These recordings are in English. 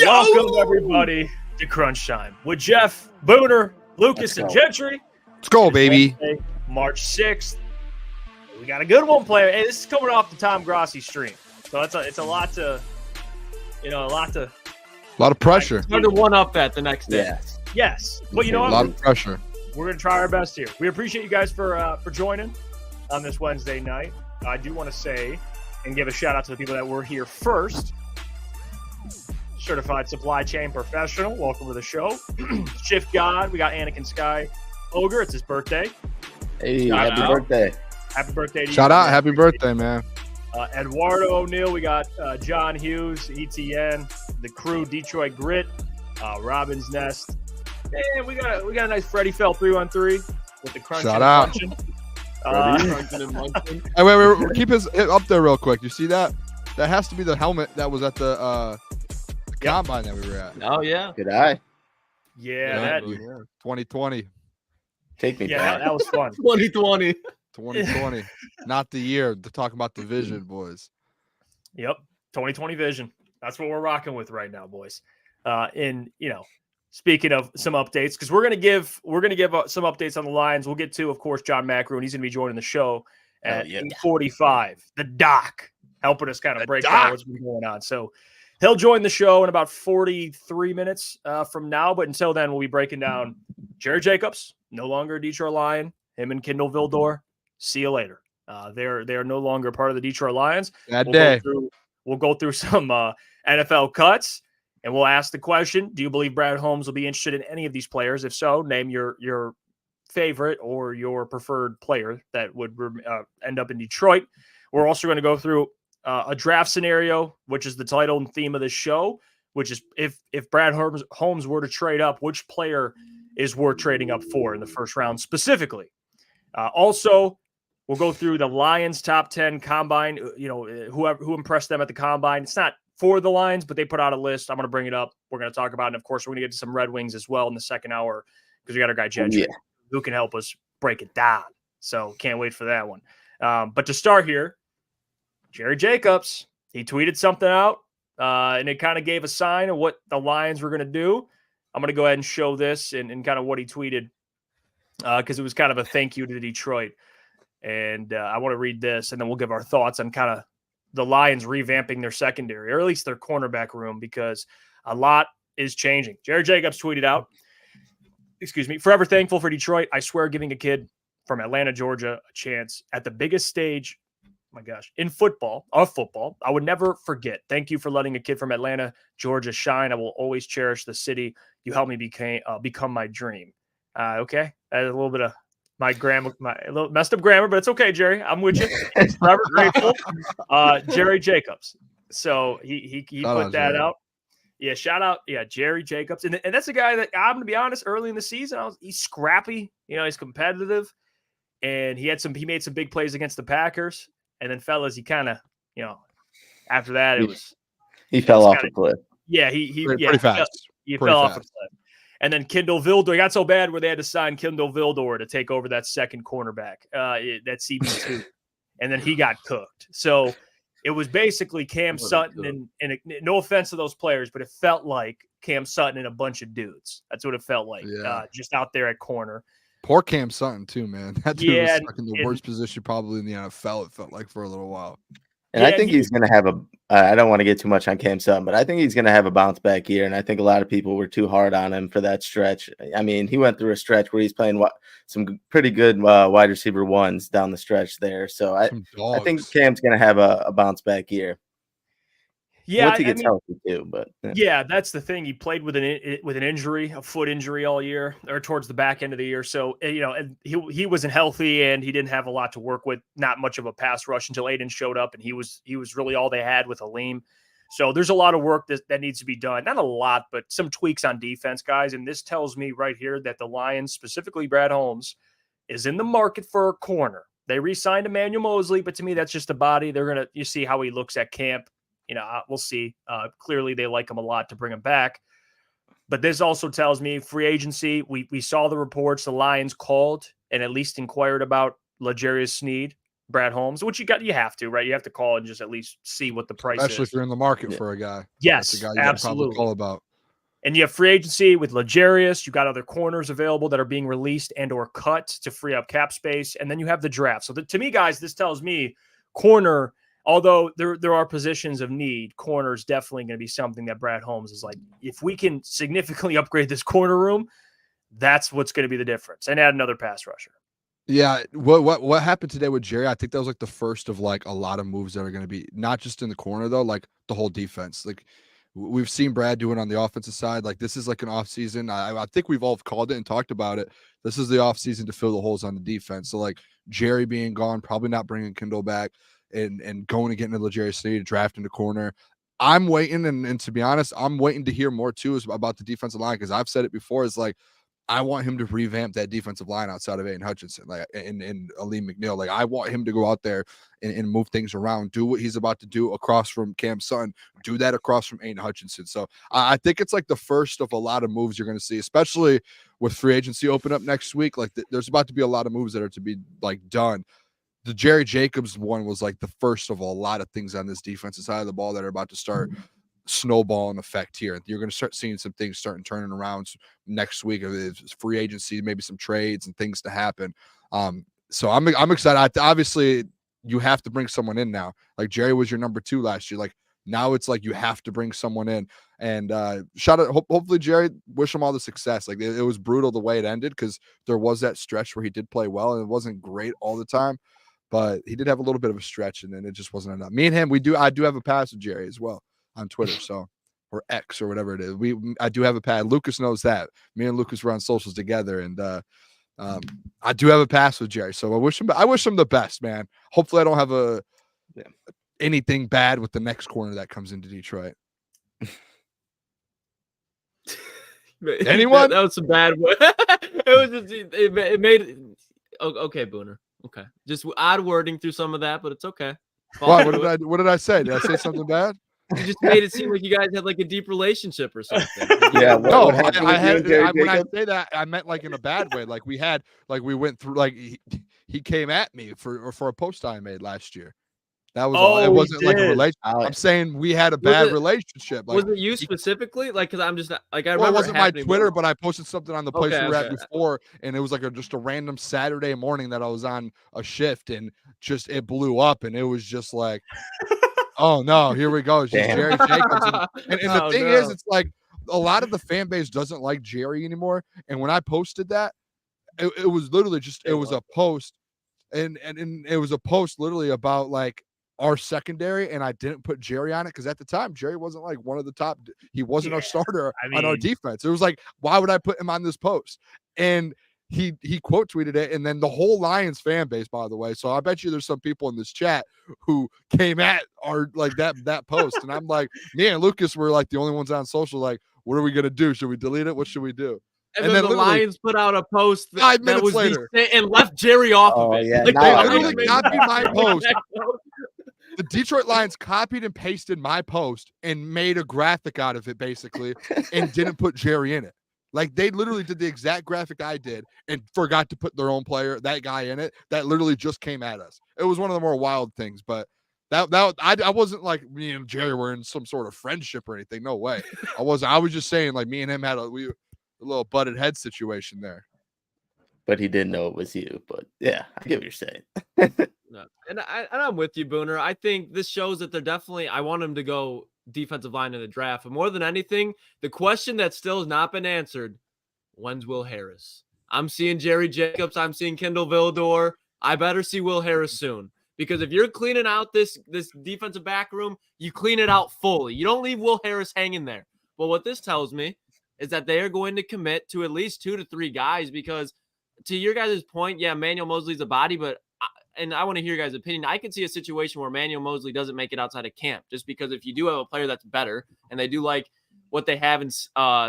Welcome, everybody, to Crunch Time with Jeff, Booner, Lukas, and Gentry. Let's go, baby. Wednesday, March 6th. We got a good one player. Hey, this is coming off the Tom Grossi stream. So it's a lot to, a lot of pressure. Hard to one up that the next day. Yes. But you know what? A lot of pressure. We're going to try our best here. We appreciate you guys for joining on this Wednesday night. I do want to say and give a shout out to the people that were here first. Certified supply chain professional. Welcome to the show. Shift God. We got Anakin Sky Ogre. It's his birthday. Hey, happy birthday. Happy birthday to you. Shout out. Happy birthday, man. Eduardo O'Neill. We got John Hughes, ETN, the crew, Detroit Grit, Robin's Nest. And we got a nice Freddie Fell 3-on-3 with the crunch. Shout out. Hey, wait, keep his up there real quick. You see that? That has to be the helmet that was at the combine that we were at. Oh yeah. Good eye. Yeah, 2020. Take me back. that was fun. 2020. 2020. Not the year to talk about the vision, boys. Yep. 2020 vision. That's what we're rocking with right now, boys. Speaking of some updates, because we're gonna give some updates on the Lions. We'll get to, of course, John Maakaron. He's gonna be joining the show at 8:45. The doc helping us kind of break down what's been going on. So he'll join the show in about 43 minutes from now. But until then, we'll be breaking down Jerry Jacobs, no longer a Detroit Lion. Him and Kendall Vildor. See you later. They are no longer part of the Detroit Lions. We'll go through some NFL cuts. And we'll ask the question, do you believe Brad Holmes will be interested in any of these players? If so, name your favorite or your preferred player that would end up in Detroit. We're also going to go through a draft scenario, which is the title and theme of the show, which is if Brad Holmes were to trade up, which player is worth trading up for in the first round specifically. Also, we'll go through the Lions top 10 combine, who impressed them at the combine. It's not for the Lions, but they put out a list. I'm going to bring it up. We're going to talk about it. And, of course, we're going to get to some Red Wings as well in the second hour because we got our guy Gentry who can help us break it down. So can't wait for that one. But to start here, Jerry Jacobs, he tweeted something out, and it kind of gave a sign of what the Lions were going to do. I'm going to go ahead and show this and kind of what he tweeted because it was kind of a thank you to Detroit. And I want to read this, and then we'll give our thoughts on kind of the Lions revamping their secondary, or at least their cornerback room, because a lot is changing. Jerry Jacobs tweeted out, forever thankful for Detroit. I swear giving a kid from Atlanta, Georgia, a chance at the biggest stage, in football, I would never forget. Thank you for letting a kid from Atlanta, Georgia shine. I will always cherish the city. You helped me become my dream. Okay. That's a little bit of my grammar, a little messed up grammar, but it's okay, Jerry. I'm with you. Forever grateful. Jerry Jacobs. So he put that out. Yeah, shout out. Yeah, Jerry Jacobs. And that's a guy that, I'm going to be honest, early in the season, he's scrappy. He's competitive. And he made some big plays against the Packers. And then, fellas, he kind of, after that, he fell off the cliff. Yeah, pretty fast. He fell off the cliff. And then Kendall Vildor, it got so bad where they had to sign Kendall Vildor to take over that second cornerback, that CB2. And then he got cooked. So it was basically Cam Sutton and no offense to those players, but it felt like Cam Sutton and a bunch of dudes. That's what it felt like, just out there at corner. Poor Cam Sutton, too, man. That dude was stuck in the worst position probably in the NFL, it felt like, for a little while. And I think he's going to have I don't want to get too much on Cam Sutton, but I think he's going to have a bounce back year. And I think a lot of people were too hard on him for that stretch. I mean, he went through a stretch where he's playing some pretty good wide receiver ones down the stretch there. So I think Cam's going to have a bounce back year. Yeah, once he gets healthy too, but yeah, that's the thing. He played with an injury, a foot injury all year, or towards the back end of the year. So and he wasn't healthy, and he didn't have a lot to work with. Not much of a pass rush until Aiden showed up, and he was really all they had with Aleem. So there's a lot of work that needs to be done. Not a lot, but some tweaks on defense, guys. And this tells me right here that the Lions, specifically Brad Holmes, is in the market for a corner. They re-signed Emmanuel Mosley, but to me, that's just a body. You see how he looks at camp. We'll see. Clearly, they like him a lot to bring him back. But this also tells me free agency. We saw the reports. The Lions called and at least inquired about L'Jarius Sneed Brad Holmes, which you have to, right? You have to call and just at least see what the price Especially is. if you're in the market for a guy. Yes, that's a guy you absolutely. Probably call about. And you have free agency with L'Jarius. You got other corners available that are being released and or cut to free up cap space. And then you have the draft. So to me, guys, this tells me corner, although there are positions of need, corner is definitely going to be something that Brad Holmes is like, if we can significantly upgrade this corner room, that's what's going to be the difference. And add another pass rusher. Yeah, what happened today with Jerry? I think that was like the first of like a lot of moves that are going to be not just in the corner though, like the whole defense. Like we've seen Brad do it on the offensive side. Like this is like an off season. I think we've all called it and talked about it. This is the off season to fill the holes on the defense. So like Jerry being gone, probably not bringing Kindle back, and going to get into L'Jarius Sneed, drafting the corner. I'm waiting, and to be honest, I'm waiting to hear more too about the defensive line because I've said it before. Is like I want him to revamp that defensive line outside of Aiden Hutchinson, like and Aleem McNeil. Like I want him to go out there and move things around, do what he's about to do across from Cam Sutton, do that across from Aiden Hutchinson. So I think it's like the first of a lot of moves you're going to see, especially with free agency open up next week. Like there's about to be a lot of moves that are to be like done. The Jerry Jacobs one was like the first of a lot of things on this defensive side of the ball that are about to start snowballing effect here. You're going to start seeing some things turning around next week. It's free agency, maybe some trades and things to happen. So I'm excited. Obviously, you have to bring someone in now. Like Jerry was your number 2 last year. Like now it's like you have to bring someone in. And shout out, hopefully Jerry, wish him all the success. Like it was brutal the way it ended because there was that stretch where he did play well and it wasn't great all the time. But he did have a little bit of a stretch, and then it just wasn't enough. Me and him, I do have a pass with Jerry as well on Twitter, so or X or whatever it is. I do have a pass. Lucas knows that. Me and Lucas were on socials together, and I do have a pass with Jerry. So I wish him the best, man. Hopefully, I don't have anything bad with the next corner that comes into Detroit. Anyone? That was some bad. It was just it made. Okay, Booner. Okay, just odd wording through some of that, but it's okay. What did I say? Did I say something bad? You just made it seem like you guys had like a deep relationship or something. Yeah, no, I had when I say that, I meant like in a bad way. Like we went through. Like he came at me for a post I made last year. That was all. It wasn't like a relationship. I'm saying we had a bad relationship. Like, was it you specifically? Like, because I'm just not, like I remember. It wasn't my Twitter, but I posted something on the place we were at before, and it was like just a random Saturday morning that I was on a shift, and just it blew up, and it was just like, oh no, here we go. It's just Jerry Jacobs, and the thing is, it's like a lot of the fan base doesn't like Jerry anymore. And when I posted that, it was literally just it was a post, and it was a post literally about like our secondary, and I didn't put Jerry on it because at the time Jerry wasn't like one of the top. He wasn't our starter on our defense. It was like, why would I put him on this post? And he quote tweeted it, and then the whole Lions fan base, by the way. So I bet you there's some people in this chat who came at our like that post, and I'm like, me and Lucas were like the only ones on social. Like, what are we gonna do? Should we delete it? What should we do? And then the Lions put out a post that was later and left Jerry off of it. Yeah, like, they literally copied my post. The Detroit Lions copied and pasted my post and made a graphic out of it, basically, and didn't put Jerry in it. Like, they literally did the exact graphic I did and forgot to put their own player, that guy, in it. That literally just came at us. It was one of the more wild things, but I wasn't like me and Jerry were in some sort of friendship or anything. No way. I wasn't. I was just saying, like, me and him had a little butted head situation there. But he didn't know it was you. But yeah, I get what you're saying. No. And I'm with you, Booner. I think this shows that they're definitely. I want him to go defensive line in the draft, but more than anything, the question that still has not been answered: when's Will Harris? I'm seeing Jerry Jacobs. I'm seeing Kendall Vildor. I better see Will Harris soon, because if you're cleaning out this defensive back room, you clean it out fully. You don't leave Will Harris hanging there. But what this tells me is that they are going to commit to at least 2 to 3 guys, because to your guys' point, yeah, Manuel Mosley's a body, but and I want to hear your guys' opinion. I could see a situation where Manuel Mosley doesn't make it outside of camp, just because if you do have a player that's better and they do like what they have in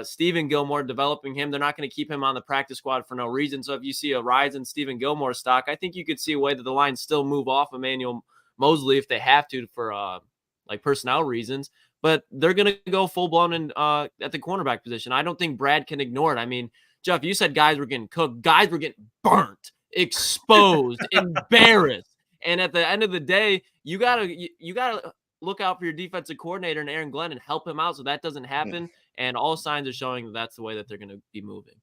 Stephen Gilmore developing him, they're not going to keep him on the practice squad for no reason. So if you see a rise in Stephen Gilmore stock, I think you could see a way that the Lions still move off Emmanuel Mosley if they have to for like personnel reasons. But they're going to go full blown in at the cornerback position. I don't think Brad can ignore it. I mean, Jeff, you said guys were getting cooked. Guys were getting burnt, exposed, embarrassed. And at the end of the day, you gotta look out for your defensive coordinator and Aaron Glenn and help him out so that doesn't happen. And all signs are showing that that's the way that they're going to be moving.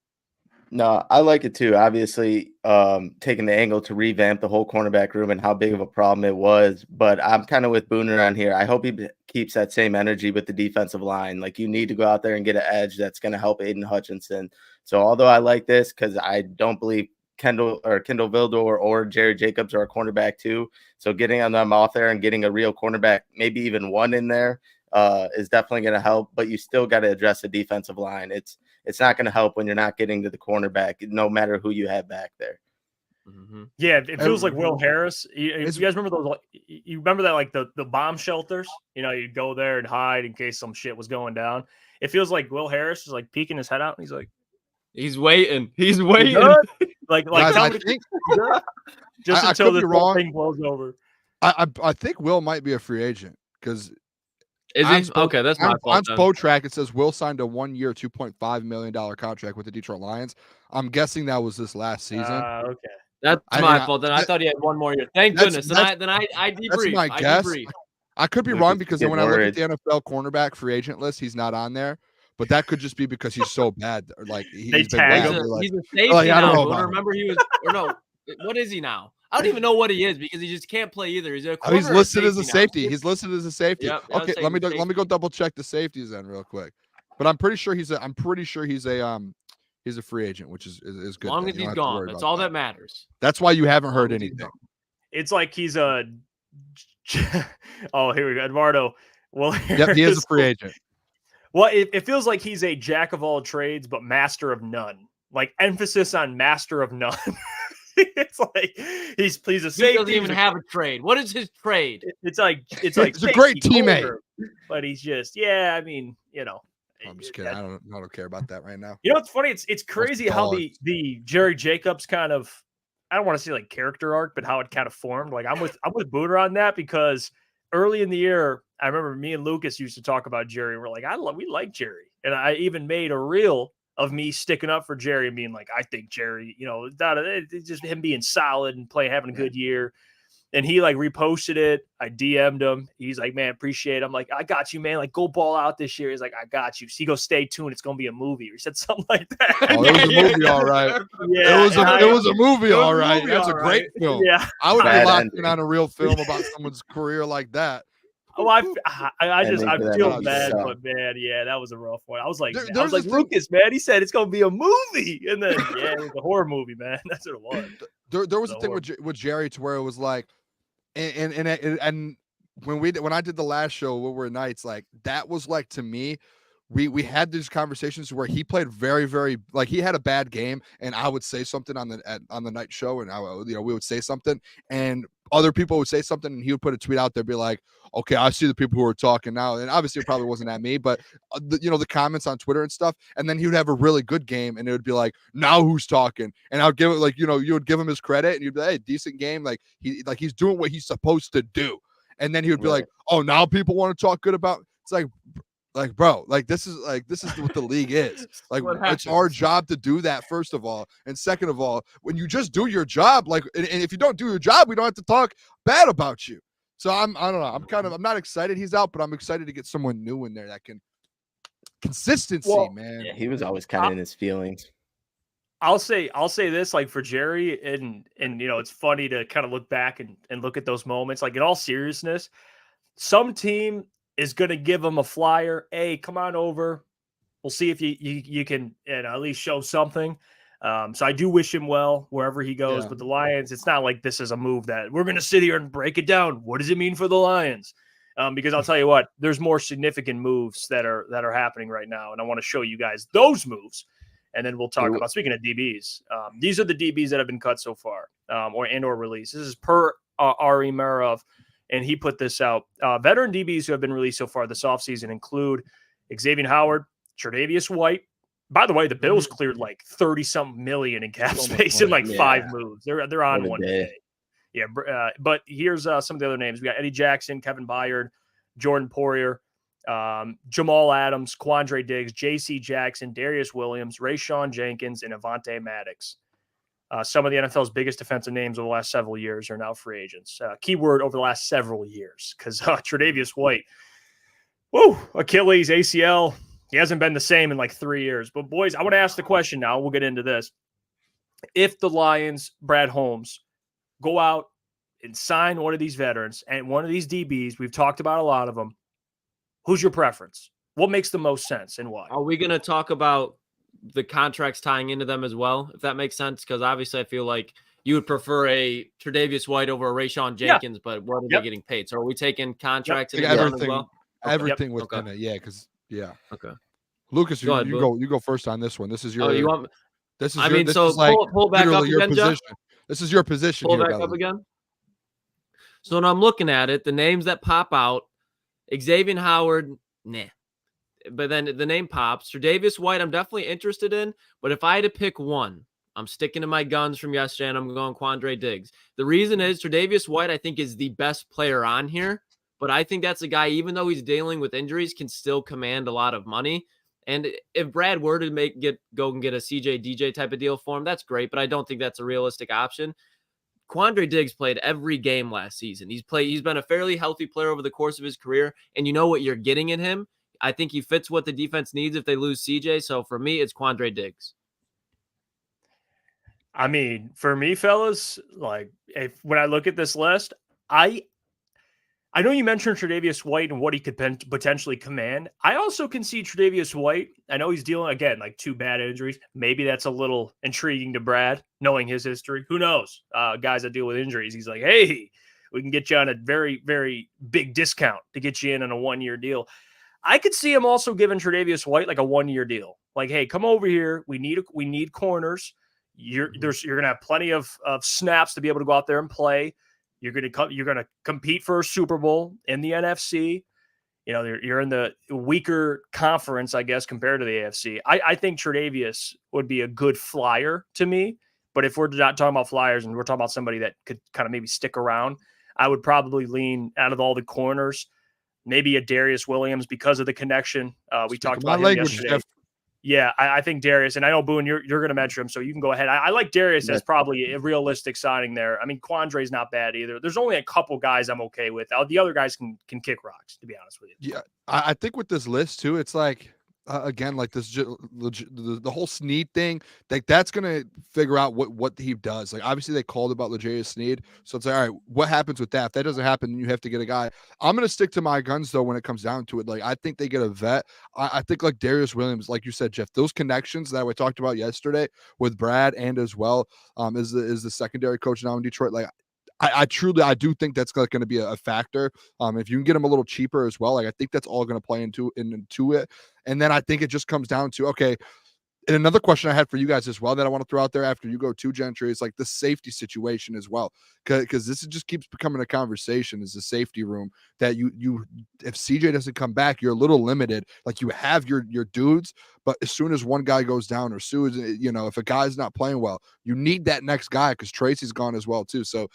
No, I like it too. Obviously, taking the angle to revamp the whole cornerback room and how big of a problem it was. But I'm kind of with Booner on here. I hope he keeps that same energy with the defensive line. Like, you need to go out there and get an edge that's going to help Aiden Hutchinson. So although I like this, because I don't believe Kendall Vildor or Jerry Jacobs are a cornerback too. So getting them off there and getting a real cornerback, maybe even one in there, is definitely going to help. But you still got to address the defensive line. It's not going to help when you're not getting to the cornerback, no matter who you have back there. Mm-hmm. Yeah, it feels like Will Harris. You guys remember those? You remember that, like the bomb shelters? You know, you'd go there and hide in case some shit was going down. It feels like Will Harris is like peeking his head out, and he's like, he's waiting. He's waiting. Like Guys, I think just until this whole thing blows over. I think Will might be a free agent because. Is he? Okay, that's my fault. On Spotrac, it says Will signed a 1-year, $2.5 million contract with the Detroit Lions. I'm guessing that was this last season. Okay. That's my fault. Then I thought he had one more year. Thank goodness. Then I debrief. That's my guess. I could be wrong because when I look at the NFL cornerback free agent list, he's not on there. But that could just be because he's so bad. Like he's been bad. He's a safety now. Remember he was or no? What is he now? I don't even know what he is because he just can't play either. He's listed as a safety. Now. He's listed as a safety. Yep, okay, let me go double check the safeties then real quick. But I'm pretty sure he's a free agent, which is good. As long as he's gone, that's all that matters. That's why you haven't heard anything. It's like he's a oh, here we go, Eduardo. Well, yep, he is a free agent. Well, it feels like he's a jack of all trades, but master of none. Like emphasis on master of none. It's like he's a safety. He doesn't even have a trade. What is his trade? It's like he's a great teammate, corner, but he's just I mean, you know. I'm just kidding. I don't care about that right now. You know, it's funny. It's crazy how the Jerry Jacobs kind of, I don't want to say like character arc, but how it kind of formed. Like I'm with Booner on that because early in the year, I remember me and Lucas used to talk about Jerry. We're like, we like Jerry, and I even made a reel of me sticking up for Jerry and being like, I think Jerry, you know, it's just him being solid and having a good year. And he like reposted it. I DM'd him. He's like, man, appreciate it. I'm like, I got you, man. Like, go ball out this year. He's like, I got you. So he goes, stay tuned. It's gonna be a movie. Or he said something like that. Oh, it was a movie, all right. Yeah, it was a movie, all right. That's a great film. Yeah, I would be locked in on a real film about someone's career like that. Oh, I feel bad, but man, yeah, that was a rough one. I was like, Lucas, man, he said it's gonna be a movie, and then it was a horror movie, man. That's what it was. There was a thing with Jerry to where it was like, and when I did the last show, What Were Nights, like that was like to me. We had these conversations where he played very, very like he had a bad game, and I would say something on the night show, and we would say something, and other people would say something, and he would put a tweet out there, be like, "Okay, I see the people who are talking now," and obviously it probably wasn't at me, but the comments on Twitter and stuff, and then he would have a really good game, and it would be like, "Now who's talking?" And I would give it like you would give him his credit, and you'd be like, "Hey, decent game, like he's doing what he's supposed to do," and then he would be like, "Oh, now people want to talk good about." It's like, bro, like this is what the league is. Like it's our job to do that, first of all. And second of all, when you just do your job, like, and if you don't do your job, we don't have to talk bad about you. So I don't know. I'm not excited he's out, but I'm excited to get someone new in there that can consistency, man. Yeah, he was always kind of in his feelings. I'll say this, like for Jerry, and it's funny to kind of look back and look at those moments. Like in all seriousness, some team is going to give him a flyer. Hey, come on over. We'll see if you can at least show something. So I do wish him well wherever he goes. Yeah. But the Lions, it's not like this is a move that we're going to sit here and break it down. What does it mean for the Lions? Because I'll tell you what, there's more significant moves that are happening right now, and I want to show you guys those moves. And then we'll talk about, speaking of DBs, these are the DBs that have been cut so far, or released. This is per Ari Merov. And he put this out. Veteran DBs who have been released so far this offseason include Xavier Howard, Tre'Davious White. By the way, the Bills cleared like 30-something million in cap space in like 5 moves. They're on one day. Yeah, but here's some of the other names. We got Eddie Jackson, Kevin Byard, Jordan Poirier, Jamal Adams, Quandre Diggs, J.C. Jackson, Darius Williams, Rayshawn Jenkins, and Avonte Maddox. Some of the NFL's biggest defensive names over the last several years are now free agents. Keyword over the last several years, because Tre'Davious White, Achilles, ACL, he hasn't been the same in like 3 years. But boys, I want to ask the question now. We'll get into this. If the Lions, Brad Holmes, go out and sign one of these veterans and one of these DBs, we've talked about a lot of them, who's your preference? What makes the most sense and why? Are we going to talk about the contracts tying into them as well, if that makes sense? Because obviously I feel like you would prefer a Tre'Davious White over a Rayshon Jenkins, but what are they getting paid? So are we taking contracts into them as well? Everything within it, Okay. Lucas, you go first on this one. This is your. Oh, you want? This is. Pull back up again, Jeff. This is your position. Pull back up again. So when I'm looking at it, the names that pop out: Xavier Howard, nah. But then the name pops. Tre'Davious White, I'm definitely interested in. But if I had to pick one, I'm sticking to my guns from yesterday, and I'm going Quandre Diggs. The reason is Tre'Davious White, I think, is the best player on here. But I think that's a guy, even though he's dealing with injuries, can still command a lot of money. And if Brad were to go and get a CJ DJ type of deal for him, that's great. But I don't think that's a realistic option. Quandre Diggs played every game last season. He's been a fairly healthy player over the course of his career. And you know what you're getting in him. I think he fits what the defense needs if they lose CJ. So for me, it's Quandre Diggs. I mean, for me, fellas, like when I look at this list, I know you mentioned Tre'Davious White and what he could potentially command. I also can see Tre'Davious White. I know he's dealing, again, like 2 bad injuries. Maybe that's a little intriguing to Brad, knowing his history. Who knows? Guys that deal with injuries, he's like, hey, we can get you on a very, very big discount to get you in on a 1-year deal. I could see him also giving Tre'Davious White like a 1-year deal. Like, hey, come over here. We need corners. You're gonna have plenty of snaps to be able to go out there and play. You're gonna compete for a Super Bowl in the NFC. You know, you're in the weaker conference, I guess, compared to the AFC. I think Tre'Davious would be a good flyer to me. But if we're not talking about flyers and we're talking about somebody that could kind of maybe stick around, I would probably lean out of all the corners. Maybe a Darius Williams because of the connection. We talked about him yesterday. Jeff. Yeah, I think Darius, and I know, Boone, you're going to mention him, so you can go ahead. I like Darius as probably a realistic signing there. I mean, Quandre's not bad either. There's only a couple guys I'm okay with. The other guys can kick rocks, to be honest with you. Yeah, I think with this list, too, it's like, again, like this, the whole Snead thing, like that's going to figure out what he does. Like, obviously they called about L'Jarius Snead. So it's like, all right, what happens with that? If that doesn't happen, then you have to get a guy. I'm going to stick to my guns though, when it comes down to it. Like, I think they get a vet. I think like Darius Williams, like you said, Jeff, those connections that we talked about yesterday with Brad and as well, is the secondary coach now in Detroit. Like, I do think that's going to be a factor. If you can get them a little cheaper as well, like I think that's all going to play into it. And then I think it just comes down to, okay, and another question I had for you guys as well that I want to throw out there after you go to Gentry is like the safety situation as well, because this just keeps becoming a conversation. Is the safety room that you if CJ doesn't come back, you're a little limited. Like you have your dudes, but as soon as one guy goes down or soon as, you know, if a guy's not playing well, you need that next guy because Tracy's gone as well too. So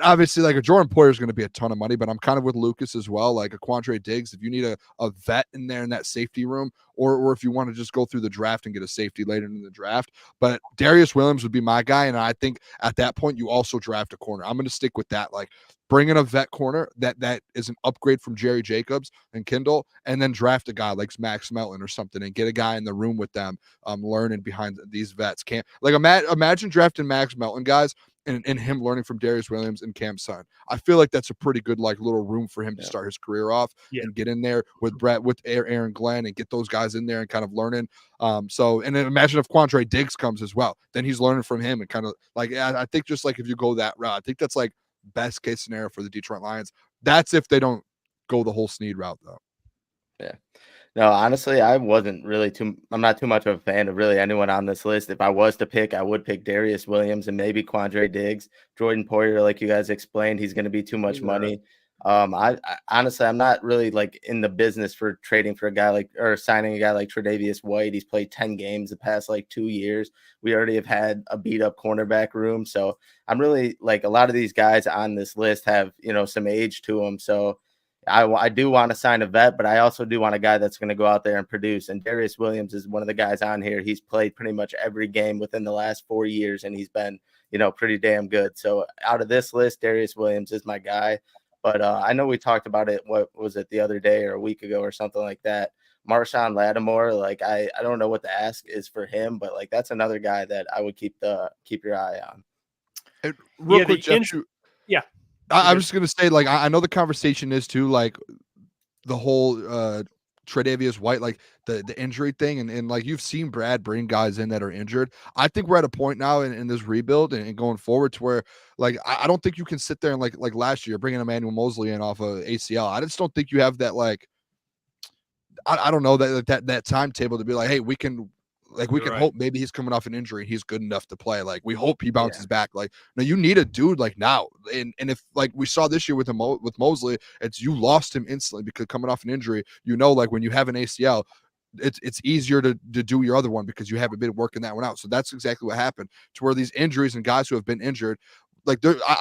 obviously, like a Jordan Poyer is going to be a ton of money, but I'm kind of with Lucas as well. Like a Quandre Diggs, if you need a vet in there in that safety room, or if you want to just go through the draft and get a safety later in the draft. But Darius Williams would be my guy, and I think at that point you also draft a corner. I'm going to stick with that. Like bring in a vet corner that is an upgrade from Jerry Jacobs and Kindle, and then draft a guy like Max Melton or something and get a guy in the room with them, learning behind these vets. Can't like imagine drafting Max Melton, guys. And him learning from Darius Williams and Cam Sutton. I feel like that's a pretty good like little room for him to start his career off and get in there with Brett, with Aaron Glenn, and get those guys in there and kind of learning. So and then imagine if Quandre Diggs comes as well, then he's learning from him and kind of like I think just like if you go that route, I think that's like best case scenario for the Detroit Lions. That's if they don't go the whole Snead route though. Yeah. No, honestly, I'm not too much of a fan of really anyone on this list. If I was to pick, I would pick Darius Williams and maybe Quandre Diggs. Jordan Poyer, like you guys explained, he's going to be too much money. I honestly, I'm not really like in the business for trading for a guy like, or signing a guy like Tre'Davious White. He's played 10 games the past like 2 years. We already have had a beat up cornerback room. So I'm really like a lot of these guys on this list have, you know, some age to them. So, I do want to sign a vet, but I also do want a guy that's going to go out there and produce. And Darius Williams is one of the guys on here. He's played pretty much every game within the last 4 years, and he's been, pretty damn good. So out of this list, Darius Williams is my guy. But I know we talked about it. What was it, the other day or a week ago or something like that? Marshawn Lattimore, I don't know what the ask is for him, but that's another guy that I would keep your eye on. And real quick, Jeff, I'm just gonna say, I know the conversation is too, the whole Tre'Davious White, the injury thing, and you've seen Brad bring guys in that are injured. I think we're at a point now in this rebuild and going forward to where I don't think you can sit there and like last year bringing Emmanuel Mosley in off of ACL. I just don't think you have that I don't know that timetable to be hey, we can hope maybe he's coming off an injury and he's good enough to play. We hope he bounces back. No, you need a dude now. And if we saw this year with Mosley, it's you lost him instantly because coming off an injury, when you have an ACL, it's easier to do your other one because you haven't been working that one out. So that's exactly what happened to where these injuries and guys who have been injured,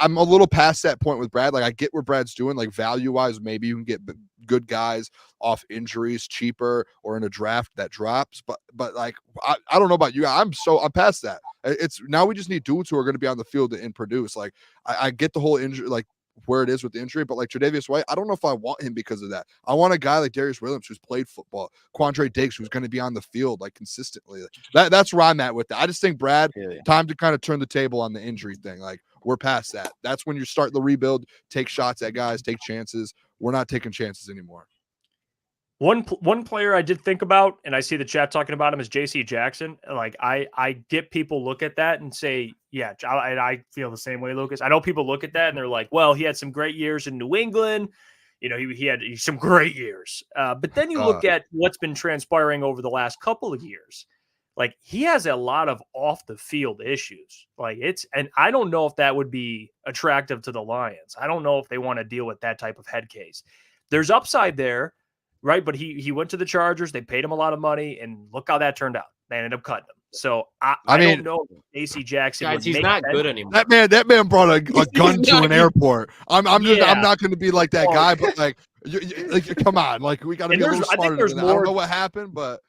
I'm a little past that point with Brad. I get where Brad's doing, value wise, maybe you can get good guys off injuries cheaper or in a draft that drops. But I don't know about you. I'm past that. It's now we just need dudes who are going to be on the field and produce. I get the whole injury, where it is with the injury, but Tre'Davious White, I don't know if I want him because of that. I want a guy like Darius Williams who's played football, Quandre Diggs who's going to be on the field consistently. That's where I'm at with that. I just think Brad, time to kind of turn the table on the injury thing. We're past that. That's when you start the rebuild, take shots at guys, take chances. We're not taking chances anymore. One player I did think about, and I see the chat talking about him, is J.C. Jackson. I get people look at that and say, yeah, I feel the same way, Lucas. I know people look at that and they're like, well, he had some great years in New England. He had some great years. But then you look at what's been transpiring over the last couple of years. He has a lot of off the field issues. And I don't know if that would be attractive to the Lions. I don't know if they want to deal with that type of head case. There's upside there, right? But he went to the Chargers. They paid him a lot of money, and look how that turned out. They ended up cutting him. So I don't know if AC Jackson. Guys, he's not good anymore. That man brought a gun to an airport. I'm not going to be like that guy, but come on, we got to be a little smarter than that. I don't know what happened, but.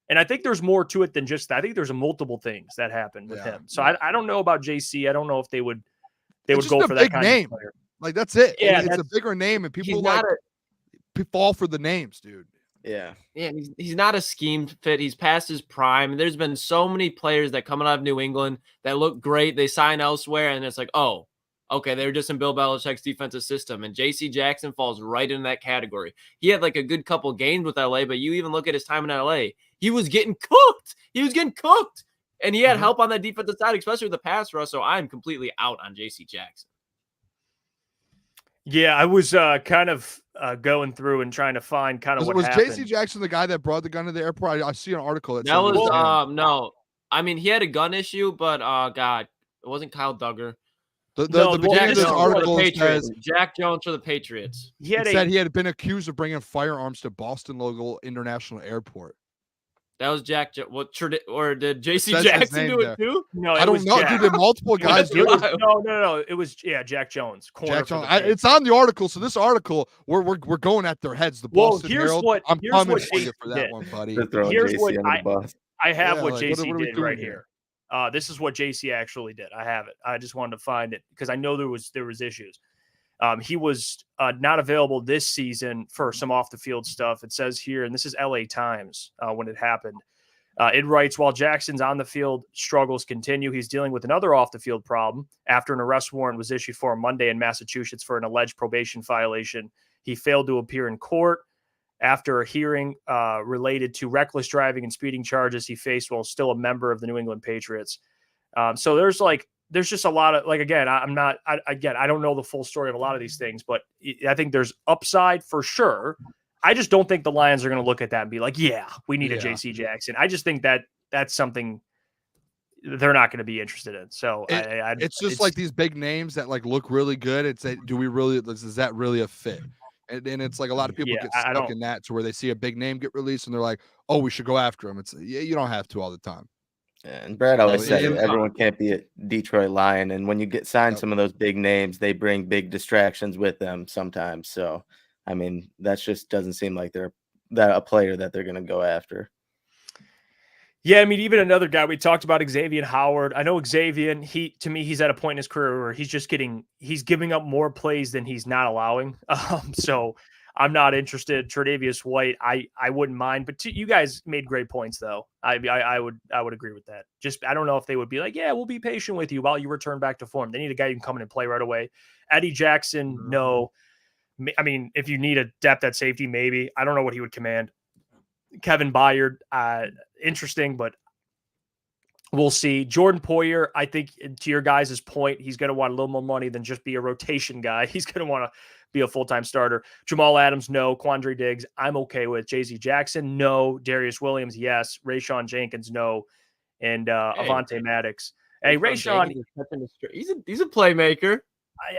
And I think there's more to it than just that. I think there's multiple things that happened with him. So I don't know about JC. I don't know if they would go for that kind name. Of player. That's it. Yeah, it's a bigger name, and people fall for the names, dude. Yeah. Yeah, he's not a schemed fit. He's past his prime. There's been so many players that coming out of New England that look great. They sign elsewhere, and it's oh, okay, they were just in Bill Belichick's defensive system. And J.C. Jackson falls right in that category. He had a good couple games with L.A., but you even look at his time in L.A., he was getting cooked. And he had help on that defensive side, especially with the pass rush. So I'm completely out on J.C. Jackson. Yeah, I was kind of going through and trying to find what happened. Was J.C. Jackson the guy that brought the gun to the airport? I see an article that was no. I mean, he had a gun issue, but God, it wasn't Kyle Duggar. Article says Jack Jones for the Patriots. He had been accused of bringing firearms to Boston local international airport. That was Jack. Or did J.C. Jackson do it too? No, I don't know. Did multiple guys do it? No. It was Jack Jones. Jack Jones. It's on the article. So this article, we're going at their heads. The Boston Herald. I'm coming for you for that one, buddy. Here's what I have. What JC did right here. This is what JC actually did. I have it. I just wanted to find it because I know there was issues. He was not available this season for some off the field stuff. It says here, and this is LA Times when it happened. It writes, while Jackson's on the field struggles continue, he's dealing with another off the field problem after an arrest warrant was issued for him Monday in Massachusetts for an alleged probation violation. He failed to appear in court after a hearing related to reckless driving and speeding charges he faced while still a member of the New England Patriots. So there's just a lot of again, I don't know the full story of a lot of these things, but I think there's upside for sure. I just don't think the Lions are going to look at that and be like, yeah, we need a JC Jackson. I just think that that's something they're not going to be interested in. So it's just these big names that look really good. It's is that really a fit? And it's a lot of people get stuck in that to where they see a big name get released and they're like, oh, we should go after him. It's you don't have to all the time. Yeah, and Brad always said everyone can't be a Detroit Lion. And when you get signed some of those big names, they bring big distractions with them sometimes. So I mean, that just doesn't seem like they're a player that they're going to go after. Yeah, I mean, even another guy we talked about, Xavier Howard. I know Xavier. To me, he's at a point in his career where he's giving up more plays than he's not allowing. So I'm not interested. Tre'Davious White, I wouldn't mind, but you guys made great points though. I would agree with that. Just I don't know if they would be like, yeah, we'll be patient with you while you return back to form. They need a guy who can come in and play right away. Eddie Jackson, no. I mean, if you need a depth at safety, maybe. I don't know what he would command. Kevin Byard, interesting, but we'll see. Jordan Poyer, I think to your guys' point, he's going to want a little more money than just be a rotation guy. He's going to want to be a full-time starter. Jamal Adams, no. Quandre Diggs, I'm okay with. J.C. Jackson, no. Darius Williams, yes. Rayshawn Jenkins, no. And Avonte Maddox. Hey, Rayshawn, he's a playmaker.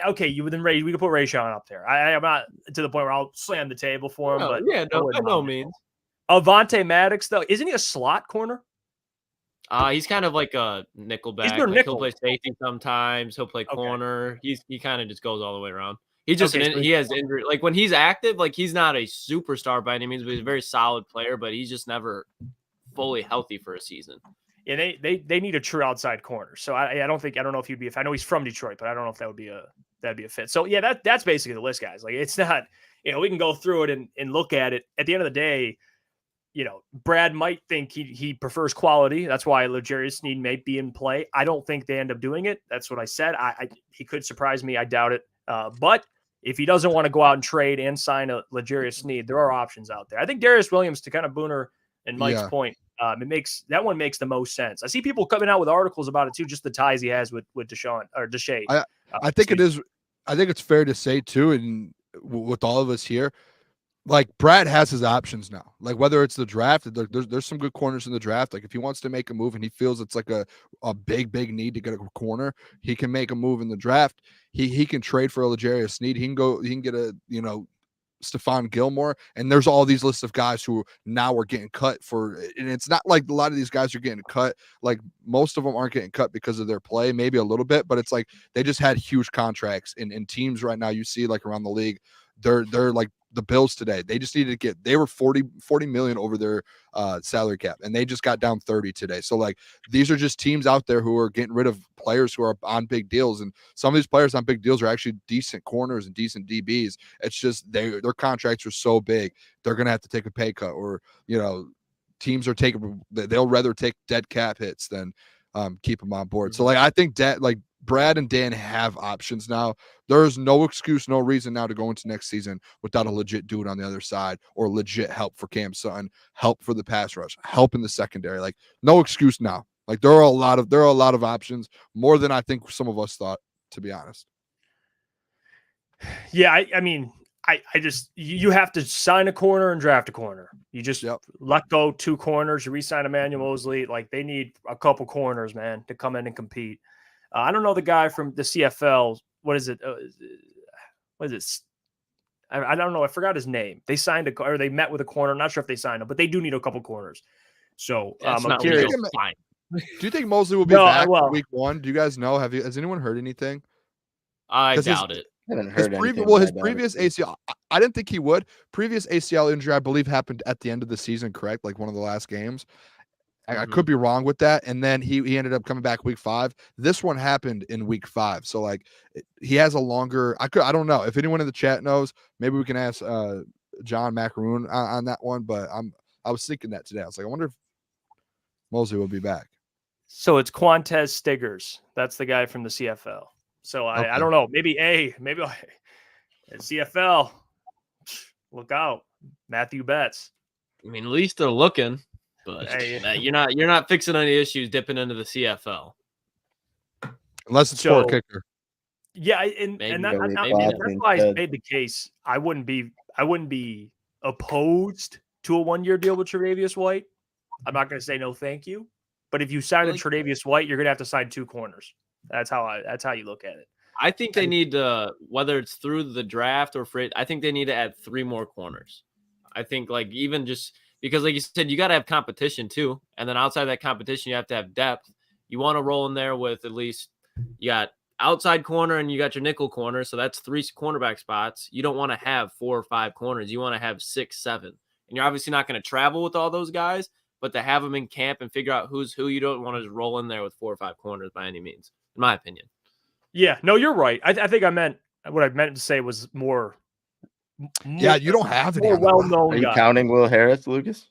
Okay, we can put Rayshawn up there. I'm not to the point where I'll slam the table for him, but by no means. Avonte Maddox, though, isn't he a slot corner? He's kind of like a nickel back. He'll play safety sometimes. He'll play corner. He kind of just goes all the way around. He just he has injury. Like when he's active, like he's not a superstar by any means, but he's a very solid player. But he's just never fully healthy for a season. Yeah, they need a true outside corner. So I don't know if he'd be. I know he's from Detroit, but I don't know if that'd be a fit. So yeah, that's basically the list, guys. Like it's not. We can go through it and look at it. At the end of the day, Brad might think he prefers quality. That's why L'Jarius Sneed may be in play. I don't think they end up doing it. That's what I said. He could surprise me. I doubt it. But if he doesn't want to go out and trade and sign a L'Jarius Sneed, there are options out there. I think Darius Williams, to kind of Booner and Mike's point, makes the most sense. I see people coming out with articles about it too, just the ties he has with Deshaun or Deshae. I think it is. I think it's fair to say too, and with all of us here, like Brad has his options now. Like whether it's the draft, there's some good corners in the draft. Like if he wants to make a move and he feels it's like a big need to get a corner, he can make a move in the draft. He can trade for a L'Jarius Sneed. He can get a Stephon Gilmore, and there's all these lists of guys who now are getting cut for, and it's not like a lot of these guys are getting cut. Like most of them aren't getting cut because of their play, maybe a little bit, but it's like they just had huge contracts in teams right now. You see like around the league, they're like the Bills today. They just needed to they were 40 million over their salary cap, and they just got down 30 today. So like these are just teams out there who are getting rid of players who are on big deals, and some of these players on big deals are actually decent corners and decent DBs. It's just their contracts are so big, they're gonna have to take a pay cut, or teams are they'll rather take dead cap hits than keep them on board. So like I think Brad and Dan have options now. There's no excuse, no reason now to go into next season without a legit dude on the other side, or legit help for Cam Sutton, help for the pass rush, help in the secondary. Like no excuse now. Like there are a lot of options, more than I think some of us thought, to be honest. Yeah, I mean, I just you have to sign a corner and draft a corner. You just let go 2 corners. You re-sign Emmanuel Mosley. Like they need a couple corners, man, to come in and compete. I don't know the guy from the CFL. What is it? What is it? I don't know. I forgot his name. They signed or they met with a corner. I'm not sure if they signed him, but they do need a couple corners. So I'm curious. Do you think Mosley will be back week 1? Do you guys know? Has anyone heard anything? I doubt it. I haven't heard anything. His previous ACL, I didn't think he would. Previous ACL injury, I believe, happened at the end of the season, correct? Like one of the last games. I could be wrong with that. And then he ended up coming back week 5. This one happened in week 5. So like he has a longer, I don't know if anyone in the chat knows, maybe we can ask John Maakaron on that one. But I was thinking that today. I was like, I wonder if Mosley will be back. So it's Quantez Stiggers. That's the guy from the CFL. So I don't know. Maybe CFL. Look out. Matthew Betts. I mean, at least they're looking. But you're not fixing any issues dipping into the CFL, unless it's for a kicker. Yeah, and that's why I made the case. I wouldn't be opposed to a 1-year deal with Tre'Davious White. I'm not going to say no, thank you. But if you sign a Tre'Davious White, you're going to have to sign 2 corners. That's how you look at it. I think they need to, whether it's through the draft or free, I think they need to add 3 more corners. I think like even just. Because like you said, you got to have competition too. And then outside that competition, you have to have depth. You want to roll in there with at least you got outside corner and you got your nickel corner. So that's 3 cornerback spots. You don't want to have 4 or 5 corners. You want to have 6, 7. And you're obviously not going to travel with all those guys, but to have them in camp and figure out who's who, you don't want to just roll in there with 4 or 5 corners by any means, in my opinion. Yeah, no, you're right. I think what I meant to say was more. Yeah, you don't have any more well-known. Are you counting Will Harris, Lucas?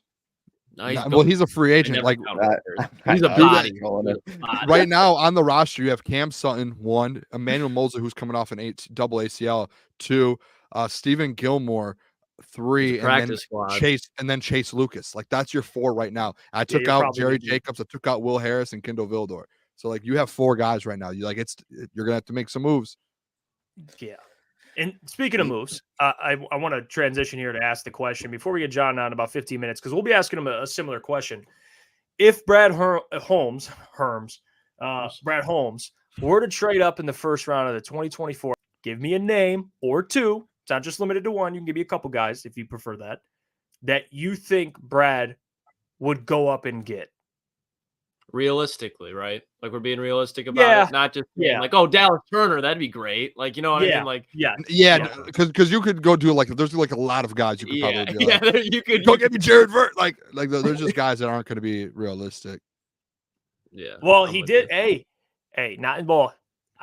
No, he's a free agent. Like he's a body. Right now on the roster, you have Cam Sutton, 1, Emmanuel Mosley, who's coming off an double ACL, 2, Stephen Gilmore, 3, and then Chase Lucas. Like that's your 4 right now. I took out Jerry Jacobs, I took out Will Harris and Kendall Vildor. So like you have 4 guys right now. You're gonna have to make some moves. Yeah. And speaking of moves, I want to transition here to ask the question before we get John on in about 15 minutes, because we'll be asking him a similar question. If Brad Holmes were to trade up in the first round of the 2024, give me a name or 2. It's not just limited to 1. You can give me a couple guys if you prefer that you think Brad would go up and get. Realistically, right? Like we're being realistic about it, not just like, oh, Dallas Turner, that'd be great. Like, you know what I mean? Like, because you could go do there's like a lot of guys you could probably do. You could go get me Jared Vert. Like there's just guys that aren't going to be realistic. Yeah. Well, he did. I'm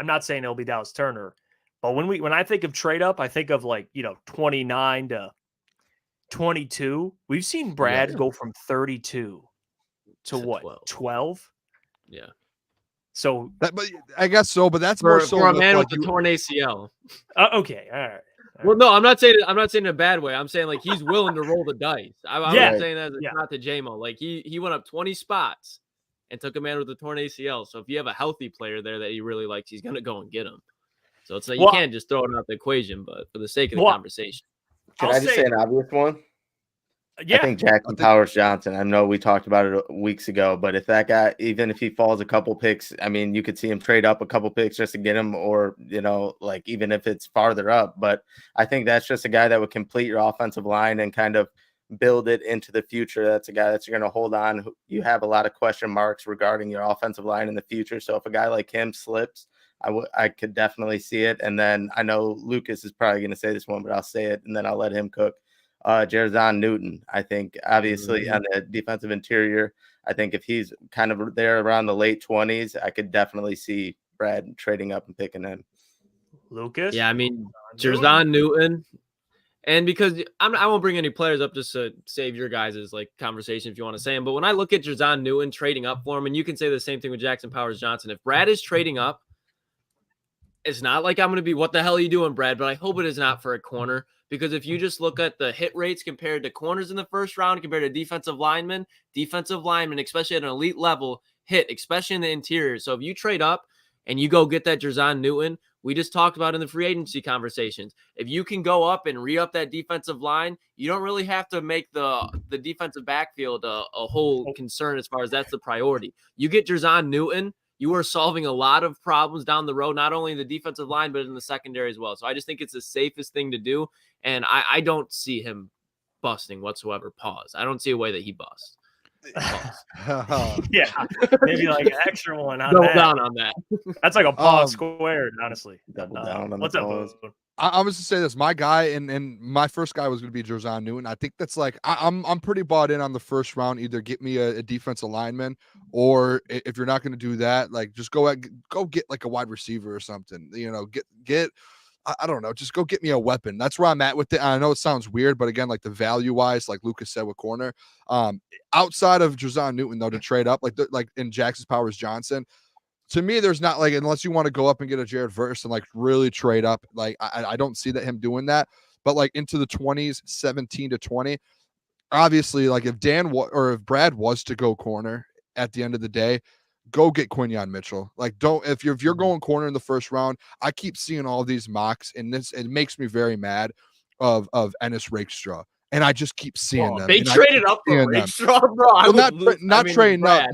not saying it'll be Dallas Turner, but when I think of trade up, I think of 29 to 22. We've seen Brad go from 32 to what 12. Yeah. So but I guess so, but that's for, more so for a man with a torn ACL. Okay, all right. Well, no, I'm not saying in a bad way. I'm saying like he's willing to roll the dice. I'm saying that not to JMO. Like he went up 20 spots and took a man with a torn ACL. So if you have a healthy player there that he really likes, he's gonna go and get him. So it's like you can't just throw it out the equation, but for the sake of the conversation. Can I just say an obvious one? Yeah. I think Jackson Powers Johnson. I know we talked about it weeks ago, but if that guy, even if he falls a couple picks, I mean, you could see him trade up a couple picks just to get him, or like even if it's farther up. But I think that's just a guy that would complete your offensive line and kind of build it into the future. That's a guy that you're going to hold on. You have a lot of question marks regarding your offensive line in the future. So if a guy like him slips, I could definitely see it. And then I know Lucas is probably going to say this one, but I'll say it and then I'll let him cook. Jerzon Newton, I think, obviously on the defensive interior, I think if he's kind of there around the late 20s, I could definitely see Brad trading up and picking him. Lucas? Yeah, I mean, Jerzon Newton. And because I won't bring any players up just to save your guys' conversation if you want to say them. But when I look at Jerzon Newton trading up for him, and you can say the same thing with Jackson Powers Johnson, if Brad is trading up, it's not like I'm going to be, what the hell are you doing, Brad? But I hope it is not for a corner. Because if you just look at the hit rates compared to corners in the first round, compared to defensive linemen, especially at an elite level, hit, especially in the interior. So if you trade up and you go get that Jerzon Newton, we just talked about in the free agency conversations, if you can go up and re-up that defensive line, you don't really have to make the defensive backfield a whole concern as far as that's the priority. You get Jerzon Newton, you are solving a lot of problems down the road, not only in the defensive line, but in the secondary as well. So I just think it's the safest thing to do. And I don't see him busting whatsoever. Pause. I don't see a way that he busts. Yeah, maybe like an extra one on Double that. down on that. That's like a pause squared, honestly. Double down on what's the up, pause. I was to say this. My guy and my first guy was going to be Jerzon Newton. I think that's I'm pretty bought in on the first round. Either get me a defensive lineman, or if you're not going to do that, just go get like a wide receiver or something. Get I don't know, just go get me a weapon. That's where I'm at with it. I know it sounds weird, but again, the value wise, like Lucas said with corner, outside of Jerzon Newton though, to trade up like in Jackson Powers Johnson. To me, there's not unless you want to go up and get a Jared Verse and really trade up. I don't see him doing that. But into the 20s, 17 to 20, obviously, if Brad was to go corner at the end of the day, go get Quinyon Mitchell. If you're going corner in the first round, I keep seeing all these mocks, and it makes me very mad of Ennis Rakestraw. And I just keep seeing them. They traded up for Rakestraw, bro. Well, not trading up.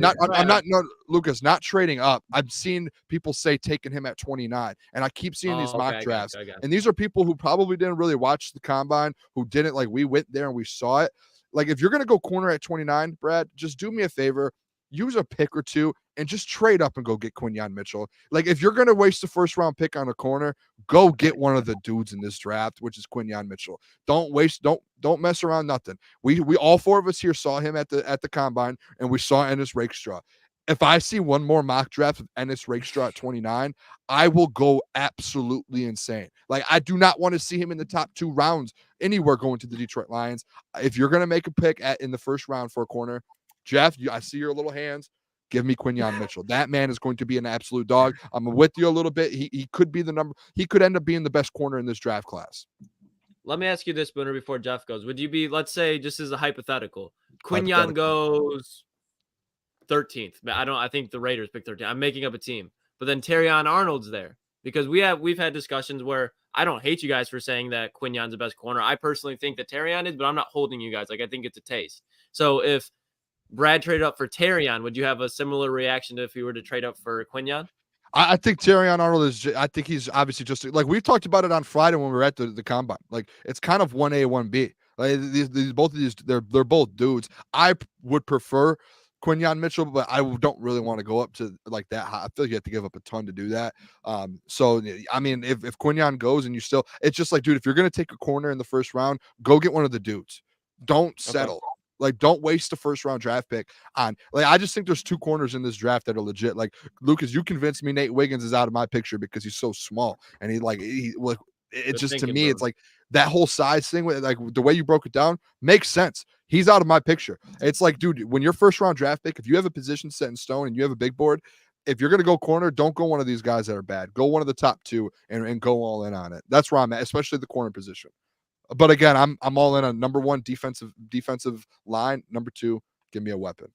Lucas, not trading up. I've seen people say taking him at 29, and I keep seeing these mock drafts. And these are people who probably didn't really watch the combine, who didn't we went there and we saw it. If you're gonna go corner at 29, Brad, just do me a favor. use a pick or two and just trade up and go get Quinyon Mitchell. Like, if you're going to waste the first round pick on a corner, go get one of the dudes in this draft, which is Quinyon Mitchell. Don't mess around nothing. We all four of us here saw him at the combine, and we saw Ennis Rakestraw. If I see one more mock draft of Ennis Rakestraw at 29, I will go absolutely insane. Like, I do not want to see him in the top 2 rounds anywhere going to the Detroit Lions. If you're going to make a pick in the first round for a corner, Jeff, I see your little hands. Give me Quinyon Mitchell. That man is going to be an absolute dog. I'm with you a little bit. He could be he could end up being the best corner in this draft class. Let me ask you this, Booner, before Jeff goes. Would you be, let's say, just as a hypothetical, Quinyon goes 13th. I think the Raiders pick 13th. I'm making up a team. But then Terrion Arnold's there. Because we've had discussions where I don't hate you guys for saying that Quinyon's the best corner. I personally think that Terrion is, but I'm not holding you guys. Like, I think it's a taste. So if Brad traded up for Terrion, would you have a similar reaction to if he were to trade up for Quinyon? I think Terrion Arnold I think he's obviously just like we talked about it on Friday when we were at the combine. Like, it's kind of 1A, 1B. Like, both of these, they're both dudes. I would prefer Quinyon Mitchell, but I don't really want to go up to like that high. I feel like you have to give up a ton to do that. So I mean, if Quinyon goes and you still, it's just like, dude, if you're gonna take a corner in the first round, go get one of the dudes. Don't settle. Okay. Like, don't waste the first round draft pick on. Like, I just think there's 2 corners in this draft that are legit. Like, Lucas, you convinced me Nate Wiggins is out of my picture because he's so small, and it's just, to me, it's like that whole size thing, like the way you broke it down makes sense. He's out of my picture. It's like, dude, when your first round draft pick, if you have a position set in stone and you have a big board, if you're going to go corner, don't go one of these guys that are bad. Go one of the top 2 and go all in on it. That's where I'm at, especially the corner position. But again, I'm all in on number 1 defensive line. Number 2, give me a weapon.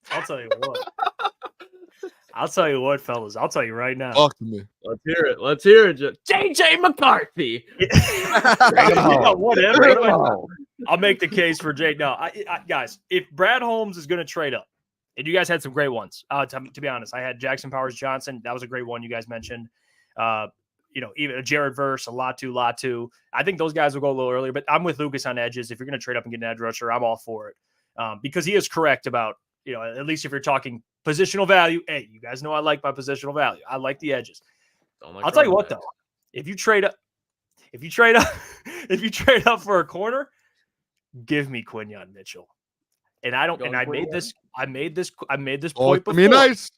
I'll tell you what, fellas. I'll tell you right now. Talk to me. Let's hear it. JJ McCarthy. Whatever. I'll make the case for Jay. No, guys, if Brad Holmes is going to trade up, and you guys had some great ones. To be honest, I had Jackson Powers Johnson. That was a great one you guys mentioned. Even a Jared Verse, a Latu. I think those guys will go a little earlier, but I'm with Lucas on edges. If you're going to trade up and get an edge rusher, I'm all for it. Because he is correct about, at least if you're talking positional value. Hey, you guys know I like my positional value. I like the edges. I'll tell you what, though, if you trade up for a corner, give me Quinyon Mitchell. And I made this point before. Nice.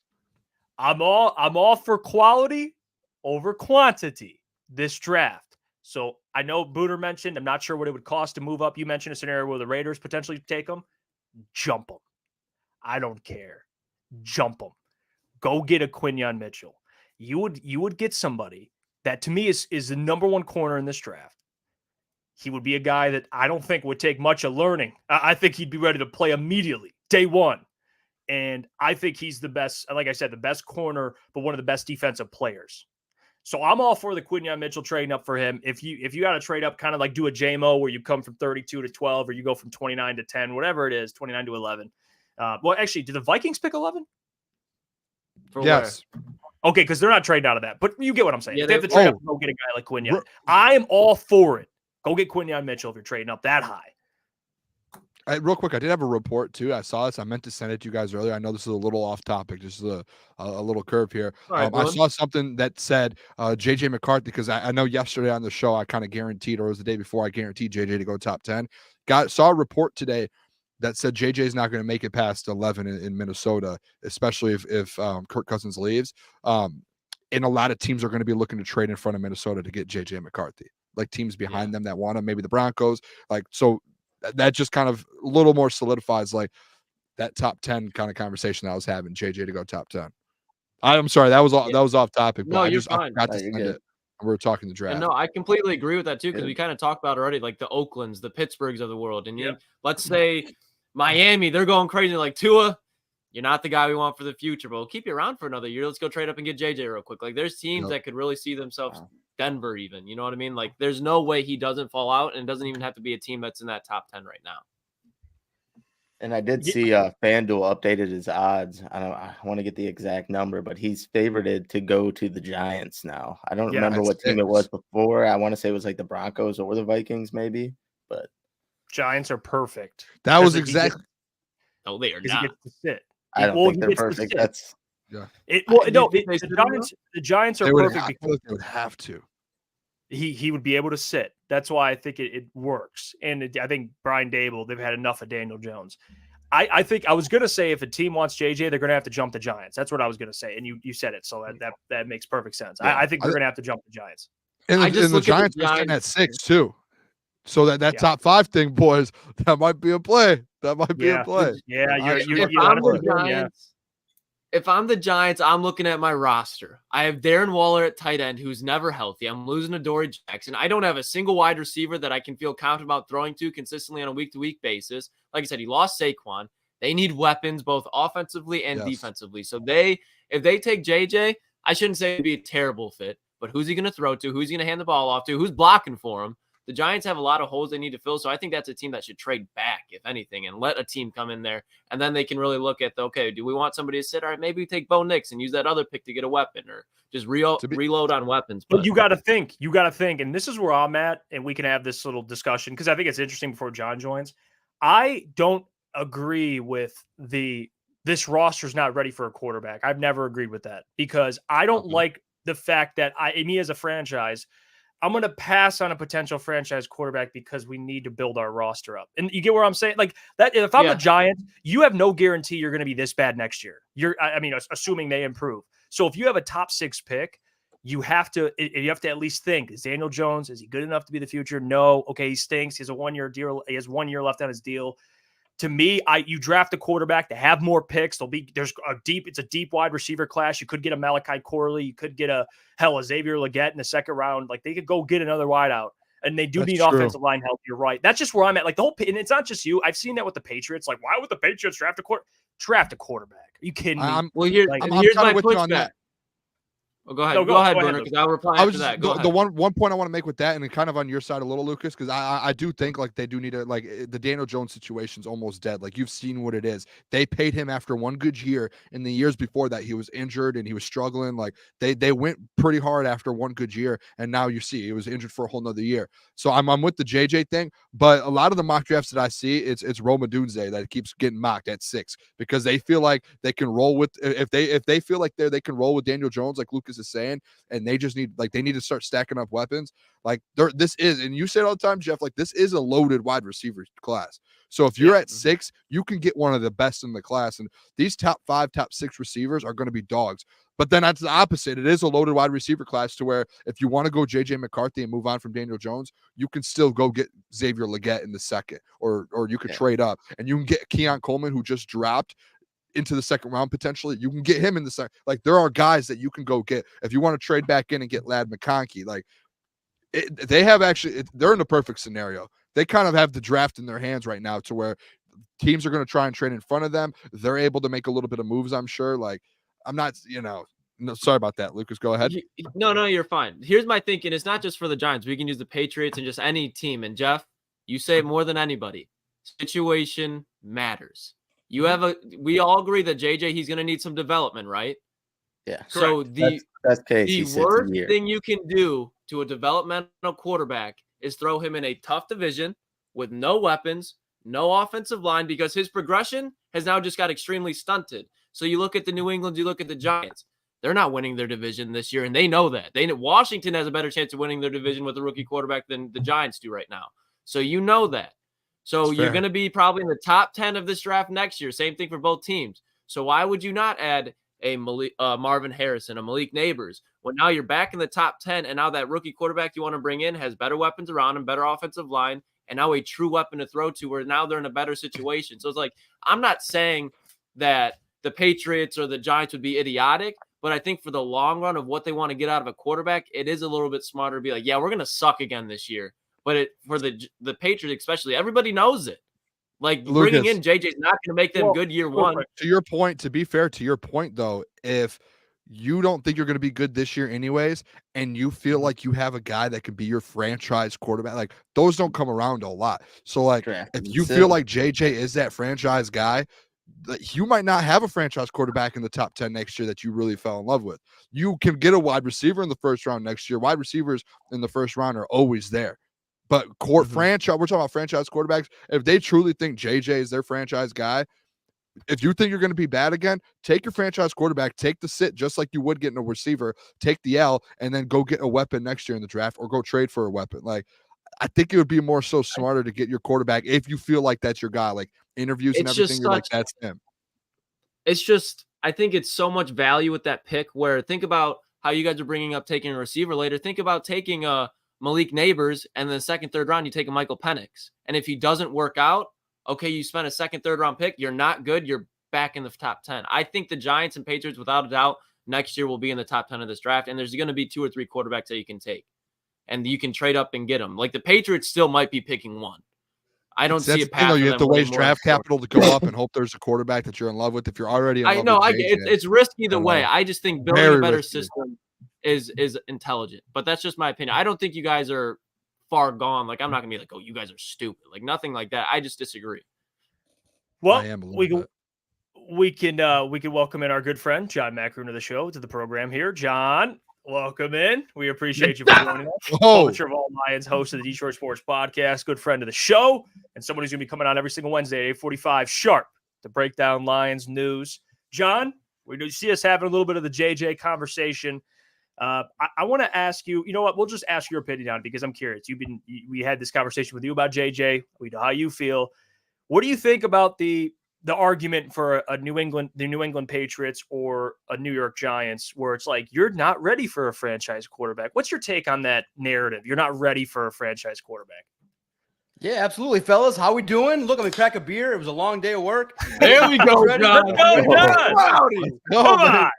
I'm all for quality over quantity this draft. So I know Booner mentioned, I'm not sure what it would cost to move up. You mentioned a scenario where the Raiders potentially take them. Jump them. I don't care. Jump them. Go get a Quinyon Mitchell. You would get somebody that to me is the number 1 corner in this draft. He would be a guy that I don't think would take much of learning. I think he'd be ready to play immediately, day 1. And I think he's the best, like I said, the best corner, but one of the best defensive players. So I'm all for the Quinyon Mitchell trading up for him. If you got to trade up, kind of like do a JMO where you come from 32 to 12, or you go from 29 to 10, whatever it is, 29 to 11. Well, actually, did the Vikings pick 11? Yes. Where? Okay, because they're not trading out of that. But you get what I'm saying. Yeah, they have to trade up to go get a guy like Quinyon. I am all for it. Go get Quinyon Mitchell if you're trading up that high. Real quick, I did have a report too. I saw this. I meant to send it to you guys earlier. I know this is a little off topic. This is a little curve here. Right, I saw something that said JJ McCarthy, because I know yesterday on the show I kind of guaranteed, or it was the day before, I guaranteed JJ to go top 10. Saw a report today that said JJ is not going to make it past 11 in Minnesota, especially if Kirk Cousins leaves. And a lot of teams are going to be looking to trade in front of Minnesota to get JJ McCarthy. Like teams behind them that want him, maybe the Broncos. Like, so that just kind of a little more solidifies like that top 10 kind of conversation that I was having, JJ to go top 10. I'm sorry, that was off topic, but no, I forgot to send it. We were talking the draft. And no, I completely agree with that too, because we kind of talked about already, like the Oaklands, the Pittsburghs of the world. And let's say Miami, they're going crazy like Tua. You're not the guy we want for the future, but we'll keep you around for another year. Let's go trade up and get JJ real quick. Like there's teams that could really see themselves. Denver even, you know what I mean? Like there's no way he doesn't fall out, and it doesn't even have to be a team that's in that top 10 right now. And I did see FanDuel updated his odds. I want to get the exact number, but he's favorited to go to the Giants now. I don't remember what team it was before. I want to say it was like the Broncos or the Vikings maybe, but Giants are perfect. That was exactly No, they are because not. he gets to sit. I don't think they're perfect. That's The Giants are perfect because they would have to. He would be able to sit. That's why I think it works. And I think Brian Dable, they've had enough of Daniel Jones. I think I was going to say if a team wants JJ, they're going to have to jump the Giants. That's what I was going to say. And you said it. So that makes perfect sense. Yeah. I think they're going to have to jump the Giants. And the Giants are sitting at 6 too. So that top 5 thing, boys, that might be a play. That might be a play. Yeah. If I'm the Giants, I'm looking at my roster. I have Darren Waller at tight end, who's never healthy. I'm losing to Dory Jackson. I don't have a single wide receiver that I can feel confident about throwing to consistently on a week-to-week basis. Like I said, he lost Saquon. They need weapons both offensively and defensively. So if they take JJ, I shouldn't say it'd be a terrible fit, but who's he going to throw to? Who's he going to hand the ball off to? Who's blocking for him? The Giants have a lot of holes they need to fill, so I think that's a team that should trade back, if anything, and let a team come in there, and then they can really look at, do we want somebody to sit? All right, maybe we take Bo Nix and use that other pick to get a weapon, or just reload on weapons. But you got to think, and this is where I'm at, and we can have this little discussion, because I think it's interesting before John joins. I don't agree with this roster's not ready for a quarterback. I've never agreed with that, because I don't like the fact that me as a franchise, I'm going to pass on a potential franchise quarterback because we need to build our roster up. And you get where I'm saying? Like that, if I'm the Giants, you have no guarantee you're going to be this bad next year. Assuming they improve. So if you have a top 6 pick, you have to at least think, is Daniel Jones, is he good enough to be the future? No. Okay. He stinks. He has a 1-year deal. He has 1 year left on his deal. To me, you draft a quarterback to have more picks. It's a deep wide receiver class. You could get a Malachi Corley. You could get a Xavier Legette in the second round. Like they could go get another wideout, and they do need offensive line help. You're right. That's just where I'm at. Like and it's not just you. I've seen that with the Patriots. Like, why would the Patriots draft a quarterback? Are you kidding me? Here's my pushback. Oh, go ahead. Go ahead, Booner, because I'll reply after that. The one point I want to make with that, and kind of on your side a little, Lucas, because I do think like they do need to, like, the Daniel Jones situation's almost dead. Like, you've seen what it is. They paid him after one good year. In the years before that, he was injured and he was struggling. Like they went pretty hard after one good year, and now you see he was injured for a whole nother year. So I'm with the JJ thing, but a lot of the mock drafts that I see, it's Roma Dunze that keeps getting mocked at 6 because they feel like they can roll with if they feel like they can roll with Daniel Jones, like Lucas is saying, and they just need to start stacking up weapons. Like this is, and you say it all the time, Jeff, like this is a loaded wide receiver class. So if you're at 6, you can get one of the best in the class, and these top 5, top 6 receivers are going to be dogs. But then that's the opposite. It is a loaded wide receiver class to where if you want to go JJ McCarthy and move on from Daniel Jones, you can still go get Xavier Legette in the second, or you could trade up and you can get Keon Coleman, who just dropped into the second round potentially. You can get him in the second. Like there are guys that you can go get if you want to trade back in and get Ladd McConkey. Like they're in the perfect scenario. They kind of have the draft in their hands right now to where teams are going to try and trade in front of them. They're able to make a little bit of moves, I'm sure. Like I'm not, no, sorry about that, Lucas. Go ahead. No, you're fine. Here's my thinking. It's not just for the Giants. We can use the Patriots and just any team. And Jeff, you say it more than anybody. Situation matters. We all agree that JJ, he's going to need some development, right? Yeah. So the worst thing you can do to a developmental quarterback is throw him in a tough division with no weapons, no offensive line, because his progression has now just got extremely stunted. So you look at the New England, you look at the Giants. They're not winning their division this year, and they know that. Washington has a better chance of winning their division with a rookie quarterback than the Giants do right now. So you know that. So you're going to be probably in the top 10 of this draft next year. Same thing for both teams. So why would you not add a Marvin Harrison, a Malik Neighbors, when now you're back in the top 10, and now that rookie quarterback you want to bring in has better weapons around him, better offensive line, and now a true weapon to throw to, where now they're in a better situation. So it's like, I'm not saying that the Patriots or the Giants would be idiotic, but I think for the long run of what they want to get out of a quarterback, it is a little bit smarter to be like, yeah, we're going to suck again this year. But for the Patriots especially, everybody knows it. Like Lucas, bringing in JJ is not going to make them good year one. To your point, to be fair, to your point though, if you don't think you're going to be good this year anyways, and you feel like you have a guy that could be your franchise quarterback, like those don't come around a lot. So like if you feel like JJ is that franchise guy, you might not have a franchise quarterback in the top 10 next year that you really fell in love with. You can get a wide receiver in the first round next year. Wide receivers in the first round are always there. But franchise, we're talking about franchise quarterbacks. If they truly think JJ is their franchise guy, if you think you're going to be bad again, take your franchise quarterback, take the sit just like you would getting a receiver, take the L, and then go get a weapon next year in the draft or go trade for a weapon. Like, I think it would be more so smarter to get your quarterback if you feel like that's your guy, like interviews and everything. You're like, that's him. It's just, I think it's so much value with that pick where think about how you guys are bringing up taking a receiver later. Think about taking a Malik Neighbors and then second, third round, you take a Michael Penix. And if he doesn't work out, okay, you spent a second, third round pick. You're not good. You're back in the top 10. I think the Giants and Patriots, without a doubt, next year will be in the top 10 of this draft. And there's going to be 2 or 3 quarterbacks that you can take. And you can trade up and get them. Like the Patriots still might be picking one. I don't see a path. You have to waste draft capital to go up and hope there's a quarterback that you're in love with. If you're already in love with JJ, it's risky either way. I just think building a better system is intelligent. But that's just my opinion. I don't think you guys are far gone. Like, I'm not gonna be like, oh, you guys are stupid. Like, nothing like that. I just disagree. Well, we can welcome in our good friend John Maakaron to the show, to the program here. John, welcome in. We appreciate you for joining us. Publisher of All Lions, host of the Detroit Sports Podcast, good friend of the show, and somebody who's going to be coming on every single Wednesday at 8:45 sharp to break down Lions news. John, we do see us having a little bit of the JJ conversation. I want to ask you, you know what? We'll just ask your opinion on it because I'm curious. We had this conversation with you about JJ. We know how you feel. What do you think about the argument for the New England Patriots or a New York Giants, where it's like, you're not ready for a franchise quarterback? What's your take on that narrative? You're not ready for a franchise quarterback. Yeah, absolutely, fellas. How we doing? Look, let me crack a beer. It was a long day of work. There we go, John. Let's go, John. Come on.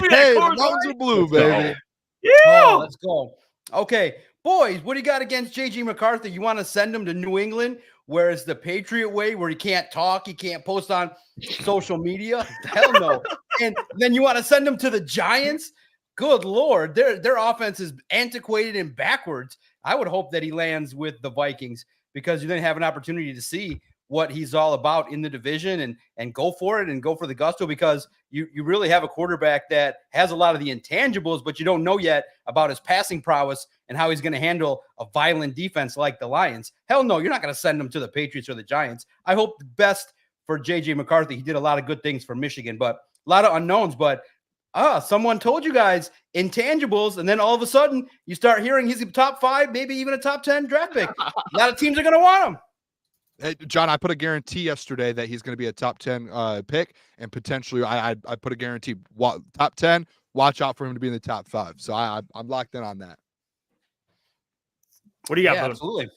Hey, the Mountains are blue, baby. Yeah. Oh, let's go. Okay, boys, what do you got against J.J. McCarthy? You want to send him to New England, where it's the Patriot way, where he can't talk, he can't post on social media? Hell no. And then you want to send him to the Giants? Good Lord, their offense is antiquated and backwards. I would hope that he lands with the Vikings, because you then have an opportunity to see what he's all about in the division and go for it and go for the gusto, because you really have a quarterback that has a lot of the intangibles, but you don't know yet about his passing prowess and how he's going to handle a violent defense like the Lions. Hell no, you're not going to send him to the Patriots or the Giants. I hope the best for J.J. McCarthy. He did a lot of good things for Michigan, but a lot of unknowns. But someone told you guys intangibles, and then all of a sudden you start hearing he's a top 5, maybe even a top 10 draft pick. A lot of teams are going to want him. Hey, John, I put a guarantee yesterday that he's going to be a top 10 pick, and potentially I put a guarantee top 10. Watch out for him to be in the top 5. So I'm locked in on that. What do you got? Yeah, absolutely.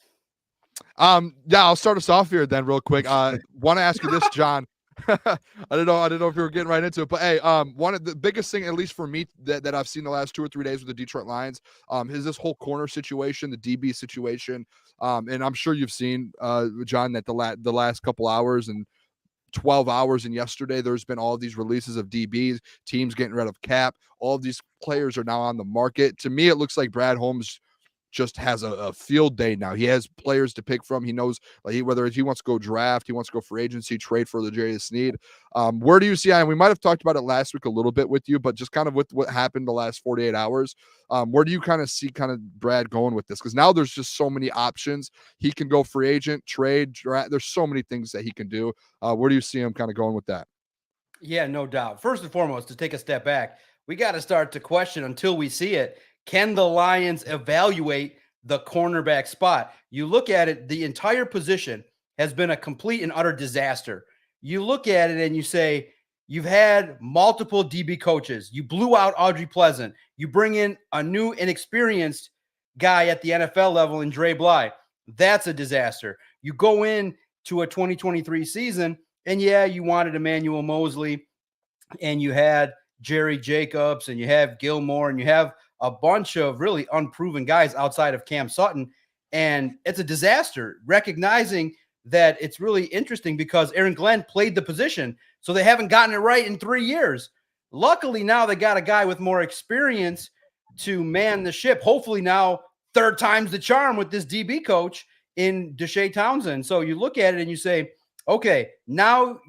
Yeah, I'll start us off here then real quick. Want to ask you this, John. I don't know if you were getting right into it, but hey, one of the biggest thing, at least for me, that I've seen the last 2 or 3 days with the Detroit Lions, is this whole corner situation, the DB situation. And I'm sure you've seen, John, that the last couple hours and 12 hours and yesterday, there's been all of these releases of DBs, teams getting rid of cap. All of these players are now on the market. To me, it looks like Brad Holmes just has a field day now. He has players to pick from. He knows whether he wants to go draft, he wants to go free agency, trade for L'Jarius Sneed. Where do you see, and we might have talked about it last week a little bit with you, but just kind of with what happened the last 48 hours, where do you kind of see Brad going with this? Because now there's just so many options. He can go free agent, trade, draft. There's so many things that he can do. Where do you see him kind of going with that? Yeah, no doubt. First and foremost, to take a step back, we got to start to question, until we see it, can the Lions evaluate the cornerback spot? You look at it, the entire position has been a complete and utter disaster. You look at it and you say, you've had multiple DB coaches. You blew out Audrey Pleasant. You bring in a new inexperienced guy at the NFL level in Dre Bly. That's a disaster. You go in to a 2023 season, and yeah, you wanted Emmanuel Mosley, and you had Jerry Jacobs, and you have Gilmore, and you have a bunch of really unproven guys outside of Cam Sutton. And it's a disaster, recognizing that it's really interesting because Aaron Glenn played the position, so they haven't gotten it right in 3 years. Luckily, now they got a guy with more experience to man the ship. Hopefully now, 3rd time's the charm with this DB coach in Deshae Townsend. So you look at it and you say, okay, now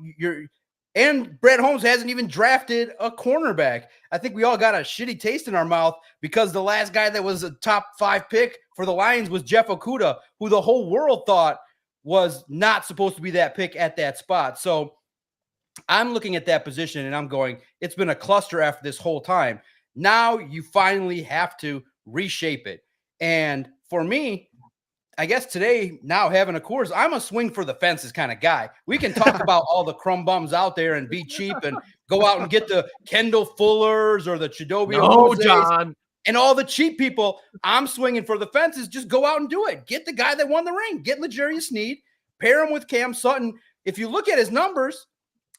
and Brad Holmes hasn't even drafted a cornerback. I think we all got a shitty taste in our mouth because the last guy that was a top 5 pick for the Lions was Jeff Okudah, who the whole world thought was not supposed to be that pick at that spot. So I'm looking at that position and I'm going, it's been a cluster after this whole time. Now you finally have to reshape it. And for me, I guess today, now having a course, I'm a swing for the fences kind of guy. We can talk about all the crumb bums out there and be cheap and go out and get the Kendall Fullers or the Chidobio John. and all the cheap people. I'm swinging for the fences. Just go out and do it. Get the guy that won the ring. Get L'Jarius Sneed. Pair him with Cam Sutton. If you look at his numbers,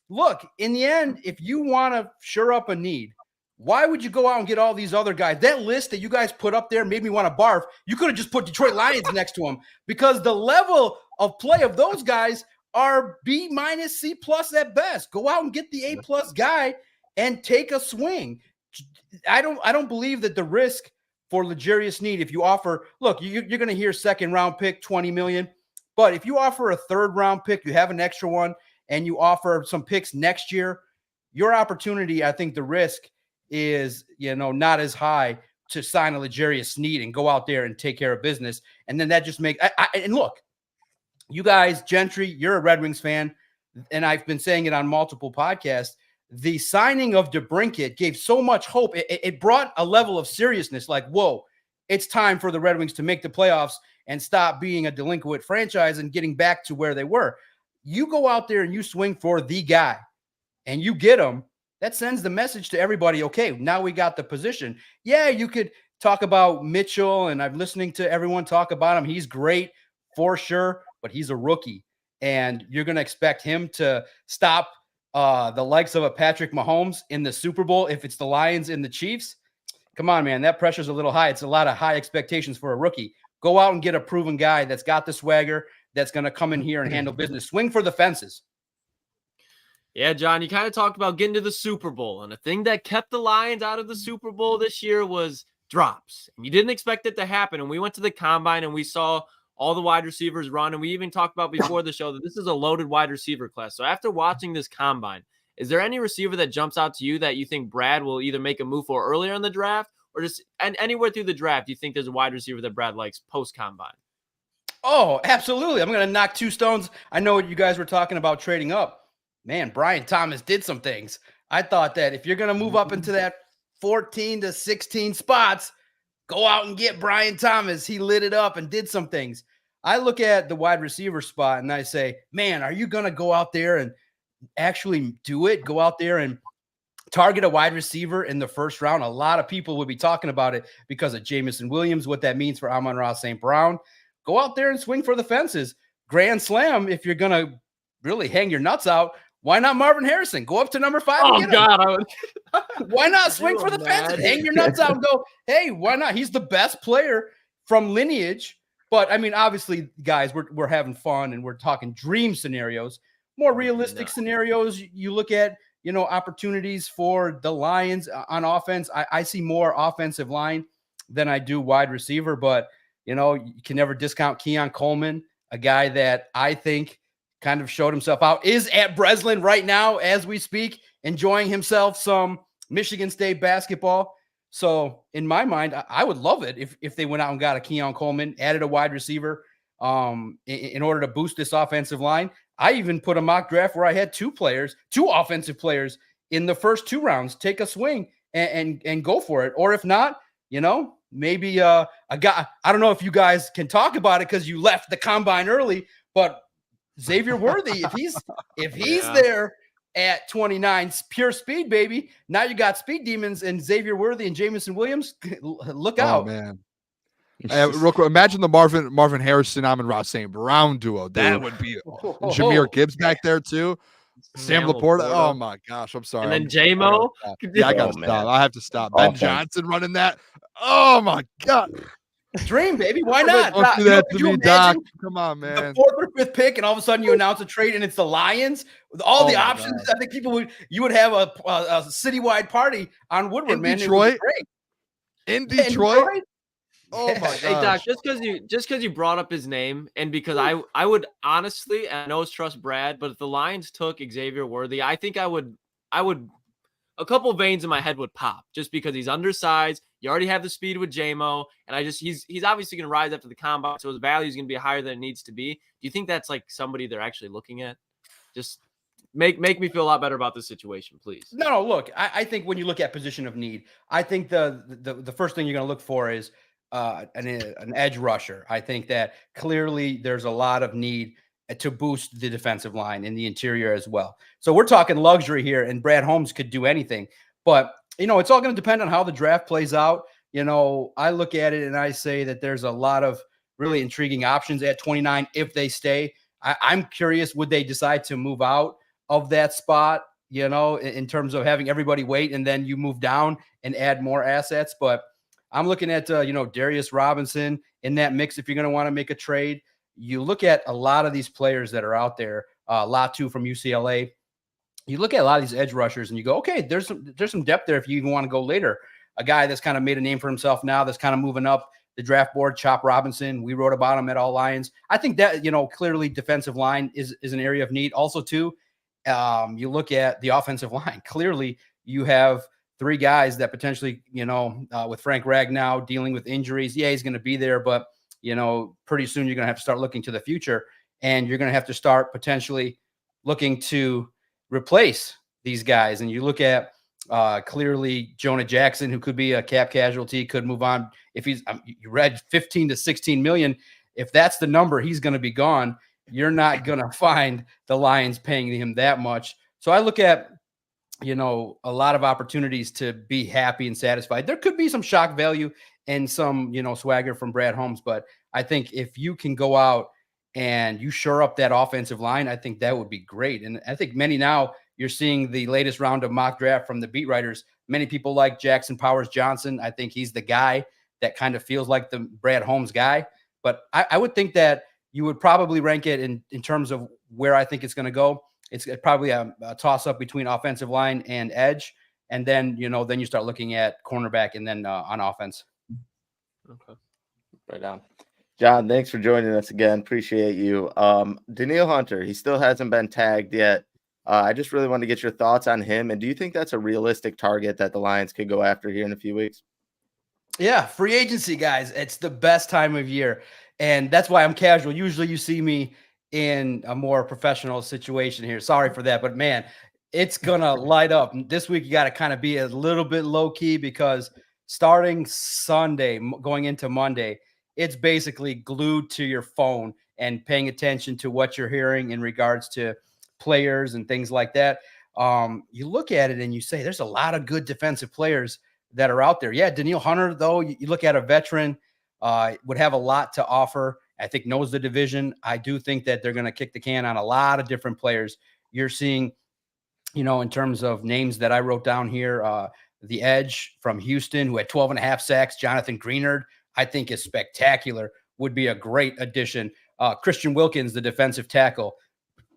look, in the end, if you want to shore up a need, why would you go out and get all these other guys? That list that you guys put up there made me want to barf. You could have just put Detroit Lions next to them because the level of play of those guys are B minus C plus at best. Go out and get the A plus guy and take a swing. I don't believe that the risk for L'Jarius Sneed, if you offer, look, you're going to hear second round pick, 20 million. But if you offer a third round pick, you have an extra one, and you offer some picks next year, your opportunity, I think the risk is, not as high to sign a L'Jarius Sneed and go out there and take care of business. And then that just makes and look, you guys, Gentry, you're a Red Wings fan, and I've been saying it on multiple podcasts. The signing of DeBrincat gave so much hope. It brought a level of seriousness, like, whoa, it's time for the Red Wings to make the playoffs and stop being a delinquent franchise and getting back to where they were. You go out there and you swing for the guy and you get him. That sends the message to everybody, okay, now we got the position. Yeah, you could talk about Mitchell, and I'm listening to everyone talk about him. He's great for sure, but he's a rookie. And you're going to expect him to stop the likes of a Patrick Mahomes in the Super Bowl if it's the Lions and the Chiefs. Come on, man, that pressure's a little high. It's a lot of high expectations for a rookie. Go out and get a proven guy that's got the swagger, that's going to come in here and handle business. Swing for the fences. Yeah, John, you kind of talked about getting to the Super Bowl, and the thing that kept the Lions out of the Super Bowl this year was drops. And you didn't expect it to happen. And we went to the combine and we saw all the wide receivers run. And we even talked about before the show that this is a loaded wide receiver class. So after watching this combine, is there any receiver that jumps out to you that you think Brad will either make a move for earlier in the draft or just anywhere through the draft? Do you think there's a wide receiver that Brad likes post combine? Oh, absolutely. I'm going to knock two stones. I know what you guys were talking about trading up. Man, Brian Thomas did some things. I thought that if you're going to move up into that 14 to 16 spots, go out and get Brian Thomas. He lit it up and did some things. I look at the wide receiver spot and I say, man, are you going to go out there and actually do it? Go out there and target a wide receiver in the first round. A lot of people would be talking about it because of Jamison Williams, what that means for Amon-Ra St. Brown. Go out there and swing for the fences. Grand slam, if you're going to really hang your nuts out, why not Marvin Harrison? Go up to number 5. Oh, God. Why not swing for the fences? Hang your nuts out and go, hey, why not? He's the best player from lineage. But, I mean, obviously, guys, we're having fun and we're talking dream scenarios. More realistic scenarios, you look at, opportunities for the Lions on offense. I see more offensive line than I do wide receiver. But, you can never discount Keon Coleman, a guy that I think kind of showed himself out, is at Breslin right now as we speak, enjoying himself some Michigan State basketball. So in my mind, I would love it if they went out and got a Keon Coleman, added a wide receiver in order to boost this offensive line. I even put a mock draft where I had two offensive players in the first 2 rounds. Take a swing and go for it. Or if not, maybe a guy, I don't know if you guys can talk about it because you left the combine early, but Xavier Worthy, if he's there at 29, pure speed, baby. Now you got speed demons and Xavier Worthy and Jamison Williams. Look out, man. Real quick, imagine the Marvin Harrison, Amon-Ra St. Brown duo. That would be Jahmyr Gibbs back there too. Sam Laporta. Oh my gosh, I'm sorry. And then J-Mo. Yeah, I gotta stop. I have to stop. Ben Johnson running that. Oh my God. Dream, baby. Why not? Don't do that to me, Doc. Come on, man. The 4th or 5th pick, and all of a sudden you announce a trade, and it's the Lions with all the options. God. I think you would have a citywide party on Woodward, in man. Detroit. In Detroit. Oh my gosh. Hey Doc, just because you brought up his name, and because I would honestly, and I know it's trust Brad, but if the Lions took Xavier Worthy, I think I would a couple veins in my head would pop just because he's undersized. You already have the speed with J-Mo, and he's obviously going to rise after the combine, so his value is going to be higher than it needs to be. Do you think that's like somebody they're actually looking at? Just make me feel a lot better about this situation, please. No, look, I think when you look at position of need, I think the first thing you're going to look for is an edge rusher. I think that clearly there's a lot of need to boost the defensive line in the interior as well. So we're talking luxury here, and Brad Holmes could do anything. But, it's all going to depend on how the draft plays out. I look at it and I say that there's a lot of really intriguing options at 29 if they stay. I'm curious, would they decide to move out of that spot, in terms of having everybody wait and then you move down and add more assets? But I'm looking at, Darius Robinson in that mix if you're going to want to make a trade. You look at a lot of these players that are out there, Latu from UCLA. You look at a lot of these edge rushers and you go, okay, there's some depth there if you even want to go later. A guy that's kind of made a name for himself now that's kind of moving up the draft board, Chop Robinson. We wrote about him at All Lions. I think that, clearly defensive line is an area of need. Also, too, you look at the offensive line. Clearly, you have three guys that potentially, with Frank Ragnow dealing with injuries. Yeah, he's going to be there, but, pretty soon you're going to have to start looking to the future, and you're going to have to start potentially looking to replace these guys. And you look at clearly Jonah Jackson, who could be a cap casualty, could move on. If he's, you read 15 to 16 million. If that's the number, he's going to be gone. You're not going to find the Lions paying him that much. So I look at, a lot of opportunities to be happy and satisfied. There could be some shock value and some, swagger from Brad Holmes. But I think if you can go out and you shore up that offensive line, I think that would be great. And I think now you're seeing the latest round of mock draft from the beat writers. Many people like Jackson Powers Johnson. I think he's the guy that kind of feels like the Brad Holmes guy. But I would think that you would probably rank it in terms of where I think it's going to go. It's probably a toss-up between offensive line and edge. And then, then you start looking at cornerback and then on offense. Okay. Right on. John, thanks for joining us again. Appreciate you. Danielle Hunter, he still hasn't been tagged yet. I just really want to get your thoughts on him. And do you think that's a realistic target that the Lions could go after here in a few weeks? Yeah, free agency, guys. It's the best time of year. And that's why I'm casual. Usually you see me in a more professional situation here. Sorry for that. But, man, it's going to light up. This week you got to kind of be a little bit low-key because starting Sunday, going into Monday, it's basically glued to your phone and paying attention to what you're hearing in regards to players and things like that. You look at it and you say, there's a lot of good defensive players that are out there. Yeah, Danielle Hunter, though, you look at a veteran, would have a lot to offer. I think knows the division. I do think that they're going to kick the can on a lot of different players. You're seeing, in terms of names that I wrote down here, the edge from Houston, who had 12.5 sacks, Jonathan Greenard, I think is spectacular, would be a great addition. Christian Wilkins, the defensive tackle,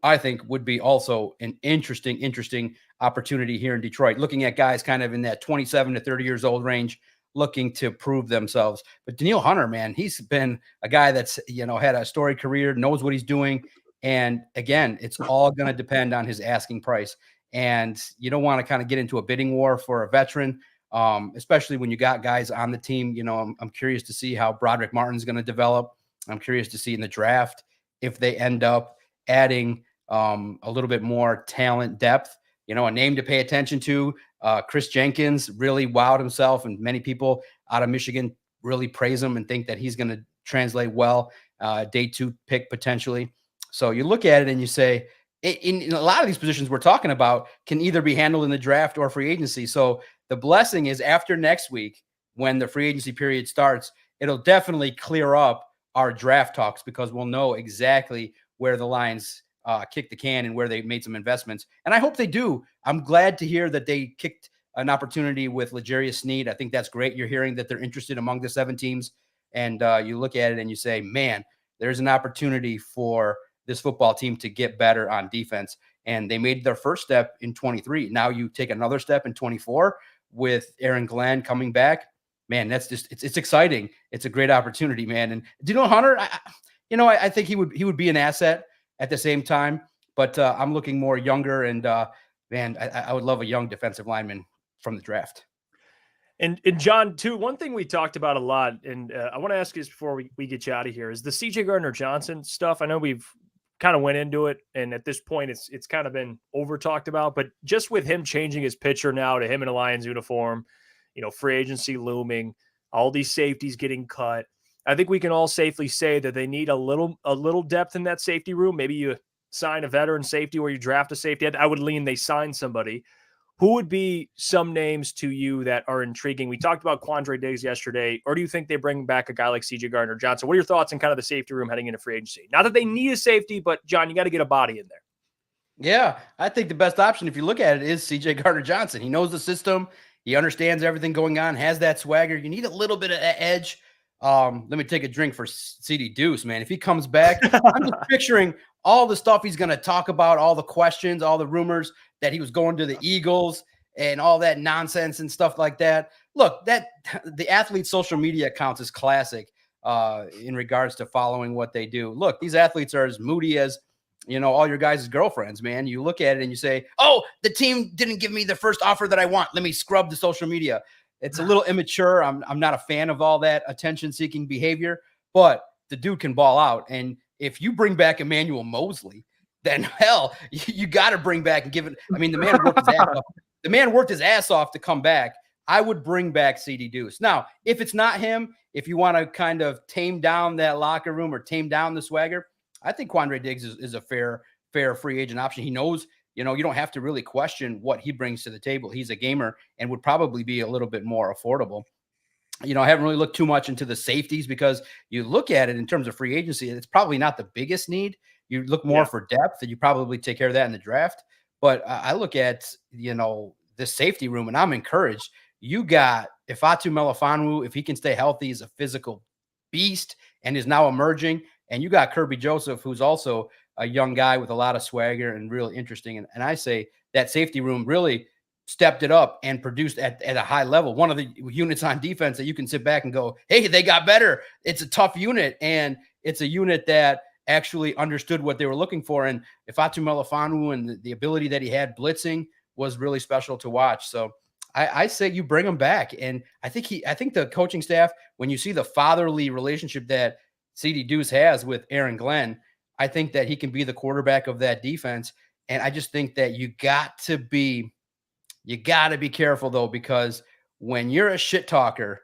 I think would be also an interesting opportunity here in Detroit. Looking at guys kind of in that 27 to 30 years old range, looking to prove themselves. But Danielle Hunter, man, he's been a guy that's, had a storied career, knows what he's doing. And again, it's all going to depend on his asking price. And you don't want to kind of get into a bidding war for a veteran, especially when you got guys on the team. I'm curious to see how Broderick Martin's going to develop. I'm curious to see in the draft if they end up adding a little bit more talent depth, a name to pay attention to. Chris Jenkins really wowed himself, and many people out of Michigan really praise him and think that he's going to translate well. Day 2 pick potentially. So you look at it and you say, in a lot of these positions we're talking about can either be handled in the draft or free agency. So the blessing is after next week, when the free agency period starts, it'll definitely clear up our draft talks because we'll know exactly where the Lions kicked the can and where they made some investments. And I hope they do. I'm glad to hear that they kicked an opportunity with L'Jarius Sneed. I think that's great. You're hearing that they're interested among the 7 teams. And you look at it and you say, man, there's an opportunity for this football team to get better on defense. And they made their first step in 23. Now you take another step in 24 with Aaron Glenn coming back. Man, that's just, it's exciting. It's a great opportunity, man. And Danielle Hunter, I think he would be an asset at the same time, but I'm looking more younger and man, I would love a young defensive lineman from the draft. And John, too, one thing we talked about a lot, and I want to ask you this before we get you out of here, is the CJ Gardner-Johnson stuff. I know we've kind of went into it, and at this point, it's kind of been over talked about. But just with him changing his pitcher now to him in a Lions uniform, free agency looming, all these safeties getting cut, I think we can all safely say that they need a little depth in that safety room. Maybe you sign a veteran safety or you draft a safety. I would lean they sign somebody. Who would be some names to you that are intriguing? We talked about Quandre Diggs yesterday, or do you think they bring back a guy like C.J. Gardner-Johnson? What are your thoughts on kind of the safety room heading into free agency? Not that they need a safety, but John, you got to get a body in there. Yeah, I think the best option, if you look at it, is C.J. Gardner-Johnson. He knows the system. He understands everything going on, has that swagger. You need a little bit of edge. Let me take a drink for CD Deuce, man. If he comes back, I'm just picturing all the stuff he's going to talk about, all the questions, all the rumors that he was going to the Eagles and all that nonsense and stuff like that. Look, that the athlete's social media accounts is classic in regards to following what they do. Look, these athletes are as moody as, all your guys' girlfriends, man. You look at it and you say, oh, the team didn't give me the first offer that I want. Let me scrub the social media. It's a little immature. I'm not a fan of all that attention-seeking behavior, but the dude can ball out. And if you bring back Emmanuel Mosley, then hell, you got to bring back and give it. I mean, the man worked his ass off. The man worked his ass off to come back. I would bring back CD Deuce. Now, if it's not him, if you want to kind of tame down that locker room or tame down the swagger, I think Quandre Diggs is a fair free agent option. He knows, you don't have to really question what he brings to the table. He's a gamer and would probably be a little bit more affordable. I haven't really looked too much into the safeties because you look at it in terms of free agency, it's probably not the biggest need. You look more for depth, and you probably take care of that in the draft. But I look at, the safety room, and I'm encouraged. You got Ifeatu Melifonwu, if he can stay healthy, is a physical beast and is now emerging. And you got Kirby Joseph, who's also a young guy with a lot of swagger and really interesting. And I say that safety room really stepped it up and produced at a high level. One of the units on defense that you can sit back and go, hey, they got better. It's a tough unit, and it's a unit that actually understood what they were looking for. And Ifeatu Melifonwu and the ability that he had blitzing was really special to watch. So I say you bring him back. And I think the coaching staff, when you see the fatherly relationship that CD Deuce has with Aaron Glenn, I think that he can be the quarterback of that defense. And I just think that you got to be careful, though, because when you're a shit talker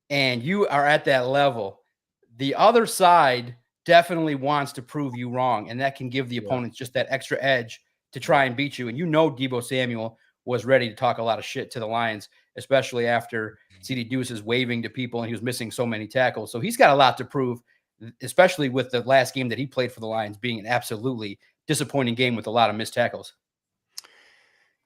and you are at that level, the other side definitely wants to prove you wrong. And that can give the opponents just that extra edge to try and beat you. And Deebo Samuel was ready to talk a lot of shit to the Lions, especially after CD Deuce is waving to people and he was missing so many tackles. So he's got a lot to prove, especially with the last game that he played for the Lions being an absolutely disappointing game with a lot of missed tackles.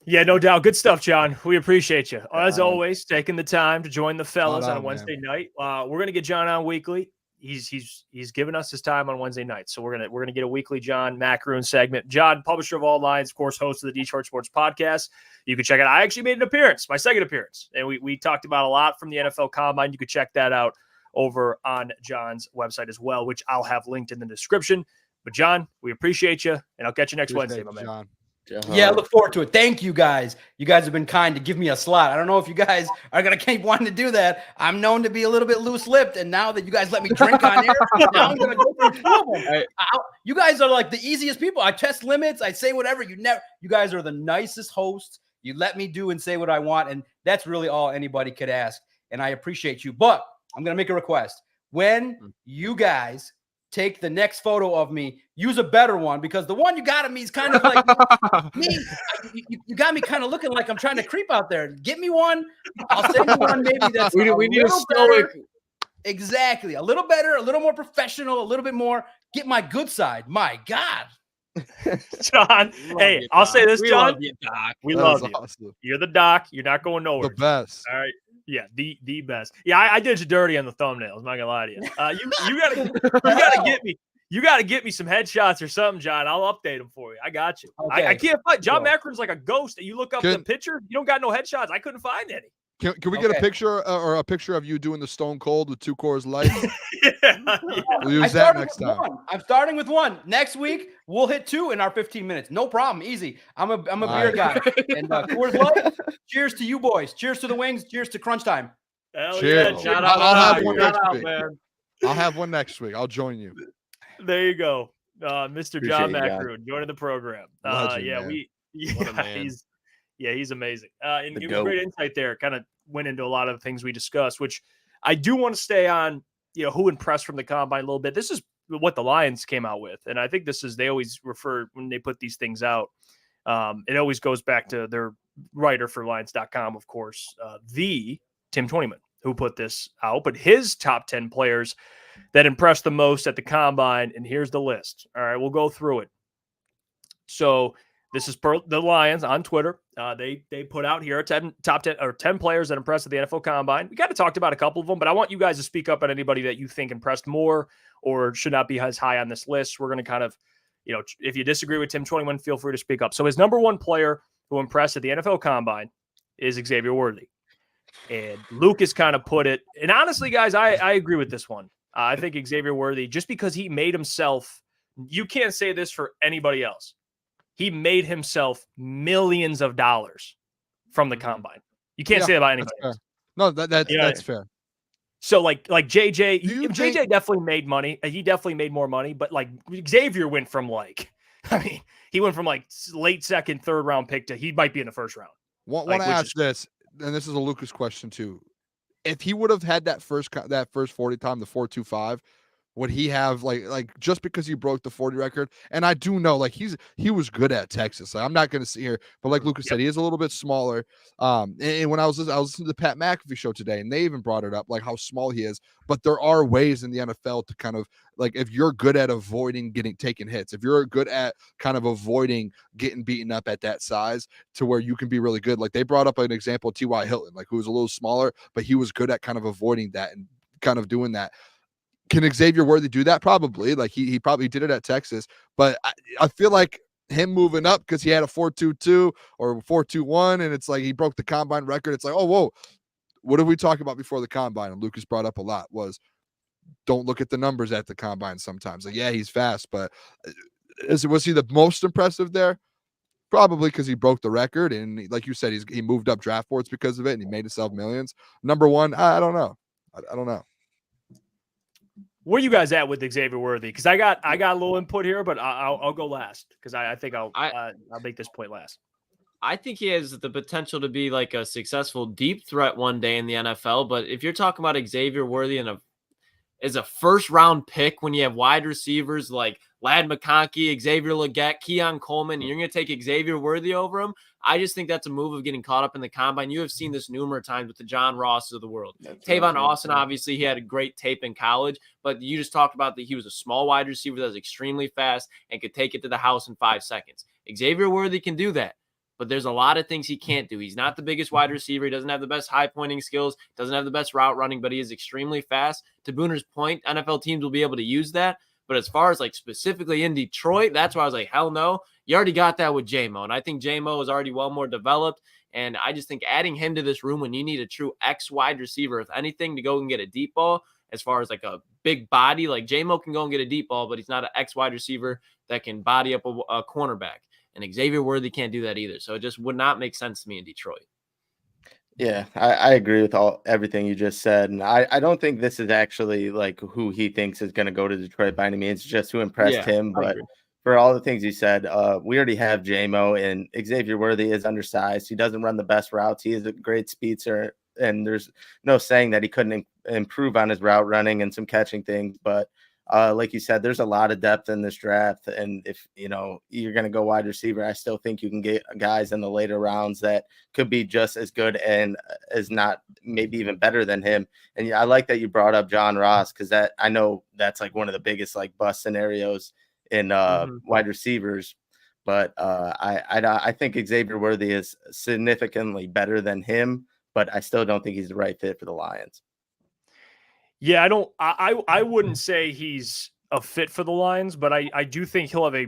Yeah, no doubt. Good stuff, John. We appreciate you. As always, taking the time to join the fellas on a Wednesday night. We're going to get John on weekly. He's given us his time on Wednesday night. So we're gonna get a weekly John Maakaron segment. John, publisher of All Lines, of course, host of the Detroit Sports Podcast. You can check it out. I actually made an appearance, my second appearance. And we talked about a lot from the NFL Combine. You can check that out over on John's website as well, which I'll have linked in the description. But John, we appreciate you, and I'll catch you next Wednesday, my man. John. Yeah, I look forward to it. Thank you, guys. You guys have been kind to give me a slot. I don't know if you guys are going to keep wanting to do that. I'm known to be a little bit loose-lipped, and now that you guys let me drink on air, now I'm going to go through two of them. You guys are like the easiest people. I test limits. I say whatever. You guys are the nicest hosts. You let me do and say what I want, and that's really all anybody could ask, and I appreciate you. But I'm going to make a request. When you guys take the next photo of me, use a better one, because the one you got of me is kind of like me. You got me kind of looking like I'm trying to creep out there. Get me one. I'll send you one maybe that's we need a stoic. Exactly. A little better, a little more professional, a little bit more. Get my good side. My God. John, hey, I'll say this, John. We love you. Awesome. You're the doc. You're not going nowhere. The best. All right. Yeah, the best. Yeah, I did you dirty on the thumbnails. I'm not gonna lie to you. You gotta get me some headshots or something, John. I'll update them for you. I got you. Okay. I can't find John Maakaron's like a ghost. You look up the picture, you don't got no headshots. I couldn't find any. Can we get a picture or a picture of you doing the Stone Cold with 2 Coors Light? We'll use that next time. I'm starting with 1. Next week we'll hit 2 in our 15 minutes. No problem. Easy. I'm a beer guy. And Coors Light. Cheers to you boys. Cheers to the Wings. Cheers to Crunch Time. Hell cheers. Yeah. I'll have one next week. I'll have one next week. I'll join you. There you go. Mr. John Maakaron joining the program. Legend, He's amazing. And it was great insight there. Kind of went into a lot of the things we discussed, which I do want to stay on, who impressed from the combine a little bit. This is what the Lions came out with. And I think they always refer when they put these things out. It always goes back to their writer for Lions.com, of course, the Tim Twentyman, who put this out, but his top 10 players that impressed the most at the combine. And here's the list. All right, we'll go through it. So this is per the Lions on Twitter. They put out here 10 players that impressed at the NFL Combine. We kind of talked about a couple of them, but I want you guys to speak up on anybody that you think impressed more or should not be as high on this list. We're going to kind of, if you disagree with Tim 21, feel free to speak up. So his number one player who impressed at the NFL Combine is Xavier Worthy. And Lucas kind of put it, and honestly, guys, I agree with this one. I think Xavier Worthy, just because he made himself, you can't say this for anybody else. He made himself millions of dollars from the combine. You can't say that about anybody else. No, that's fair. So like JJ definitely made money. He definitely made more money, but like Xavier went from he went from late second, third round pick to he might be in the first round. Want to ask this, and this is a Lucas question too. If he would have had that first 40 time, the 4.25, would he have like just because he broke the 40 record? And I do know he was good at Texas. I'm not going to sit here, but like Lucas said, he is a little bit smaller. And when I was listening to the Pat McAfee show today, and they even brought it up, like how small he is. But there are ways in the NFL to kind of if you're good at avoiding taking hits, if you're good at kind of avoiding getting beaten up at that size to where you can be really good. Like they brought up an example of T.Y. Hilton, who was a little smaller, but he was good at kind of avoiding that and kind of doing that. Can Xavier Worthy do that? Probably. He probably did it at Texas, but I feel like him moving up because he had a 4.22 or 4.21, and it's he broke the combine record. It's oh, whoa, what did we talk about before the combine? And Lucas brought up a lot was don't look at the numbers at the combine sometimes. He's fast, but was he the most impressive there? Probably because he broke the record, and like you said, he moved up draft boards because of it, and he made himself millions. Number one, I don't know. I don't know. Where you guys at with Xavier Worthy? Because I got a little input here, but I'll go last because I think I'll make this point last. I think he has the potential to be a successful deep threat one day in the NFL. But if you're talking about Xavier Worthy as a first round pick when you have wide receivers like Ladd McConkey, Xavier Legette, Keon Coleman, and you're going to take Xavier Worthy over him, I just think that's a move of getting caught up in the combine. You have seen this numerous times with the John Rosses of the world. Tavon Austin, obviously, he had a great tape in college, but you just talked about that he was a small wide receiver that was extremely fast and could take it to the house in 5 seconds. Xavier Worthy can do that, but there's a lot of things he can't do. He's not the biggest wide receiver. He doesn't have the best high-pointing skills, doesn't have the best route running, but he is extremely fast. To Booner's point, NFL teams will be able to use that. But as far as specifically in Detroit, that's why I was hell no. You already got that with J-Mo. And I think J-Mo is already well more developed. And I just think adding him to this room when you need a true X wide receiver, if anything, to go and get a deep ball, as far as a big body, J-Mo can go and get a deep ball, but he's not an X wide receiver that can body up a cornerback. And Xavier Worthy can't do that either. So it just would not make sense to me in Detroit. Yeah, I agree with everything you just said. And I don't think this is actually who he thinks is going to go to Detroit by any means, just who impressed him. But for all the things you said, we already have J-Mo, and Xavier Worthy is undersized. He doesn't run the best routes. He is a great speedster, and there's no saying that he couldn't improve on his route running and some catching things. But like you said, there's a lot of depth in this draft. And if, you're going to go wide receiver, I still think you can get guys in the later rounds that could be just as good and as not maybe even better than him. And I like that you brought up John Ross, because I know that's one of the biggest bust scenarios in wide receivers. But I think Xavier Worthy is significantly better than him, but I still don't think he's the right fit for the Lions. Yeah, I wouldn't say he's a fit for the Lions, but I do think he'll have a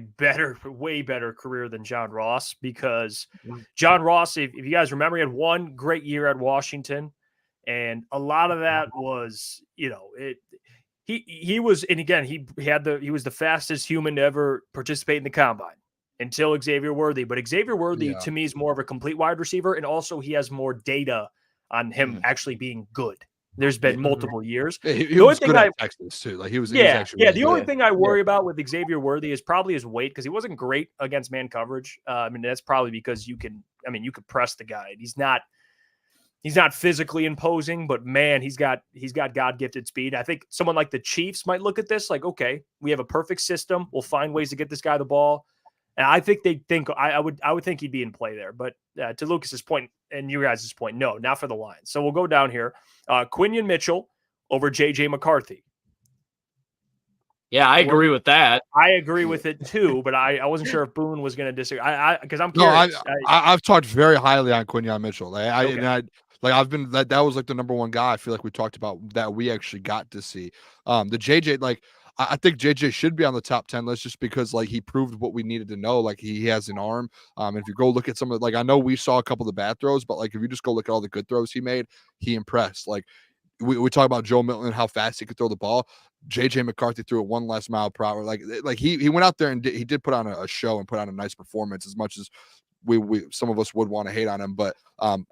way better career than John Ross, because John Ross, if you guys remember, he had one great year at Washington, and a lot of that was, he was, and again, he was the fastest human to ever participate in the combine until Xavier Worthy. But Xavier Worthy to me is more of a complete wide receiver, and also he has more data on him actually being good. There's been multiple years. He was good at Texas too. Like he was actually really the only thing I worry about with Xavier Worthy is probably his weight, because he wasn't great against man coverage. I mean, that's probably because you could press the guy. He's not physically imposing, but man, he's got God-gifted speed. I think someone like the Chiefs might look at this like, okay, we have a perfect system. We'll find ways to get this guy the ball. And I think I would think he'd be in play there. But to Lucas's point and you guys' point, no, not for the Lions. So we'll go down here. Quinion Mitchell over J.J. McCarthy. Yeah, I agree with that. I agree with it too, but I wasn't sure if Boone was going to disagree. Because I'm curious. I've talked very highly on Quinion Mitchell. That was like the number one guy I feel like we talked about that we actually got to see. The JJ, like I think JJ should be on the top 10 list just because like he proved what we needed to know. Like he has an arm. And if you go look at some of like, I know we saw a couple of the bad throws, but like if you just go look at all the good throws he made, he impressed. Like we talk about Joe Milton and how fast he could throw the ball. JJ McCarthy threw it 1 less mile per hour. Like he went out there and he did put on a show and put on a nice performance, as much as we some of us would want to hate on him. But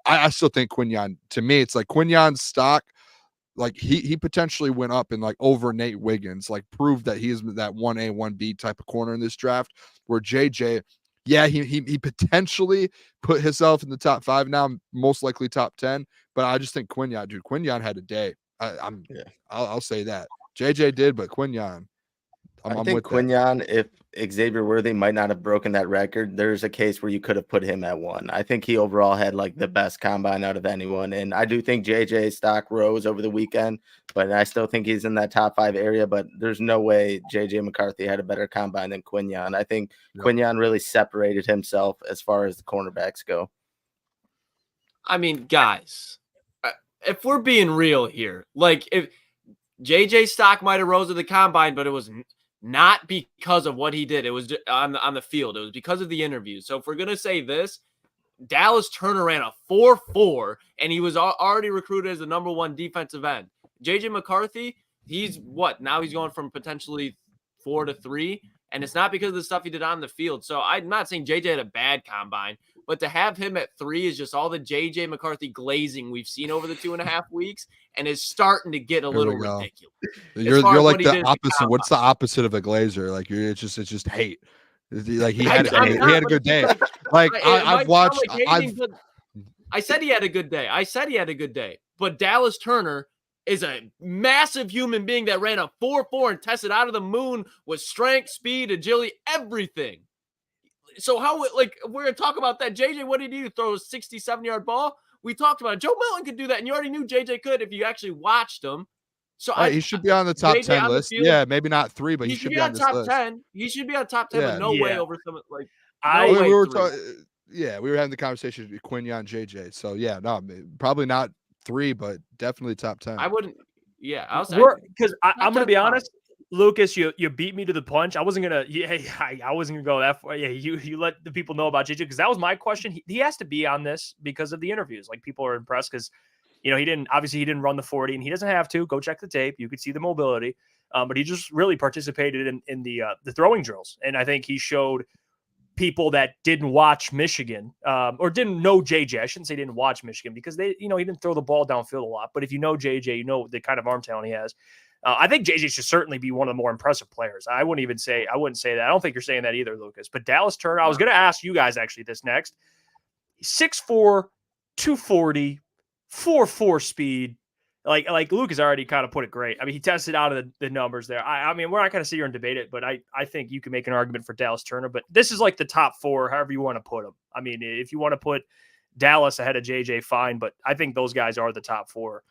I still think Quinion, to me, it's like Quinion's stock. Like he potentially went up and like over Nate Wiggins, like proved that he is that 1A, 1B type of corner in this draft, where JJ, yeah, he potentially put himself in the top 5 now, most likely top 10. But I just think Quinion had a day. I'll say that. JJ did, but Quinion. I think Quinion, if Xavier Worthy might not have broken that record, there's a case where you could have put him at 1. I think he overall had like the best combine out of anyone. And I do think JJ's stock rose over the weekend, but I still think he's in that top 5 area. But there's no way JJ McCarthy had a better combine than Quinion. I think Quinion really separated himself as far as the cornerbacks go. I mean, guys, if we're being real here, like if JJ stock might have rose at the combine, but it was not because of what he did. It was on the field. It was because of the interviews. So if we're going to say this, Dallas Turner ran a 4.4, and he was already recruited as the number 1 defensive end. JJ McCarthy, he's what? Now he's going from potentially 4 to 3, and it's not because of the stuff he did on the field. So I'm not saying JJ had a bad combine, but to have him at 3 is just all the JJ McCarthy glazing we've seen over the 2.5 weeks, and is starting to get a little ridiculous. You're like the opposite. What's the opposite of a glazer? Like it's just hate. Like he had a good day. Like I've watched. I said he had a good day. But Dallas Turner is a massive human being that ran a 4.4 and tested out of the moon with strength, speed, agility, everything. So how, like, we're going to talk about that. JJ, what did he do? Throw a 67-yard ball? We talked about it. Joe Milton could do that, and you already knew JJ could if you actually watched him. So he should be on the top 10 list. Yeah, maybe not 3, but he should be on this top list. 10. He should be on top 10, but no way over some like. We were having the conversation with Quinion JJ. So yeah, no, probably not 3, but definitely top 10. I wouldn't. Yeah, I'll say because I'm gonna be honest. Lucas, you beat me to the punch. I wasn't gonna go that far. Yeah, you let the people know about JJ, because that was my question. He has to be on this because of the interviews. Like, people are impressed because he didn't run the 40, and he doesn't have to. Go check the tape. You could see the mobility, but he just really participated in the throwing drills, and I think he showed people that didn't watch Michigan or didn't know JJ. I shouldn't say didn't watch Michigan, because he didn't throw the ball downfield a lot. But if you know JJ, you know the kind of arm talent he has. I think JJ should certainly be one of the more impressive players. I wouldn't say that. I don't think you're saying that either, Lucas. But Dallas Turner, I was going to ask you guys actually this next. 6'4", 240, 4.4 speed. Like Lucas already kind of put it great. I mean, he tested out of the numbers there. I mean, we're not going to sit here and debate it, but I think you can make an argument for Dallas Turner. But this is like the top 4, however you want to put them. I mean, if you want to put Dallas ahead of JJ, fine. But I think those guys are the top 4.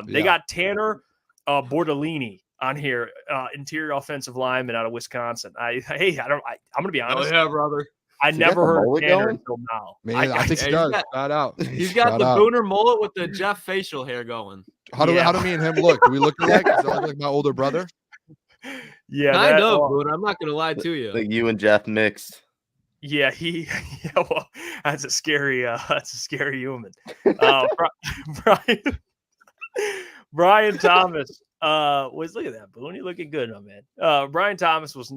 They got Tanner Bordellini on here, interior offensive lineman out of Wisconsin. I'm gonna be honest. Oh yeah, brother. I never heard of Tanner until now. Man, I think he does. Shout out. He's got the Booner mullet with the Jeff facial hair going. How do me and him look? Do we look alike? Does that look like my older brother? Yeah, I know, Booner. I'm not gonna lie to you. Like you and Jeff mixed. Yeah, well, that's a scary human. Brian Thomas look at that, Boone. You're looking good, my man. Brian Thomas was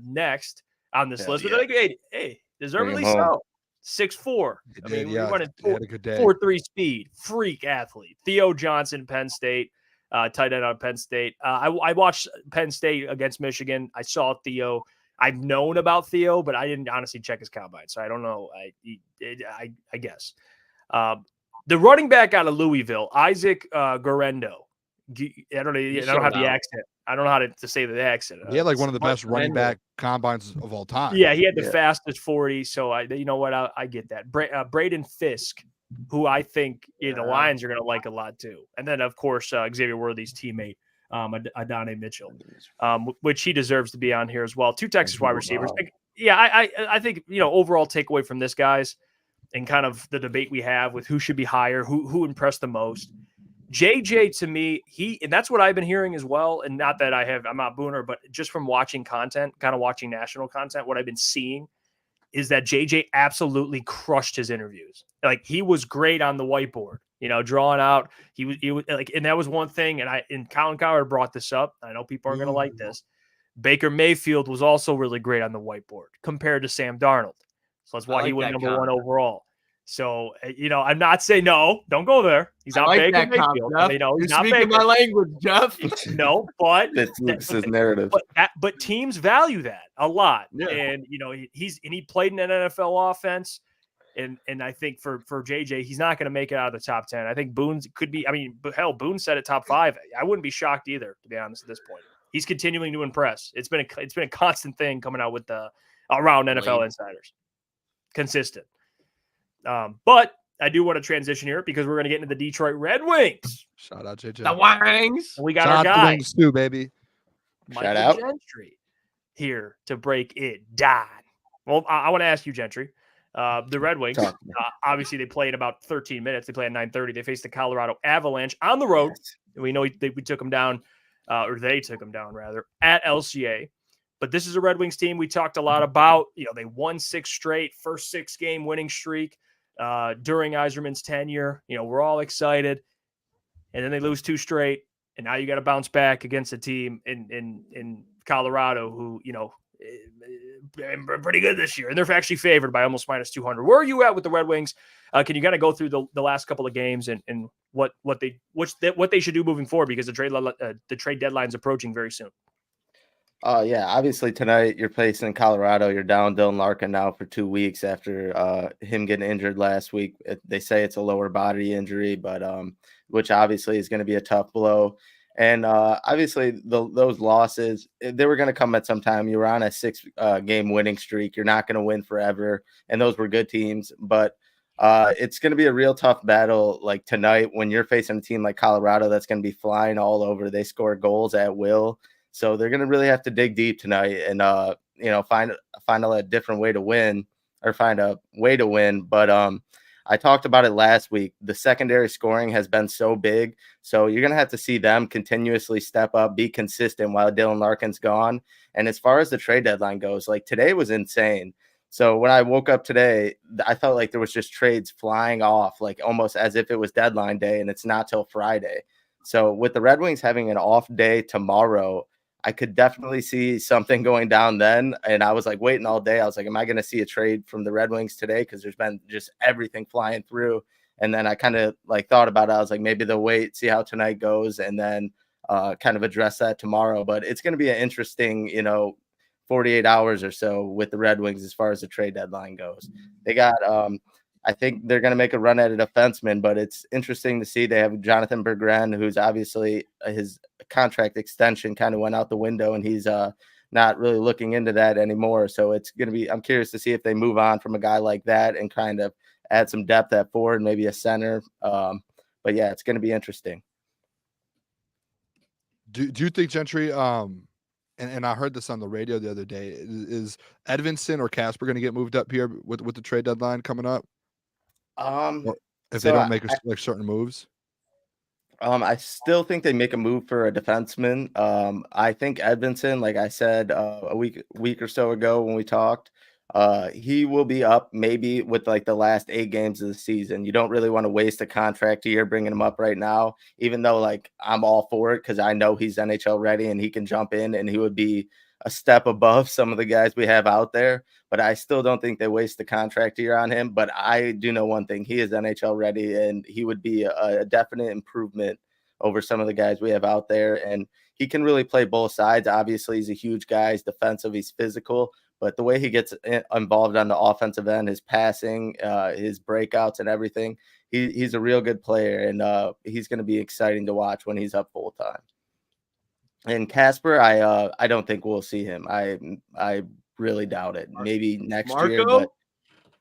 next on this list. But hey, deservedly so. 6'4". I mean, yeah, running he had a good day. 4.3 speed, freak athlete. Theo Johnson, Penn State, tight end on Penn State. I watched Penn State against Michigan. I saw Theo. I've known about Theo, but I didn't honestly check his combine, so I don't know. I guess. The running back out of Louisville, Isaac Guerendo. I don't have the accent. I don't know how to say the accent. He had like one of the best running back combines of all time. Yeah, he had the fastest 40. So you know what? I get that. Braden Fisk, who I think the Lions are going to like a lot too. And then of course Xavier Worthy's teammate, Adonai Mitchell, which he deserves to be on here as well. 2 Texas wide receivers. I think overall takeaway from this, guys, and kind of the debate we have with who should be higher, who impressed the most. JJ, to me, and that's what I've been hearing as well. And not that I'm not Booner, but just from watching content, kind of watching national content, what I've been seeing is that JJ absolutely crushed his interviews. Like, he was great on the whiteboard, drawing out. He was like, and that was one thing. And Colin Cowherd brought this up. I know people are going to like this. Baker Mayfield was also really great on the whiteboard compared to Sam Darnold. So that's why he went number 1 overall. So, I'm not saying no, don't go there. He's not Baker Mayfield. You're speaking my language, Jeff. No, but it's his narrative. But teams value that a lot. Yeah. And he played in an NFL offense. And I think for JJ, he's not going to make it out of the top 10. I think Boone could be. I mean, hell, Boone said at top 5. I wouldn't be shocked either, to be honest, at this point. He's continuing to impress. It's been a constant thing coming out with around NFL insiders. Consistent. But I do want to transition here because we're going to get into the Detroit Red Wings. Shout out JJ. The Wings. We got our guy, Wings too, baby. Michael Gentry, here to break it down. Well, I want to ask you, Gentry. The Red Wings, obviously, they play in about 13 minutes. They play at 9:30. They face the Colorado Avalanche on the road. We know we took them down, or they took them down, rather, at LCA. But this is a Red Wings team we talked a lot about. They won 6 straight, first 6-game winning streak during Yzerman's tenure. We're all excited. And then they lose 2 straight. And now you got to bounce back against a team in Colorado who, pretty good this year. And they're actually favored by almost minus 200. Where are you at with the Red Wings? Can you kind of go through the last couple of games and what they should do moving forward? Because the trade deadline is approaching very soon. Yeah, obviously tonight you're facing Colorado. You're down Dylan Larkin now for 2 weeks after him getting injured last week. They say it's a lower body injury, but which obviously is going to be a tough blow. And obviously those losses, they were going to come at some time. You were on a 6-game winning streak. You're not going to win forever. And those were good teams, but it's going to be a real tough battle like tonight when you're facing a team like Colorado that's going to be flying all over. They score goals at will. So they're going to really have to dig deep tonight and, find a different way to win or find a way to win. But I talked about it last week. The secondary scoring has been so big. So you're going to have to see them continuously step up, be consistent while Dylan Larkin's gone. And as far as the trade deadline goes, like today was insane. So when I woke up today, I felt like there was just trades flying off, like almost as if it was deadline day and it's not till Friday. So with the Red Wings having an off day tomorrow, I could definitely see something going down then. And I was like waiting all day. I was like, am I going to see a trade from the Red Wings today? Because there's been just everything flying through. And then I kind of like thought about it. I was like, maybe they'll wait, see how tonight goes, and then kind of address that tomorrow. But it's going to be an interesting, 48 hours or so with the Red Wings as far as the trade deadline goes. They got I think they're going to make a run at a defenseman, but it's interesting to see they have Jonathan Berggren, who's obviously his contract extension kind of went out the window, and he's not really looking into that anymore. So it's going to be, I'm curious to see if they move on from a guy like that and kind of add some depth at forward, maybe a center. But yeah, it's going to be interesting. Do you think Gentry, and I heard this on the radio the other day, is Edvinsson or Casper going to get moved up here with the trade deadline coming up? If they don't make certain moves, I still think they make a move for a defenseman. I think Edvinsson, like I said a week or so ago when we talked, he will be up maybe with like the last 8 games of the season. You don't really want to waste a contract year bringing him up right now, even though like I'm all for it because I know he's NHL ready and he can jump in and he would be a step above some of the guys we have out there, but I still don't think they waste the contract year on him. But I do know one thing: he is NHL ready, and he would be a definite improvement over some of the guys we have out there. And he can really play both sides. Obviously, he's a huge guy. He's defensive. He's physical. But the way he gets involved on the offensive end, his passing, his breakouts and everything, he's a real good player. And he's going to be exciting to watch when he's up full time. And Casper, I don't think we'll see him. I really doubt it. Maybe next year. But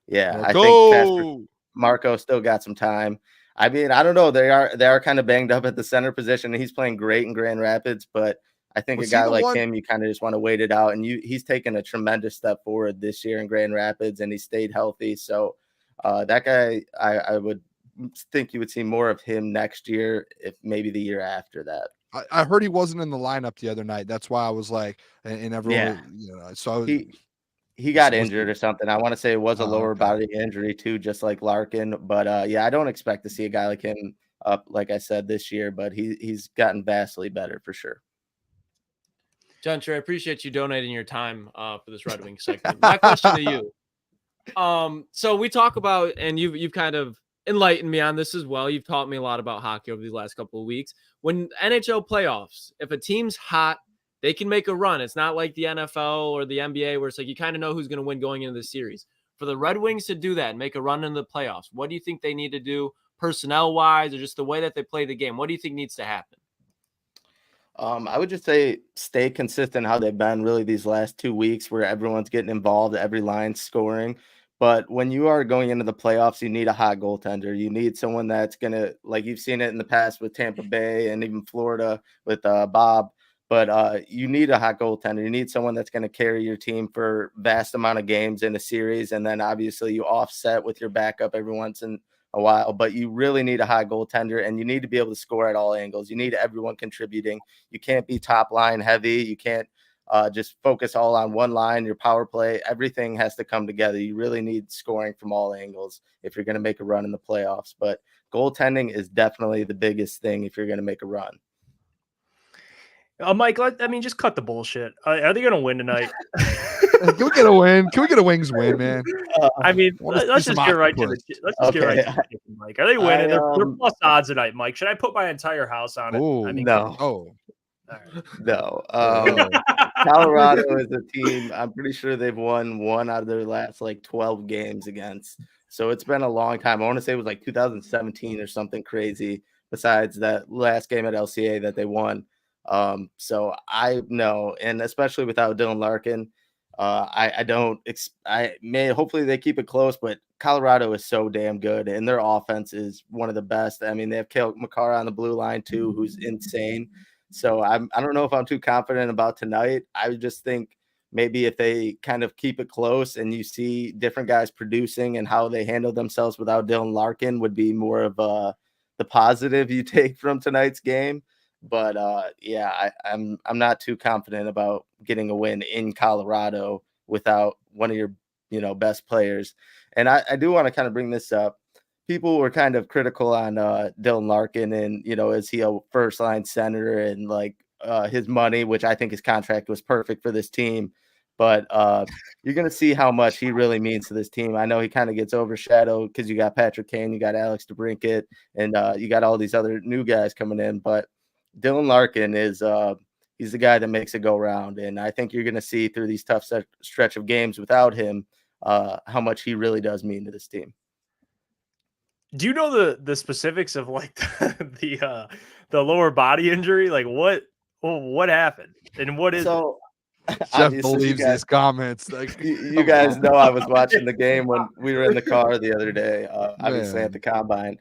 yeah, I think Casper, Marco still got some time. I mean, I don't know. They are kind of banged up at the center position, and he's playing great in Grand Rapids. But I think a guy like him, you kind of just want to wait it out. And he's taken a tremendous step forward this year in Grand Rapids, and he stayed healthy. So that guy, I would think you would see more of him next year, if maybe the year after that. I heard he wasn't in the lineup the other night. That's why I was like, and everyone, so he got injured or something. I want to say it was a lower body injury too, just like Larkin. But I don't expect to see a guy like him up, like I said, this year. But he's gotten vastly better for sure. Gentry, I appreciate you donating your time for this Red Wings segment. My question to you. So we talk about, and you've kind of enlightened me on this as well. You've taught me a lot about hockey over these last couple of weeks. When NHL playoffs, if a team's hot, they can make a run. It's not like the NFL or the NBA where it's like you kind of know who's going to win going into the series. For the Red Wings to do that and make a run in the playoffs, what do you think they need to do personnel-wise or just the way that they play the game? What do you think needs to happen? I would just say stay consistent how they've been really these last 2 weeks where everyone's getting involved, every line's scoring. But when you are going into the playoffs, you need a hot goaltender. You need someone that's going to, like you've seen it in the past with Tampa Bay and even Florida with Bob. But you need a hot goaltender. You need someone that's going to carry your team for vast amount of games in a series. And then obviously you offset with your backup every once in a while. But you really need a hot goaltender, and you need to be able to score at all angles. You need everyone contributing. You can't be top line heavy. You can't just focus all on one line, your power play. Everything has to come together. You really need scoring from all angles if you're going to make a run in the playoffs. But goaltending is definitely the biggest thing if you're going to make a run. Mike, I mean, just cut the bullshit. Are they going to win tonight? Can we get a win? Can we get a Wings win, man? I mean, let's just get right to the Mike. Are they winning? They're plus odds tonight, Mike. Should I put my entire house on it? I mean, no. No. Colorado is a team. I'm pretty sure they've won one out of their last 12 games against. So it's been a long time. I want to say it was like 2017 or something crazy. Besides that last game at LCA that they won. So I know, and especially without Dylan Larkin, hopefully they keep it close, but Colorado is so damn good, and their offense is one of the best. I mean, they have Maakaron on the blue line too, who's insane. So I don't know if I'm too confident about tonight. I just think maybe if they kind of keep it close and you see different guys producing and how they handle themselves without Dylan Larkin would be more of the positive you take from tonight's game. But I'm not too confident about getting a win in Colorado without one of your best players. And I do want to kind of bring this up. People were kind of critical on Dylan Larkin and is he a first line center and his money, which I think his contract was perfect for this team. But you're going to see how much he really means to this team. I know he kind of gets overshadowed because you got Patrick Kane, you got Alex DeBrincat, and you got all these other new guys coming in. But Dylan Larkin is he's the guy that makes it go round. And I think you're going to see through these tough stretch of games without him how much he really does mean to this team. Do you know the specifics of the lower body injury? Like what happened and what is so? Jeff believes his comments. You guys know I was watching the game when we were in the car the other day, obviously at the combine.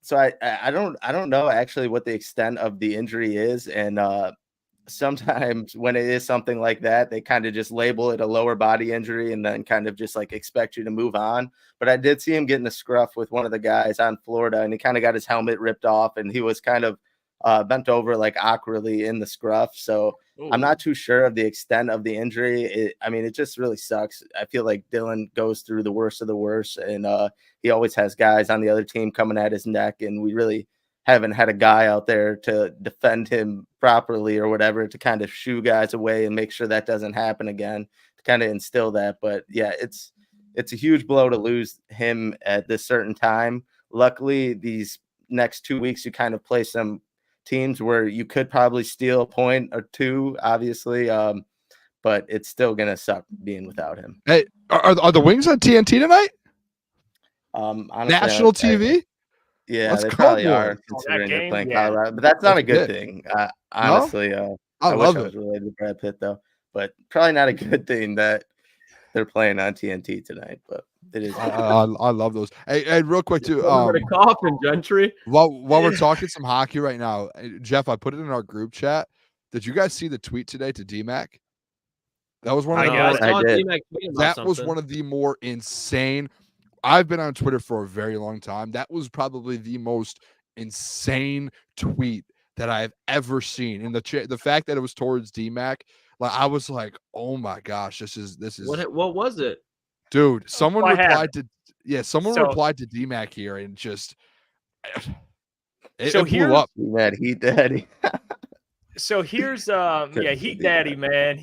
So I don't know actually what the extent of the injury is, and sometimes when it is something like that, they kind of just label it a lower body injury and then kind of just expect you to move on. But I did see him get in a scruff with one of the guys on Florida, and he kind of got his helmet ripped off, and he was kind of bent over awkwardly in the scruff. So I'm not too sure of the extent of the injury. It just really sucks. I feel like Dylan goes through the worst of the worst, and he always has guys on the other team coming at his neck, and we really haven't had a guy out there to defend him properly or whatever, to kind of shoo guys away and make sure that doesn't happen again, to kind of instill that. But yeah, it's a huge blow to lose him at this certain time. Luckily, these next 2 weeks, you kind of play some teams where you could probably steal a point or two, obviously. But it's still going to suck being without him. Hey, are the Wings on TNT tonight? Honestly, National TV? Yeah, Let's they go, probably boys. are, considering they're playing yeah. Colorado. But that's not a good thing. Honestly, I wish love I it. was related to Brad Pitt, though. But probably not a good thing that they're playing on TNT tonight. But it is. I love those. Hey, real quick too. The coffin, Gentry. While we're talking some hockey right now, Jeff, I put it in our group chat. Did you guys see the tweet today to D-Mac? That was one of That was one of the more insane. I've been on Twitter for a very long time. That was probably the most insane tweet that I've ever seen. And the fact that it was towards D-Mac, like I was like, oh my gosh, this is what was it? Dude, someone replied to replied to D-Mac here and just it blew up. Heat Daddy. So here's Heat Daddy, man.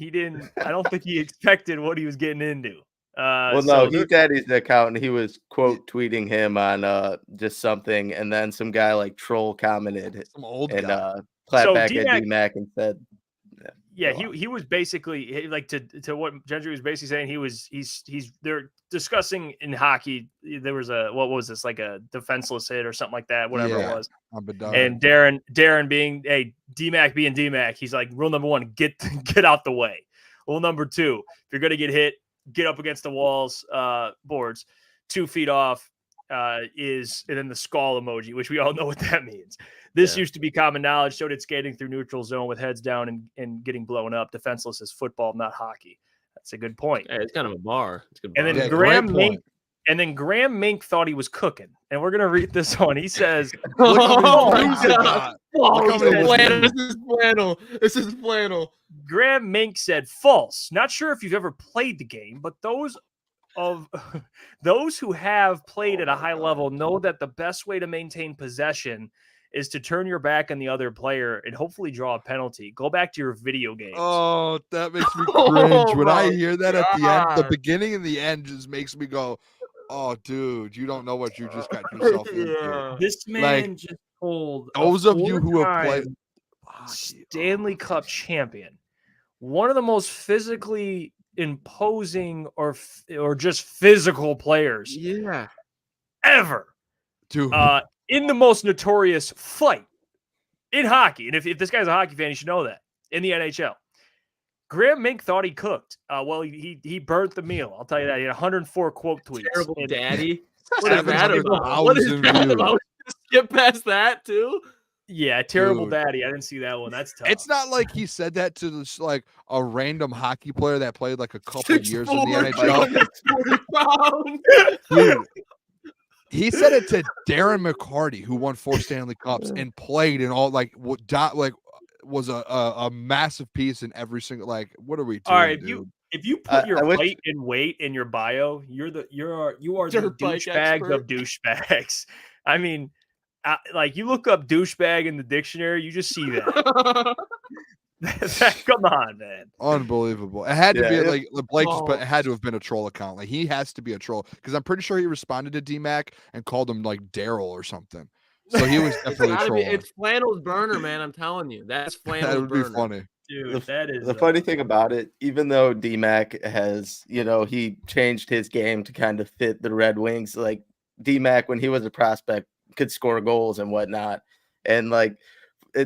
I don't think he expected what he was getting into. Heat Daddy's the account, and he was quote tweeting him on just something, and then some guy like troll commented some old and guy. clapped back at D-Mac and said, he was basically like to what Gentry was basically saying. They're discussing in hockey. There was what was this, like a defenseless hit or something like that, whatever it was. And Darren being D-Mac being D-Mac, he's like, rule number one, get out the way. Rule number two, if you're gonna get hit, get up against the walls, boards, 2 feet off, and then the skull emoji, which we all know what that means. This used to be common knowledge. So did skating through neutral zone with heads down and getting blown up. Defenseless is football, not hockey. That's a good point. Hey, it's kind of a bar. It's a good bar. And then Graham Mink thought he was cooking. And we're gonna read this one. He says, This is flannel. Graham Mink said, false. Not sure if you've ever played the game, but those who have played at a high level know that the best way to maintain possession is to turn your back on the other player and hopefully draw a penalty. Go back to your video games. Oh, that makes me cringe. When I hear that at the end, the beginning and the end just makes me go, oh, dude, you don't know what you just got yourself into. This man just told those of you who have played Stanley Cup champion, one of the most physically imposing or just physical players ever. Dude. In the most notorious fight in hockey. And if this guy's a hockey fan, you should know that, in the NHL. Graham Mink thought he cooked. He burnt the meal. I'll tell you that. He had 104 quote tweets. Terrible daddy. What is that about? What is that about? Skip past that too? Yeah, terrible daddy. I didn't see that one. That's tough. It's not like he said that to this, like a random hockey player that played like a couple years in the NHL. Dude, he said it to Darren McCarthy, who won 4 Stanley Cups and played in all was a massive piece in every single, like, what are we doing? All right, if you put your height and weight in your bio, you are the douchebag of douchebags. I mean, like, you look up douchebag in the dictionary, you just see that. Come on, man. Unbelievable. It had to be like Blake just put, it had to have been a troll account. Like, he has to be a troll because I'm pretty sure he responded to D-Mac and called him like Daryl or something. So he was definitely trolling. It's Flannel's burner, man. I'm telling you. That's Flannel's That would burner. be funny. Dude, that is the funny thing about it. Even though D-Mac has, he changed his game to kind of fit the Red Wings. Like, D-Mac, when he was a prospect, could score goals and whatnot. And like,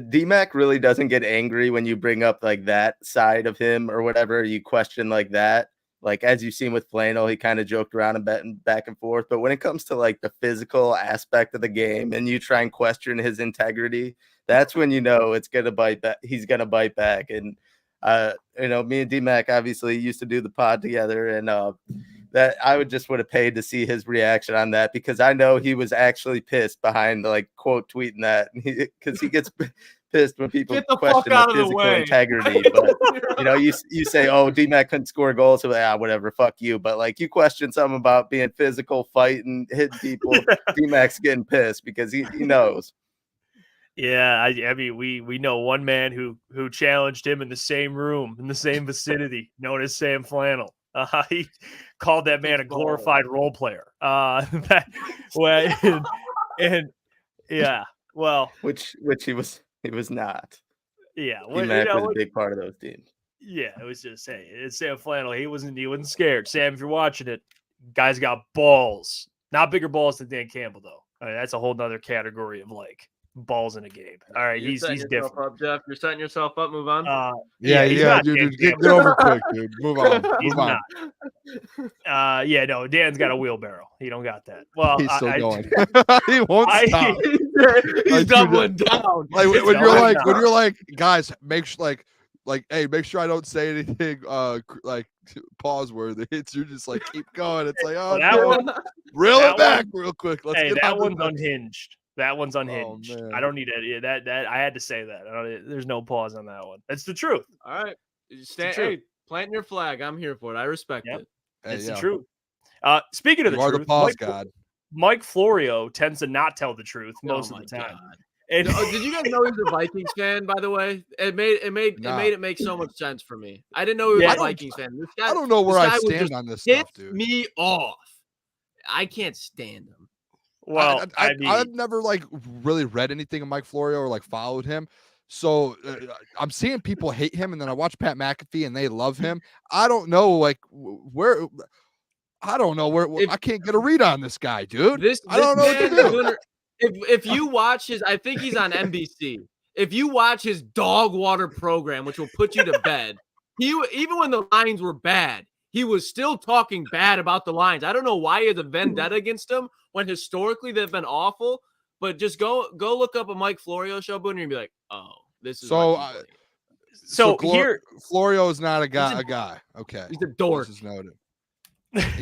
D-Mac really doesn't get angry when you bring up like that side of him or whatever. You question like that. Like, as you've seen with Flannel, he kind of joked around and back and forth. But when it comes to like the physical aspect of the game and you try and question his integrity, that's when it's going to bite back. He's going to bite back. And, me and D-Mac obviously used to do the pod together. And that I would have paid to see his reaction on that, because I know he was actually pissed behind like quote tweeting that, because he gets pissed when people question the physical integrity. But you say, oh, D-Mac couldn't score goals, so whatever, fuck you. But like, you question something about being physical, fighting, hitting people, D-Mac's getting pissed because he knows. Yeah, I mean, we know one man who challenged him in the same room, in the same vicinity, known as Sam Flannel. He called that man a glorified role player. And yeah, well, which he was not. Yeah, T-Mac was a big part of those teams. Yeah, it was just it's Sam Flannel. He wasn't scared. Sam, if you're watching it, guy's got balls. Not bigger balls than Dan Campbell though. I mean, that's a whole nother category of like balls in a game. All right, he's different. Up, Jeff. You're setting yourself up. Move on. Dude, get over quick, dude. Move on. Move on. No, Dan's got a wheelbarrow. He don't got that. Well, he's still going. He won't stop. He's doubling down. Like when you're like, guys, make sure hey, make sure I don't say anything like pause worthy. You're just like keep going. It's like, oh, that one, reel it back real quick. Let's get that one's unhinged. That one's unhinged. Oh, I don't need it. That I had to say that. There's no pause on that one. That's the truth. All right, hey, planting your flag. I'm here for it. I respect it. It's the truth. Speaking of the truth, the pause god. Mike Florio tends to not tell the truth most of the time. Did you guys know he was a Vikings fan? By the way, it made it make so much sense for me. I didn't know he was a Vikings fan. This guy, I don't know where I stand on this stuff, dude. Me off. I can't stand him. Well, I've never like really read anything of Mike Florio or like followed him. So I'm seeing people hate him, and then I watch Pat McAfee and they love him. I don't know, like where. I don't know where I can't get a read on this guy, dude. I don't know what to do. If you watch his, I think he's on NBC. If you watch his dog water program, which will put you to bed, even when the Lions were bad, he was still talking bad about the Lions. I don't know why he has a vendetta against them when historically they've been awful. But just go look up a Mike Florio show, Booner, and be like, oh, this is so here Florio is not a guy. Okay, he's a dork. This is noted.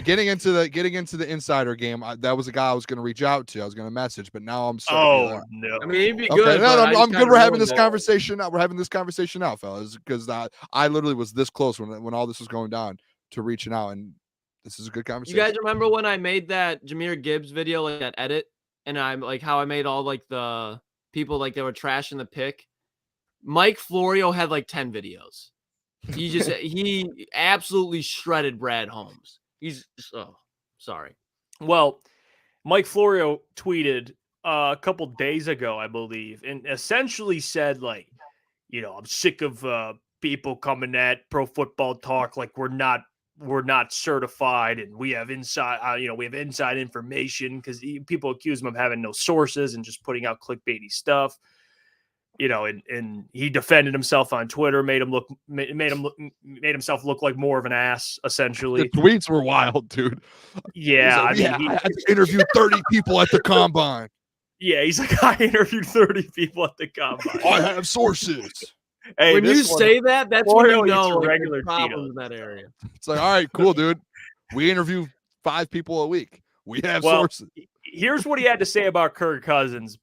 Getting into the insider game, that was a guy I was going to reach out to. I was going to message, but now I'm no. I mean, he'd be good. I'm good. We're having this conversation now. We're having this conversation now, fellas, because I literally was this close when all this was going down to reaching out, and this is a good conversation. You guys remember when I made that Jahmyr Gibbs video, like that edit, and I'm like how I made all like the people like they were trashing the pick? Mike Florio had like 10 videos. He absolutely shredded Brad Holmes. Sorry. Well, Mike Florio tweeted a couple days ago, I believe, and essentially said, like, I'm sick of people coming at Pro Football Talk like we're not certified and we have inside information, because people accuse him of having no sources and just putting out clickbaity stuff. And he defended himself on Twitter, made himself look like more of an ass, essentially. The tweets were wild, dude. Yeah, I had to interview 30 people at the combine. Yeah, he's like, I interviewed 30 people at the combine. I have sources. Hey, when you say that, that's when you know regular problems in that area. It's like, all right, cool, dude. We interview 5 people a week. We have sources. Here's what he had to say about Kirk Cousins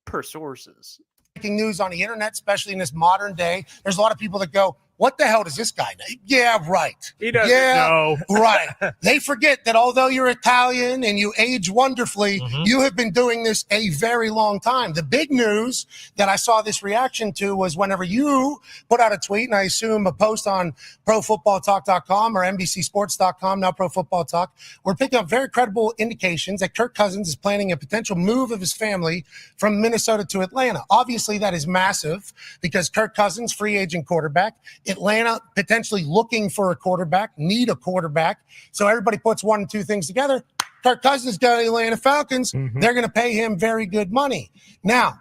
per sources. News on the internet, especially in this modern day, there's a lot of people that go, what the hell does this guy know? Yeah, right. He doesn't know. Right. They forget that although you're Italian and you age wonderfully, you have been doing this a very long time. The big news that I saw this reaction to was whenever you put out a tweet, and I assume a post on ProFootballTalk.com or NBCSports.com, now Pro Football Talk, we're picking up very credible indications that Kirk Cousins is planning a potential move of his family from Minnesota to Atlanta. Obviously, that is massive because Kirk Cousins, free agent quarterback, Atlanta potentially looking for a quarterback, need a quarterback. So everybody puts one and two things together. Kirk Cousins got the Atlanta Falcons. They're going to pay him very good money. Now,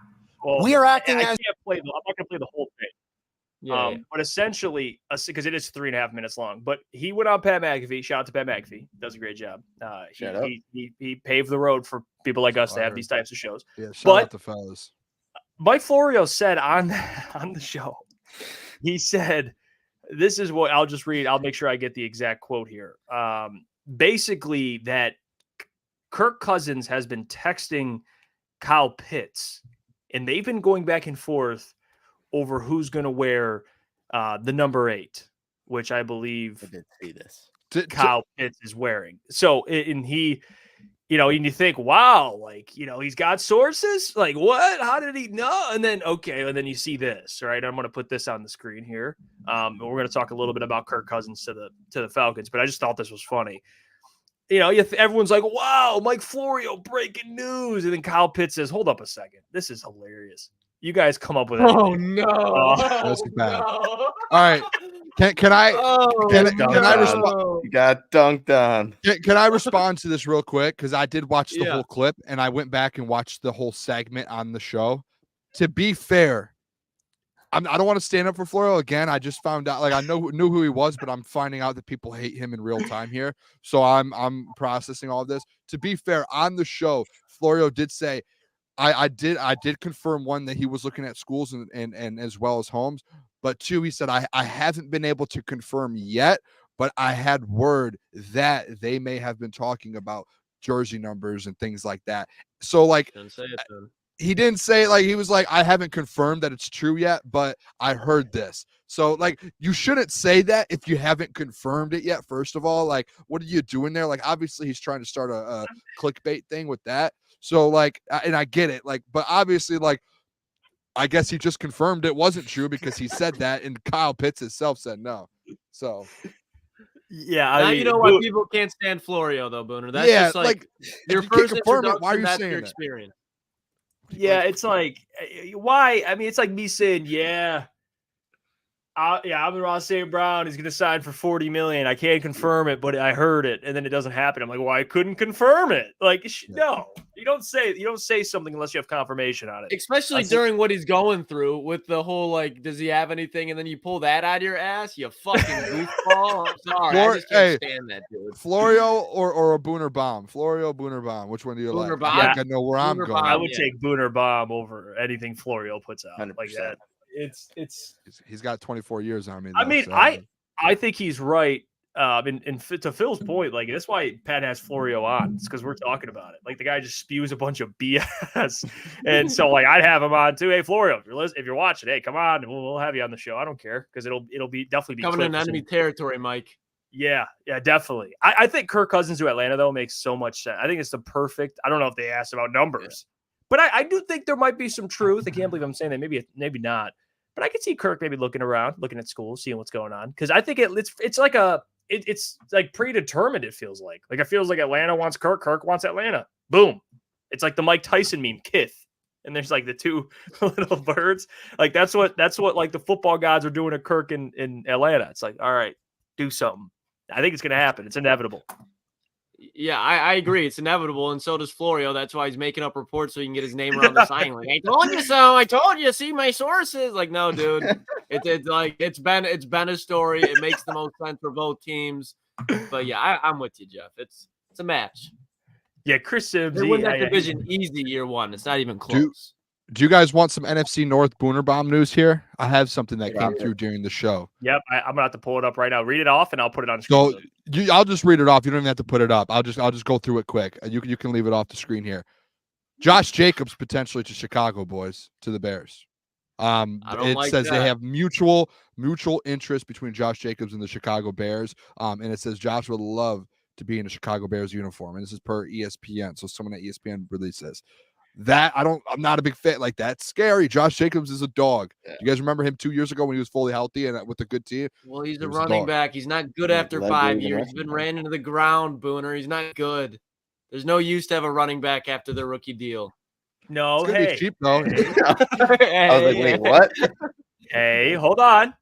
we are acting as... I'm not going to play the whole thing. But essentially, because it is 3.5 minutes long, but he went on Pat McAfee. Shout out to Pat McAfee. Does a great job. He paved the road for people like us to have these types of shows. Yeah, shout out to fellas. Mike Florio said on the show, he said, this is what I'll just read. I'll make sure I get the exact quote here. Basically, that Kirk Cousins has been texting Kyle Pitts, and they've been going back and forth over who's going to wear the number 8, which I believe I did see this. Kyle Pitts is wearing. So, and he you know, and you think, wow, like, you know, he's got sources. Like, what? How did he know? And then, okay, and then you see this, right? I'm going to put this on the screen here. We're going to talk a little bit about Kirk Cousins to the Falcons, but I just thought this was funny. You know, everyone's like, wow, Mike Florio, breaking news. And then Kyle Pitts says, hold up a second. This is hilarious. You guys come up with it. Oh, no. That's bad. No. All right. Can I respond? You got dunked on. Can I respond to this real quick? Because I did watch the whole clip, and I went back and watched the whole segment on the show. To be fair, I don't want to stand up for Florio again. I just found out, like, I knew who he was, but I'm finding out that people hate him in real time here. So I'm processing all of this. To be fair, on the show, Florio did say, I did confirm, one, that he was looking at schools and as well as homes, but two, he said, I haven't been able to confirm yet, but I had word that they may have been talking about jersey numbers and things like that. So, like, he didn't say, like, he was like, I haven't confirmed that it's true yet, but I heard this. So, like, you shouldn't say that if you haven't confirmed it yet. First of all, like, what are you doing there? Like, obviously he's trying to start a clickbait thing with that. So, like, and I get it, like, but obviously, like, I guess he just confirmed it wasn't true because he said that, and Kyle Pitts himself said no. So, yeah, now you know why people can't stand Florio, though, Booner. That's just like your first introduction. Why are you saying your experience? Yeah, it's like, why? I mean, it's like me saying, Amon-Ra St. Brown is going to sign for $40 million. I can't confirm it, but I heard it, and then it doesn't happen. I'm like, well, I couldn't confirm it. Like, no, you don't say something unless you have confirmation on it. Especially during what he's going through with the whole, like, does he have anything? And then you pull that out of your ass, you fucking goofball. I'm sorry, I just can't stand that, dude. Florio or a Booner Bomb? Florio, Booner Bomb. Which one do you Booner like? Bomb. I know where I'm going. I would take Booner Bomb over anything Florio puts out 100%. like that. He's got 24 years on me. I mean, I think he's right. And to Phil's point, like, that's why Pat has Florio on. It's because we're talking about it. Like, the guy just spews a bunch of BS, and so, like, I'd have him on too. Hey, Florio, if you're watching, hey, come on, we'll have you on the show. I don't care, because it'll be definitely be coming in enemy territory, Mike. Yeah, definitely. I think Kirk Cousins to Atlanta, though, makes so much sense. I think it's the perfect. I don't know if they asked about numbers, but I do think there might be some truth. I can't believe I'm saying that. Maybe not. But I could see Kirk maybe looking around, looking at schools, seeing what's going on. Because I think it's like predetermined, it feels like. Like, it feels like Atlanta wants Kirk, Kirk wants Atlanta. Boom. It's like the Mike Tyson meme, Kith. And there's like the two little birds. Like, that's what like the football gods are doing to Kirk in Atlanta. It's like, all right, do something. I think it's going to happen. It's inevitable. Yeah, I agree. It's inevitable, and so does Florio. That's why he's making up reports so he can get his name around the sign. Like, I told you so. I told you. See my sources. Like, no, dude. It's been a story. It makes the most sense for both teams. But yeah, I'm with you, Jeff. It's a match. Yeah, Chris Sims. They win that division easy year one. It's not even close. Do you guys want some NFC North Booner Bomb news here? I have something that came through during the show. Yep, I'm gonna have to pull it up right now. Read it off, and I'll put it on screen. So I'll just read it off. You don't even have to put it up. I'll just go through it quick. You can leave it off the screen here. Josh Jacobs potentially to Chicago, boys, to the Bears. It says they have mutual interest between Josh Jacobs and the Chicago Bears. And it says Josh would love to be in a Chicago Bears uniform, and this is per ESPN. So someone at ESPN released this. That I'm not a big fan. Like, that's scary. Josh Jacobs is a dog. Yeah. You guys remember him 2 years ago when he was fully healthy and with a good team? Well, he's a running back. He's not good after 5 years. He's been ran into the ground, Booner. He's not good. There's no use to have a running back after their rookie deal. No, it's gonna be cheap though. I was like, wait, what? Hey, hold on.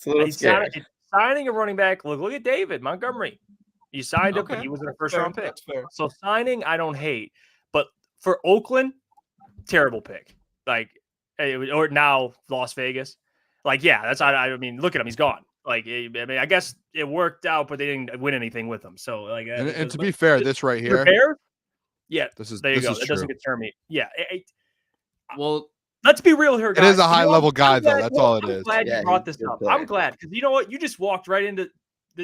He's signing a running back. Look at David Montgomery. You signed him, but he was in a first-round pick. So signing, I don't hate. But for Oakland, terrible pick. Like, or now Las Vegas. Like, yeah, that's. I mean, look at him; he's gone. Like, I mean, I guess it worked out, but they didn't win anything with him. So, like, and to be fair, this right here, there you go. That doesn't deter me. Yeah. Well, let's be real here, guys. It is a high-level guy, though. That's all it is. I'm glad you brought this up. I'm glad because you know what? You just walked right into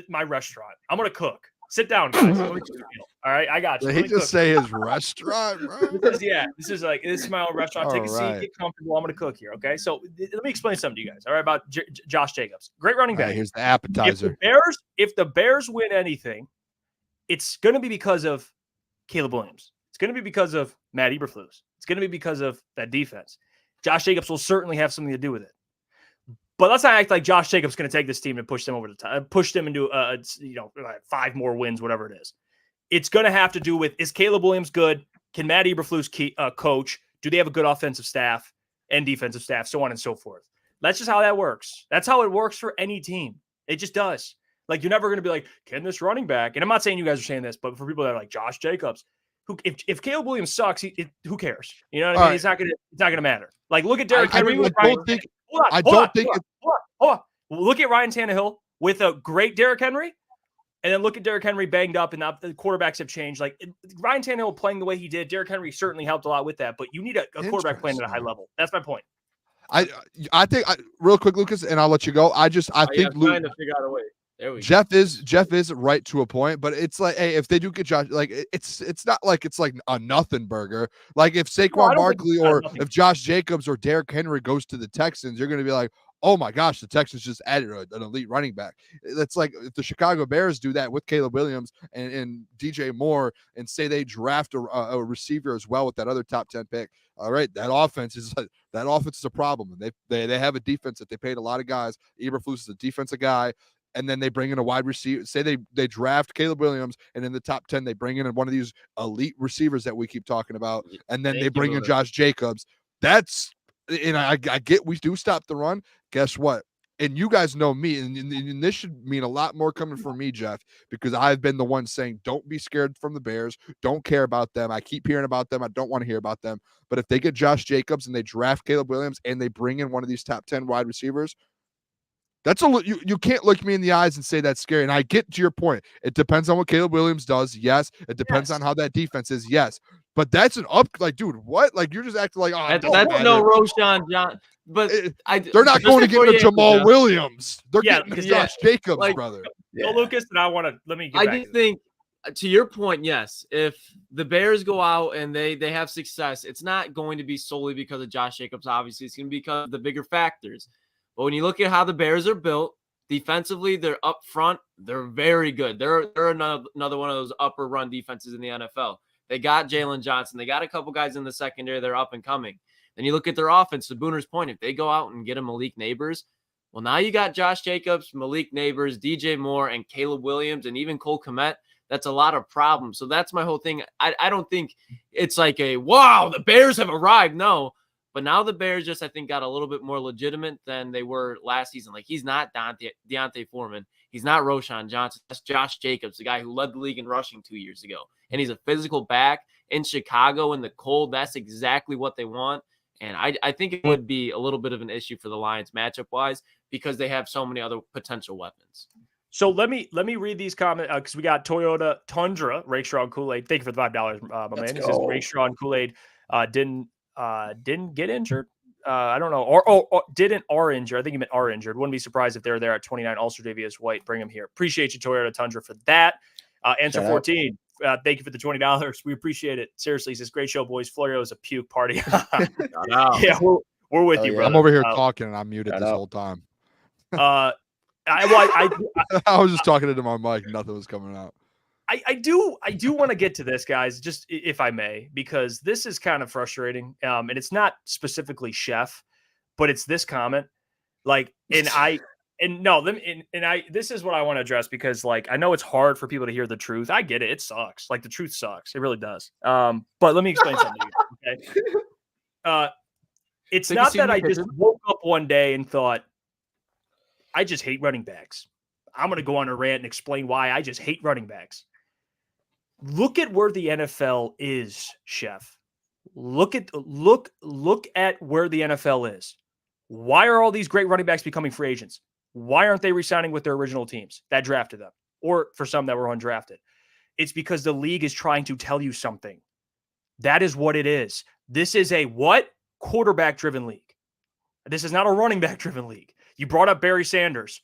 my restaurant. I'm gonna cook. Sit down, guys. All right, I got you. Did he just say his restaurant, bro? This is my own restaurant. Take a seat, get comfortable. I'm going to cook here, okay? So let me explain something to you guys, all right, about Josh Jacobs. Great running back. Right, here's the appetizer. If the Bears win anything, it's going to be because of Caleb Williams. It's going to be because of Matt Eberflus. It's going to be because of that defense. Josh Jacobs will certainly have something to do with it. But let's not act like Josh Jacobs is going to take this team and push them over the top, push them into 5 more wins, whatever it is. It's going to have to do with, is Caleb Williams good? Can Matt Eberflus coach? Do they have a good offensive staff and defensive staff, so on and so forth? That's just how that works. That's how it works for any team. It just does. Like, you're never going to be like, can this running back? And I'm not saying you guys are saying this, but for people that are like Josh Jacobs, if Caleb Williams sucks, who cares? You know what I mean? It's not going to matter. Like, look at Derrick Henry. I don't think. Hold on. Look at Ryan Tannehill with a great Derrick Henry, and then look at Derrick Henry banged up, and now the quarterbacks have changed. Like, Ryan Tannehill playing the way he did, Derrick Henry certainly helped a lot with that. But you need a quarterback playing at a high level. That's my point. I think real quick, Lucas, and I'll let you go. I think trying to figure out a way. There we Jeff is right to a point, but it's like, hey, if they do get Josh, like it's not like it's like a nothing burger. Like if Saquon Barkley or if Josh Jacobs or Derrick Henry goes to the Texans, you're going to be like, oh my gosh, the Texans just added an elite running back. It's like if the Chicago Bears do that with Caleb Williams and DJ Moore and say they draft a receiver as well with that other top 10 pick. All right, that offense is a problem. And they have a defense that they paid a lot of guys. Eberflus is a defensive guy. And then they bring in a wide receiver. Say they draft Caleb Williams, and in the top 10, they bring in one of these elite receivers that we keep talking about. And then they bring in Josh Jacobs. I get we do stop the run. Guess what? And you guys know me, and this should mean a lot more coming from me, Jeff, because I've been the one saying, don't be scared from the Bears. Don't care about them. I keep hearing about them. I don't want to hear about them. But if they get Josh Jacobs and they draft Caleb Williams and they bring in one of these top 10 wide receivers, you can't look me in the eyes and say that's scary. And I get to your point. It depends on what Caleb Williams does. Yes. It depends on how that defense is. Yes. But that's an up. Like, dude, what? Like, you're just acting like, that's no Roshan John. But they're not going to get a Jamal Williams. They're getting Josh Jacobs, brother. Yeah. So, Lucas, and let me get I back do think, to your point, yes, if the Bears go out and they have success, it's not going to be solely because of Josh Jacobs. Obviously, it's going to be because of the bigger factors. But when you look at how the Bears are built, defensively, they're up front. They're very good. They're another one of those upper run defenses in the NFL. They got Jalen Johnson. They got a couple guys in the secondary. They're up and coming. Then you look at their offense, to Booner's point, if they go out and get a Malik Neighbors, well, now you got Josh Jacobs, Malik Neighbors, DJ Moore, and Caleb Williams, and even Cole Kmet. That's a lot of problems. So that's my whole thing. I don't think it's like wow, the Bears have arrived. No. But now the Bears just, I think, got a little bit more legitimate than they were last season. Like, he's not Deontay Foreman. He's not Roshan Johnson. That's Josh Jacobs, the guy who led the league in rushing 2 years ago. And he's a physical back in Chicago in the cold. That's exactly what they want. And I think it would be a little bit of an issue for the Lions matchup-wise because they have so many other potential weapons. So let me read these comments because we got Toyota Tundra, Rakestraw and Kool-Aid. Thank you for the $5, my man. It says Rakestraw and Kool-Aid didn't get injured. I don't know. Or are injured. I think he meant are injured. Wouldn't be surprised if they're there at 29. Also, Davius White, bring him here. Appreciate you, Toyota Tundra, for that. Answer 14. Thank you for the $20. We appreciate it. Seriously, he says, great show, boys. Florio is a puke party. Yeah, we're with you, brother. I'm over here talking and I'm muted this whole time. I was just talking into my mic. Nothing was coming out. I do want to get to this, guys, just if I may, because this is kind of frustrating. And it's not specifically Chef, but it's this comment. Like, this is what I want to address because, like, I know it's hard for people to hear the truth. I get it. It sucks. Like, the truth sucks. It really does. But let me explain something to you, okay? It's not that I just woke up one day and thought, I just hate running backs. I'm going to go on a rant and explain why I just hate running backs. Look at where the NFL is, Chef. Look at where the NFL is. Why are all these great running backs becoming free agents? Why aren't they re-signing with their original teams that drafted them? Or for some that were undrafted. It's because the league is trying to tell you something. That is what it is. This is a what? Quarterback-driven league. This is not a running back-driven league. You brought up Barry Sanders.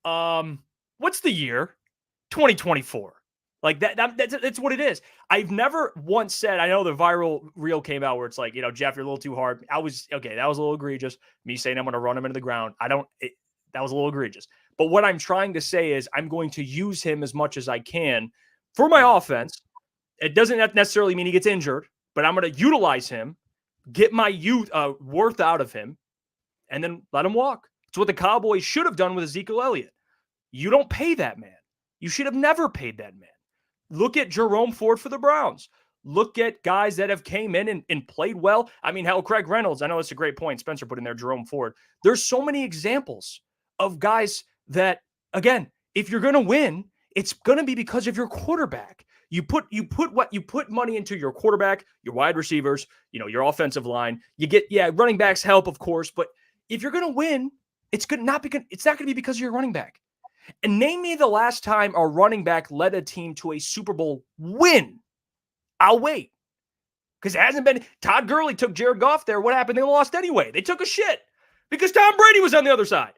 What's the year? 2024. Like that's what it is. I've never once said, I know the viral reel came out where it's like, Jeff, you're a little too hard. That was a little egregious. Me saying I'm going to run him into the ground. That was a little egregious. But what I'm trying to say is I'm going to use him as much as I can for my offense It doesn't necessarily mean he gets injured, but I'm going to utilize him, get my worth out of him, and then let him walk. It's what the Cowboys should have done with Ezekiel Elliott. You don't pay that man. You should have never paid that man. Look at Jerome Ford for the Browns. Look at guys that have came in and played well. I mean, hell, Craig Reynolds, I know it's a great point Spencer put in there, Jerome Ford. There's so many examples of guys that, again, if you're going to win, it's going to be because of your quarterback. You put money into your quarterback, your wide receivers, your offensive line. You get, running backs help, of course, but if you're going to win, it's not going to be because of your running back. And name me the last time a running back led a team to a Super Bowl win. I'll wait. Because it hasn't been. Todd Gurley took Jared Goff there. What happened? They lost anyway. They took a shit because Tom Brady was on the other side.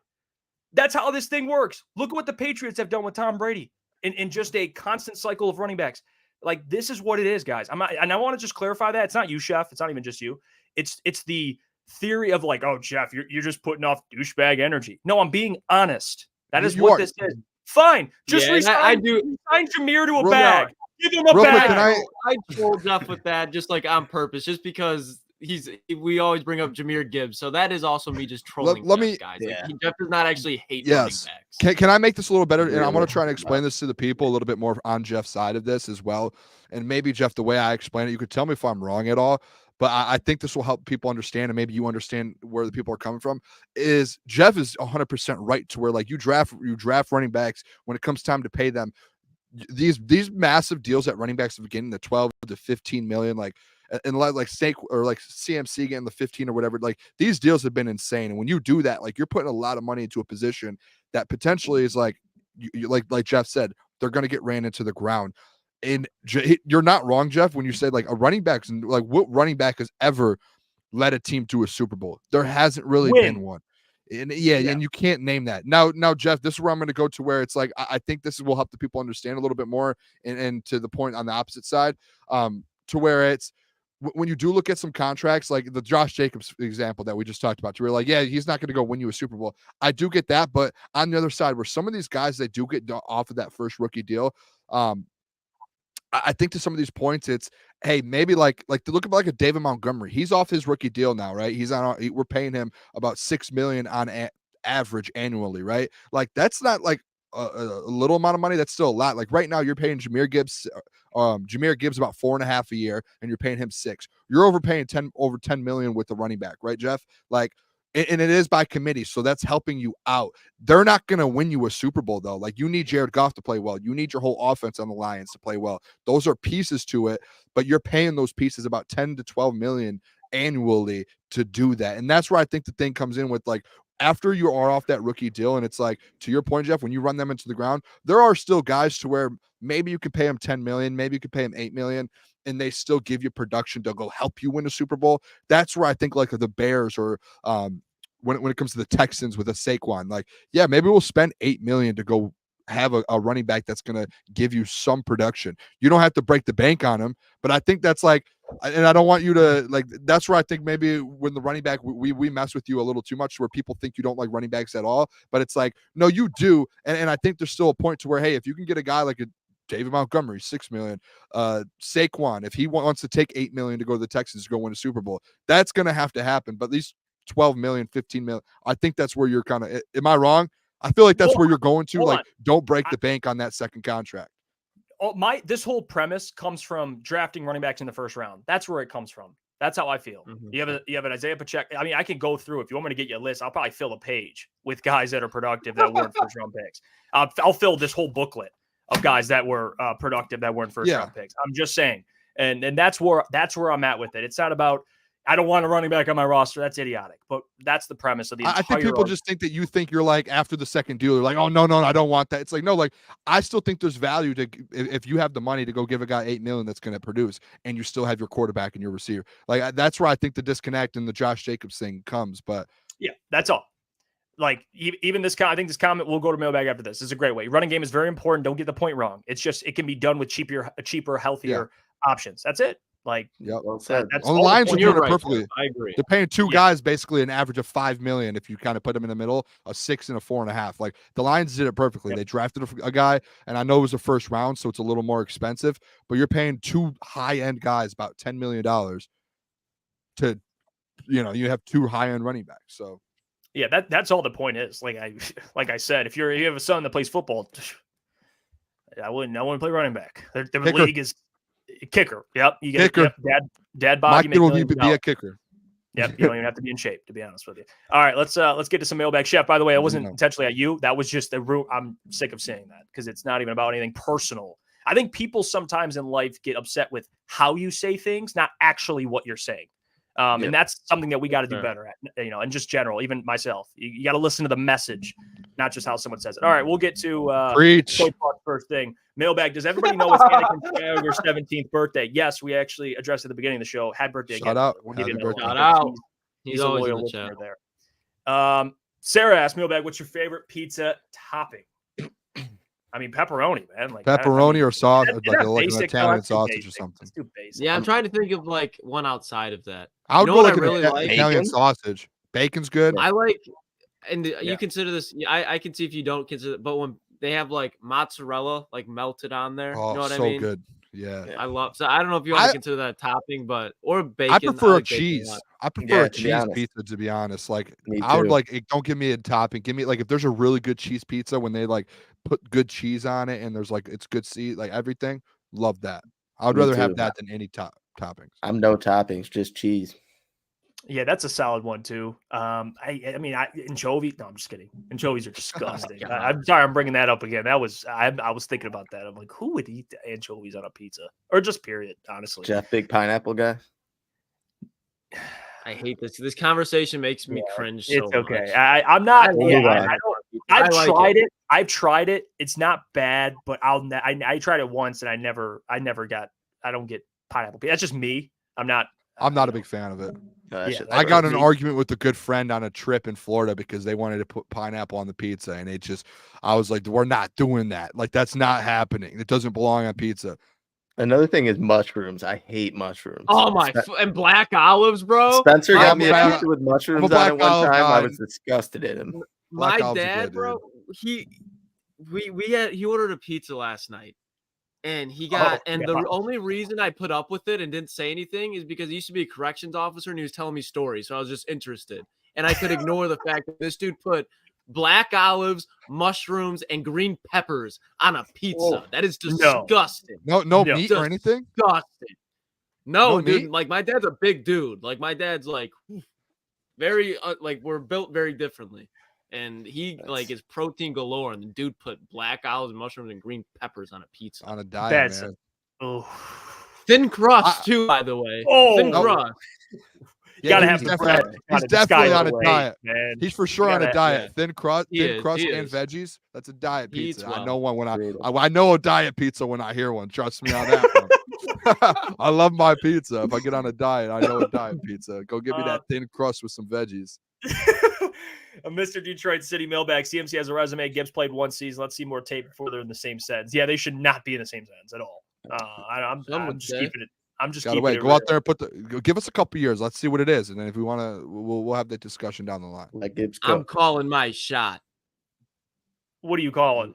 That's how this thing works. Look at what the Patriots have done with Tom Brady in just a constant cycle of running backs. Like, this is what it is, guys. And I want to just clarify that. It's not you, Chef. It's not even just you. It's the theory of like, oh, Jeff, you're just putting off douchebag energy. No, I'm being honest. That is what this is. Fine. Just resign Jameer to a bag. Give him a bag. I trolled Jeff with that just like on purpose, just because we always bring up Jameer Gibbs. So that is also me just trolling guys. Yeah. Jeff does not actually hate running backs. Can I make this a little better? And I want to try and explain this to the people a little bit more on Jeff's side of this as well. And maybe, Jeff, the way I explain it, you could tell me if I'm wrong at all. But I think this will help people understand, and maybe you understand where the people are coming from, is Jeff is 100% right to where, like, you draft running backs when it comes time to pay them. These massive deals at running backs are getting the 12 to 15 million, like, and like Snake or like CMC getting the 15 or whatever. Like, these deals have been insane. And when you do that, like, you're putting a lot of money into a position that potentially is like, like Jeff said, they're going to get ran into the ground. And you're not wrong, Jeff, when you said like a running back, and like what running back has ever led a team to a Super Bowl? There hasn't really been one. And and you can't name that. Now, Jeff, this is where I'm going to go to where it's like, I think this will help the people understand a little bit more, and to the point on the opposite side, to where it's, when you do look at some contracts, like the Josh Jacobs example that we just talked about, to where like, he's not going to go win you a Super Bowl. I do get that. But on the other side, where some of these guys, they do get off of that first rookie deal, I think to some of these points, it's, hey, maybe like to look at like a David Montgomery. He's off his rookie deal now, right? We're paying him about $6 million on average annually, right? Like, that's not like a little amount of money. That's still a lot. Like, right now, you're paying Jameer Gibbs about 4.5 a year, and you're paying him $6 million. You're overpaying over $10 million with the running back, right, Jeff? Like, and it is by committee, so that's helping you out. They're not going to win you a Super Bowl, though. Like, you need Jared Goff to play well. You need your whole offense on the Lions to play well. Those are pieces to it, but you're paying those pieces about 10 to 12 million annually to do that. And that's where I think the thing comes in with, like, after you are off that rookie deal, and it's like, to your point, Jeff, when you run them into the ground, there are still guys to where maybe you could pay them 10 million, maybe you could pay them 8 million, and they still give you production to go help you win a Super Bowl. That's where I think like the Bears or when it comes to the Texans with a Saquon, like, maybe we'll spend 8 million to go have a running back that's going to give you some production. You don't have to break the bank on him, but I think that's like, and I don't want you to like, that's where I think maybe when the running back, we mess with you a little too much, where people think you don't like running backs at all, but it's like, no, you do. And I think there's still a point to where, hey, if you can get a guy like a David Montgomery, 6 million, Saquon, if he wants to take 8 million to go to the Texans to go win a Super Bowl, that's going to have to happen. But these 12 million, 15 million, I think that's where you're kind of, am I wrong? I feel like that's where you're going to, like, don't break the bank on that second contract. This whole premise comes from drafting running backs in the first round. That's where it comes from. That's how I feel. Mm-hmm. You have an Isaiah Pacheco. I mean, I can go through, if you want me to get you a list, I'll probably fill a page with guys that are productive that weren't first round picks. I'll fill this whole booklet of guys that were productive that weren't first round picks. I'm just saying. And that's where I'm at with it. It's not about, I don't want a running back on my roster. That's idiotic. But that's the premise of the entire. I think people just think that you think you're like, after the second deal, they're like, oh, no, I don't want that. It's like, no, like, I still think there's value to, if you have the money to go give a guy 8 million that's going to produce, and you still have your quarterback and your receiver. Like, that's where I think the disconnect and the Josh Jacobs thing comes. But yeah, that's all. Like, even this, I think this comment, we'll go to Mailbag after this. This is a great way. Running game is very important. Don't get the point wrong. It's just, it can be done with cheaper, healthier options. That's it. Like, Well said. that's the all Lions are point. doing it right, perfectly. Jeff. I agree. They're paying two guys basically an average of $5 million if you kind of put them in the middle, a 6 and a 4.5. Like the Lions did it perfectly. Yep. They drafted a guy, and I know it was the first round, so it's a little more expensive, but you're paying two high-end guys about $10 million to, you have two high-end running backs. So Yeah, that's all the point is. Like I said, if you have a son that plays football, I wouldn't play running back. The league is kicker. Yep, you get kicker. Yep, dad bod. my You kid will make be a kicker. Yep, you don't even have to be in shape, to be honest with you. All right, let's get to some mailbag. Chef, by the way, I wasn't intentionally at you. That was just the root. I'm sick of saying that because it's not even about anything personal. I think people sometimes in life get upset with how you say things, not actually what you're saying. And that's something that we got to do better at, and just general, even myself. You got to listen to the message, not just how someone says it. All right, we'll get to Preach. first thing. Mailbag, does everybody know it's Anakin Skywalker's 17th birthday? Yes, we actually addressed at the beginning of the show. Had birthday again. Shout out. We'll give you Happy birthday. Shout out. He's always a in loyal the listener chat. there. Sarah asked Mailbag, what's your favorite pizza topping? I mean, pepperoni, man. Like Pepperoni or sauce, Is like that an basic? No, Italian that's too sausage or basic. something. That's too basic. Yeah, I'm trying to think of like one outside of that. I would You go know like what I an really like? Italian Bacon? sausage. Bacon's good. I like, and Yeah. you consider this. I can see if you don't consider it, but when they have like mozzarella like melted on there, Oh, you know what so I mean? good. Yeah. I love. So I don't know if you want I- to consider that a topping, but or bacon. I prefer a like bacon cheese. lot. I prefer Yeah, a to be cheese honest. pizza, to be honest. Like Me I would too. like don't give me a topping. Give me like if there's a really good cheese pizza when they like put good cheese on it and there's like it's good like everything. Love that. I would Me rather too. have that than any toppings. I'm no toppings, just cheese. Yeah, that's a solid one too. I mean, anchovy. No, I'm just kidding. Anchovies are disgusting. God. I'm sorry, I'm bringing that up again. That was I was thinking about that. I'm like, who would eat the anchovies on a pizza or just period? Honestly, Jeff, big pineapple guy. I hate this. This conversation makes me cringe. it's so okay. much. I'm not. I Yeah, love I it. don't. I I've like tried it. it. I've tried it. It's not bad, but I tried it once and I never got. I don't get pineapple. That's just me. I'm not a big fan of it. Yeah, I got in an me. argument with a good friend on a trip in Florida because they wanted to put pineapple on the pizza, and I was like, we're not doing that. Like that's not happening. It doesn't belong on pizza. Another thing is mushrooms. I hate mushrooms. Oh my! And black olives, bro. Spencer My got me a dad- pizza with mushrooms on black it one olive time. I guy. was disgusted at him. Black My olives are dad, good, bro. He ordered a pizza last night, and the only reason I put up with it and didn't say anything is because he used to be a corrections officer and he was telling me stories, so I was just interested, and I could ignore the fact that this dude put black olives, mushrooms, and green peppers on a pizza. Oh, that is disgusting. No meat or anything. Disgusting. No, No dude. meat? Like my dad's a big dude. Like my dad's like very like we're built very differently. And he like is protein galore, and the dude put black olives, mushrooms, and green peppers on a pizza. On a diet, That's man. Thin crust too, by the way. Oh. Thin crust. You gotta Yeah, have he's the definitely- bread. he's Gotta definitely disguise on a the weight, diet. man. He's for sure on a gotta- diet. Thin crust, He is. and veggies. That's a diet He eats pizza. I well. know one when Brutal. I know a diet pizza when I hear one. Trust me on that one. I love my pizza. If I get on a diet, I know a diet pizza. Go give me that thin crust with some veggies. A Mr. Detroit City Mailbag. CMC has a resume. Gibbs played one season. Let's see more tape before they're in the same sentence. Yeah, they should not be in the same sentence at all. I'm just keeping it. I'm just Gotta keeping wait. it Go out real. there and give us a couple years. Let's see what it is, and then if we want to, we'll have that discussion down the line. Like Gibbs I'm cook. calling my shot. What are you calling?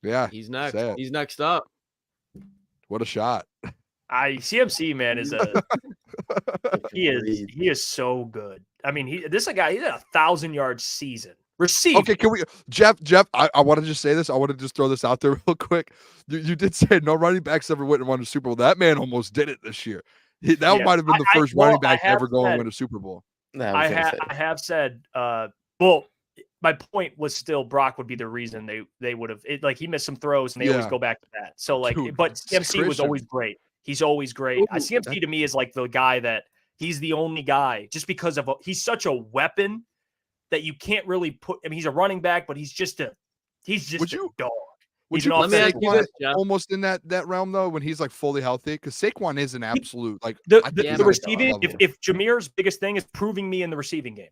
Yeah, He's next. say it. He's next up. What a shot! CMC man is he is so good. I mean, he had a 1,000-yard season. Receive. Okay, can we, Jeff? I want to just say this. I want to just throw this out there real quick. You did say no running backs ever went and won a Super Bowl. That man almost did it this year. That might have been the first running back to ever go and win a Super Bowl. I have said. Well, my point was still Brock would be the reason they would have. He missed some throws and they always go back to that. So Dude, but CMC was always great. He's always great. Ooh, CMC to me is like the guy that he's the only guy just because of he's such a weapon that you can't really put. I mean, he's a running back, but he's just a dog. Would He's you an put Let me ask offensive you Saquon this, Jeff. almost in that realm though when he's like fully healthy? Because Saquon is an absolute like The I think he's the on a receiving. level. If Jameer's biggest thing is proving me in the receiving game,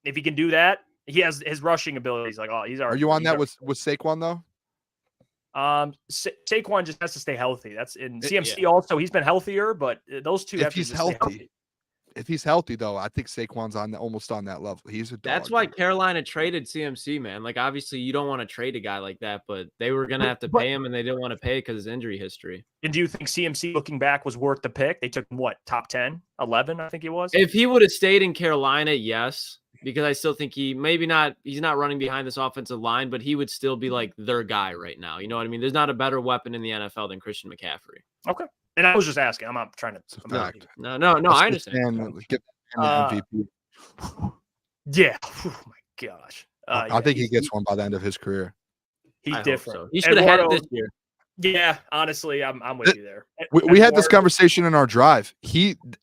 if he can do that, he has his rushing abilities. Like, oh, he's already. Are you on that with Saquon though? Saquon just has to stay healthy. That's in CMC also. He's been healthier, but those two have to stay healthy. If he's healthy, though, I think Saquon's almost on that level. He's a dog. That's why Carolina traded CMC, man. Like, obviously, you don't want to trade a guy like that, but they were going to have to pay him, and they didn't want to pay because of his injury history. And do you think CMC, looking back, was worth the pick? They took him, what, top 10, 11, I think he was? If he would have stayed in Carolina, yes, because I still think he's not running behind this offensive line, but he would still be like their guy right now. You know what I mean? There's not a better weapon in the NFL than Christian McCaffrey. Okay. And I was just asking. I'm not trying to. No, I understand. MVP. Yeah. Oh my gosh. I think he gets one by the end of his career. He's different. So. He should have had it this year. Yeah, honestly, I'm with you there. We had this conversation in our drive.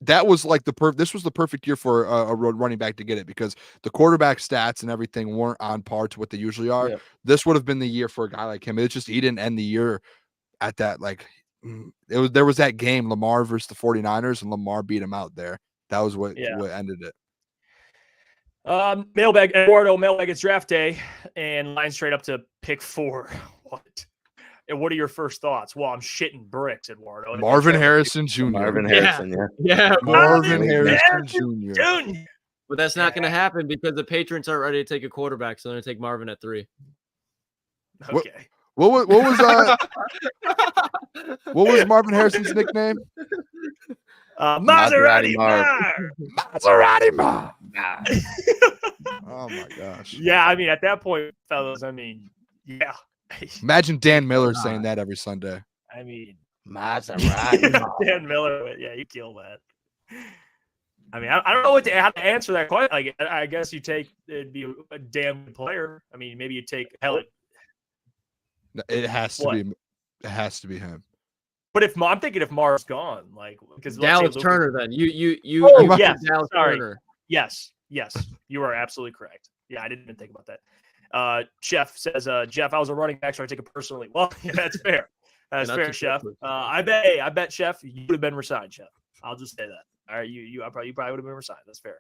That was like this was the perfect year for a running back to get it because the quarterback stats and everything weren't on par to what they usually are. Yeah. This would have been the year for a guy like him. It's just he didn't end the year at that there was that game Lamar versus the 49ers and Lamar beat him out there. That was what ended it. Mailbag, Eduardo, Mailbag, it's draft day and line straight up to pick 4. What? And what are your first thoughts? Well, I'm shitting bricks, Eduardo. Marvin Harrison Jr. Marvin Harrison, yeah. Marvin Harrison Jr. But that's not going to happen because the Patriots aren't ready to take a quarterback, so they're going to take Marvin at 3. Okay. What was Marvin Harrison's nickname? Maserati Mar. Maserati Mar. Oh my gosh. Yeah, I mean, at that point, fellas, yeah. Imagine Dan Miller saying that every Sunday. I mean, Maserati. Dan Miller, yeah, you kill that. I mean, I don't know how to answer that question. Like, I guess it'd be a damn good player. I mean, maybe you take Helen. It has to be him. But I'm thinking if Mar's gone, like because Dallas Turner, then you yes, Dallas sorry. Turner. Yes, you are absolutely correct. Yeah, I didn't even think about that. Jeff says, Jeff, I was a running back, so I take it personally. Well, yeah, that's fair. That's fair, Chef. I bet, Chef, you would have been resigned, Chef. I'll just say that. All right, you probably would have been resigned. That's fair.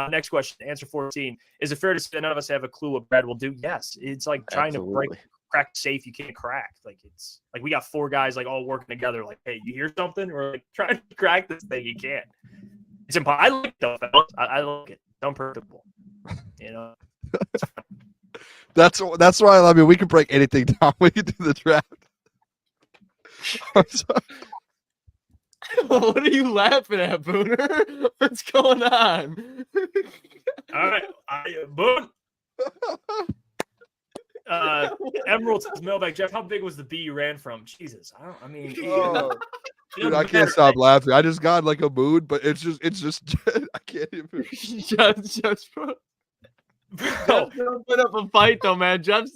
Next question, answer 14. Is it fair to say that none of us have a clue what Brad will do? Yes. It's like trying to crack the safe you can't crack. Like it's like we got 4 guys like all working together. Like, hey, you hear something? We're like trying to crack this thing. You can't. It's impossible. I like it though, fellas. I like it. It's unpredictable. You know. That's why I mean we can break anything down. We can do the draft. What are you laughing at, Booner? What's going on? All right, Boone. Emerald says Mailbag, Jeff, how big was the bee you ran from? Jesus, dude, I can't stop laughing. I just got like a mood, but it's just I can't even. Jeff's put up a fight though, man. Jeff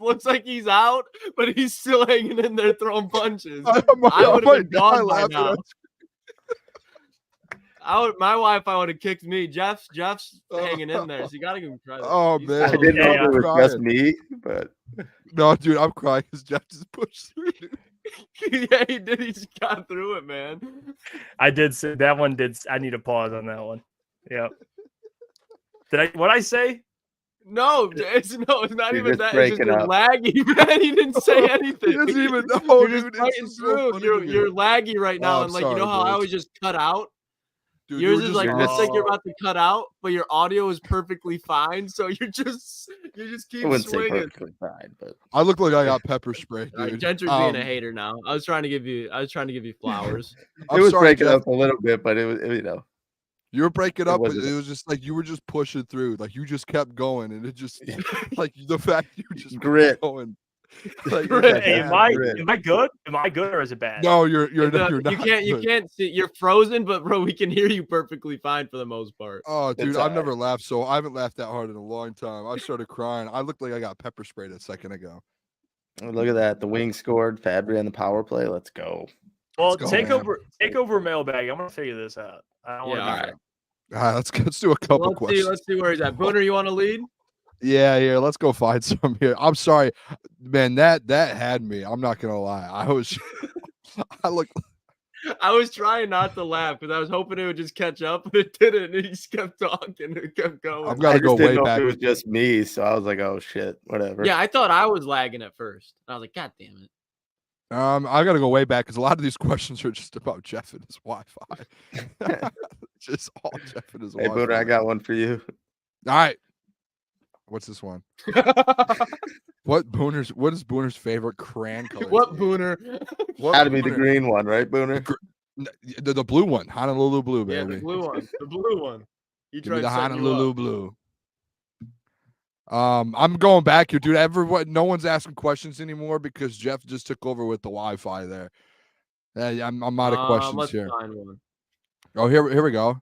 looks like he's out, but he's still hanging in there throwing punches. I would have been gone by now. My Wi-Fi would have kicked me. Jeff's hanging in there, so you gotta give him credit. Oh man, I didn't know it was just me, but no, dude, I'm crying because Jeff just pushed through. Yeah, he did. He just got through it, man. I did say that one. I need a pause on that one. Yeah. What I say? No, it's not You're even just that. It's just breaking up. laggy, man. He didn't say anything. He doesn't even know. You're just fighting through. You're laggy right now, and like sorry, you know how I always just cut out. Dude, yours is like looks like you're about to cut out, but your audio is perfectly fine. So you just keep I wouldn't swinging. say perfectly fine, but I look like I got pepper spray, dude. Right, Gentry's being a hater now. I was trying to give you flowers. it was breaking up a little bit, but it was you were breaking up, but wasn't. it was just like you were just pushing through. Like you just kept going, and it just like the fact you just Grit. kept going. Like, Hey, am I good? Am I good or is it bad? No, you're not. You can't see. You're frozen, but bro, we can hear you perfectly fine for the most part. Oh, dude, It's I've all never laughed so. I haven't laughed that hard in a long time. I started crying. I looked like I got pepper sprayed a second ago. Oh, look at that. The Wings scored. Fabry on the power play. Let's go. Well, Let's go, take man. over Mailbag. I'm gonna figure this out. I don't want to. Yeah, All all right. Let's do a couple questions. Let's see where he's at. Booner, you want to lead? Yeah, let's go find some here. I'm sorry, man. That had me. I'm not gonna lie. I was trying not to laugh because I was hoping it would just catch up, but it didn't. He just kept talking and kept going. I've got to go way back. It was just me, so I was like, "Oh shit, whatever." Yeah, I thought I was lagging at first. I was like, "God damn it!" I gotta go way back because a lot of these questions are just about Jeff and his Wi-Fi. Just all Jeff and his Hey, Wi-Fi. Booner, I got one for you. All right. What's this one? What is Booner's favorite crayon color? What Booner? Gotta be the green one, right, Booner? The blue one, Honolulu blue, baby. Yeah, the blue one. The blue one. You Give me tried the setting you Honolulu up. blue. I'm going back here, dude. No one's asking questions anymore because Jeff just took over with the Wi-Fi there. I'm out of questions Let's here. find one. Oh, here we go.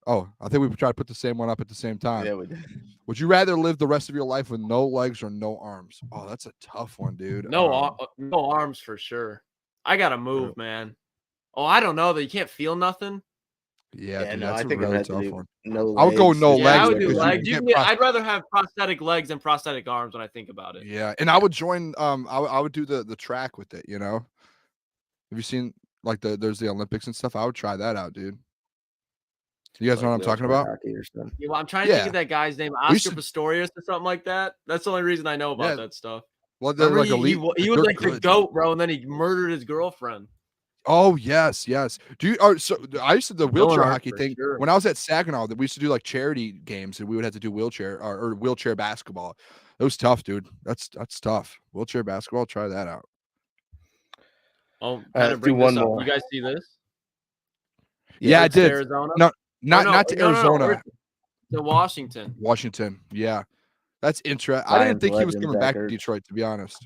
Oh, I think we tried to put the same one up at the same time. Yeah, we did. Would you rather live the rest of your life with no legs or no arms? Oh, that's a tough one, dude. No arms for sure. I gotta move, man. Oh, I don't know that you can't feel nothing. Yeah, dude, no, that's I think a I'd really have to tough do one. no I would go legs. no Yeah, legs I would do because you legs. can get I'd rather have prosthetic legs than prosthetic arms when I think about it. Yeah, and I would join. I would do the track with it. You know, have you seen like there's the Olympics and stuff? I would try that out, dude. You guys know what I'm talking about? Yeah, well, I'm trying to think of that guy's name, Oscar Pistorius or something like that. That's the only reason I know about that stuff. Well, they're like elite. He was like the GOAT, bro, and then he murdered his girlfriend. Oh yes. Do you? So I used to do the wheelchair hockey thing when I was at Saginaw. That we used to do like charity games, and we would have to do wheelchair or wheelchair basketball. It was tough, dude. That's tough. Wheelchair basketball. Try that out. Oh, let's do one more. You guys see this? Yeah, I did. Arizona? No, not to Arizona. To Washington. Washington. Yeah, that's interesting. I didn't think he was coming back to Detroit, to be honest.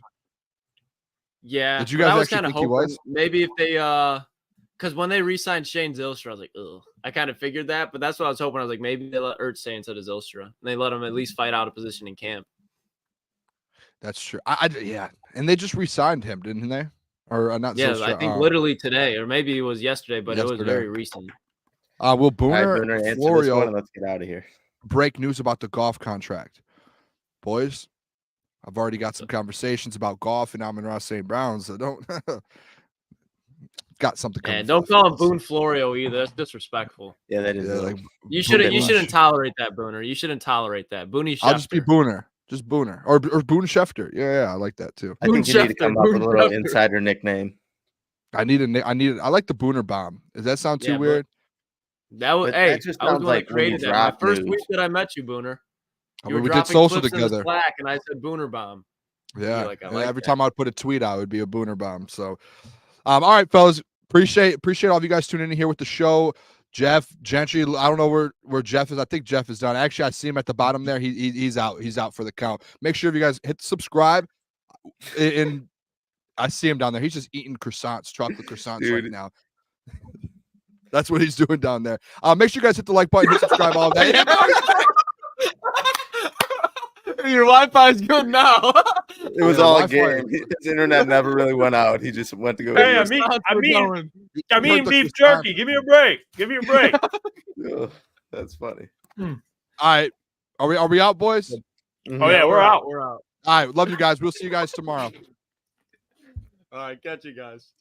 Yeah. Did you guys actually think he was? Maybe if they because when they re-signed Shane Zylstra, I was like, ugh. I kind of figured that, but that's what I was hoping. I was like, maybe they let Ertz stay instead of Zylstra. And they let him at least fight out a position in camp. That's true. Yeah. And they just re-signed him, didn't they? Or not yeah, Zylstra, I think literally today, or maybe it was yesterday, but it was very recent. Will Booner, Florio, and let's get out of here. Break news about the golf contract. Boys, I've already got some conversations about golf and Amon-Ra St. Brown, so don't got something coming. And don't call him Boone Florio either. That's disrespectful. Yeah, that is. Like, you shouldn't tolerate that, Booner. You shouldn't tolerate that. Booney Schefter. I'll just be Booner. Just Booner. Or Boone Schefter. Yeah, I like that too. I think you need to come up with a little insider nickname. I like the Booner bomb. Does that sound too weird? That was I was the one that created that. My first week that I met you, Booner. We did social together. Slack, and I said Booner bomb. Yeah. Like every time I would put a tweet out, it would be a Booner bomb. So all right, fellas. Appreciate all of you guys tuning in here with the show. Jeff Gentry, I don't know where Jeff is. I think Jeff is done. Actually, I see him at the bottom there. He's out. He's out for the count. Make sure if you guys hit subscribe. And I see him down there. He's just eating chocolate croissants right now. That's what he's doing down there. Make sure you guys hit the like button, hit subscribe, all of that. Your Wi-Fi is good now. It was all a game. His internet never really went out. He just went to go. Hey, I mean beef jerky. Give me a break. Oh, that's funny. All right. Are we out, boys? Oh yeah, we're out. We're out. All right. Love you guys. We'll see you guys tomorrow. All right. Catch you guys.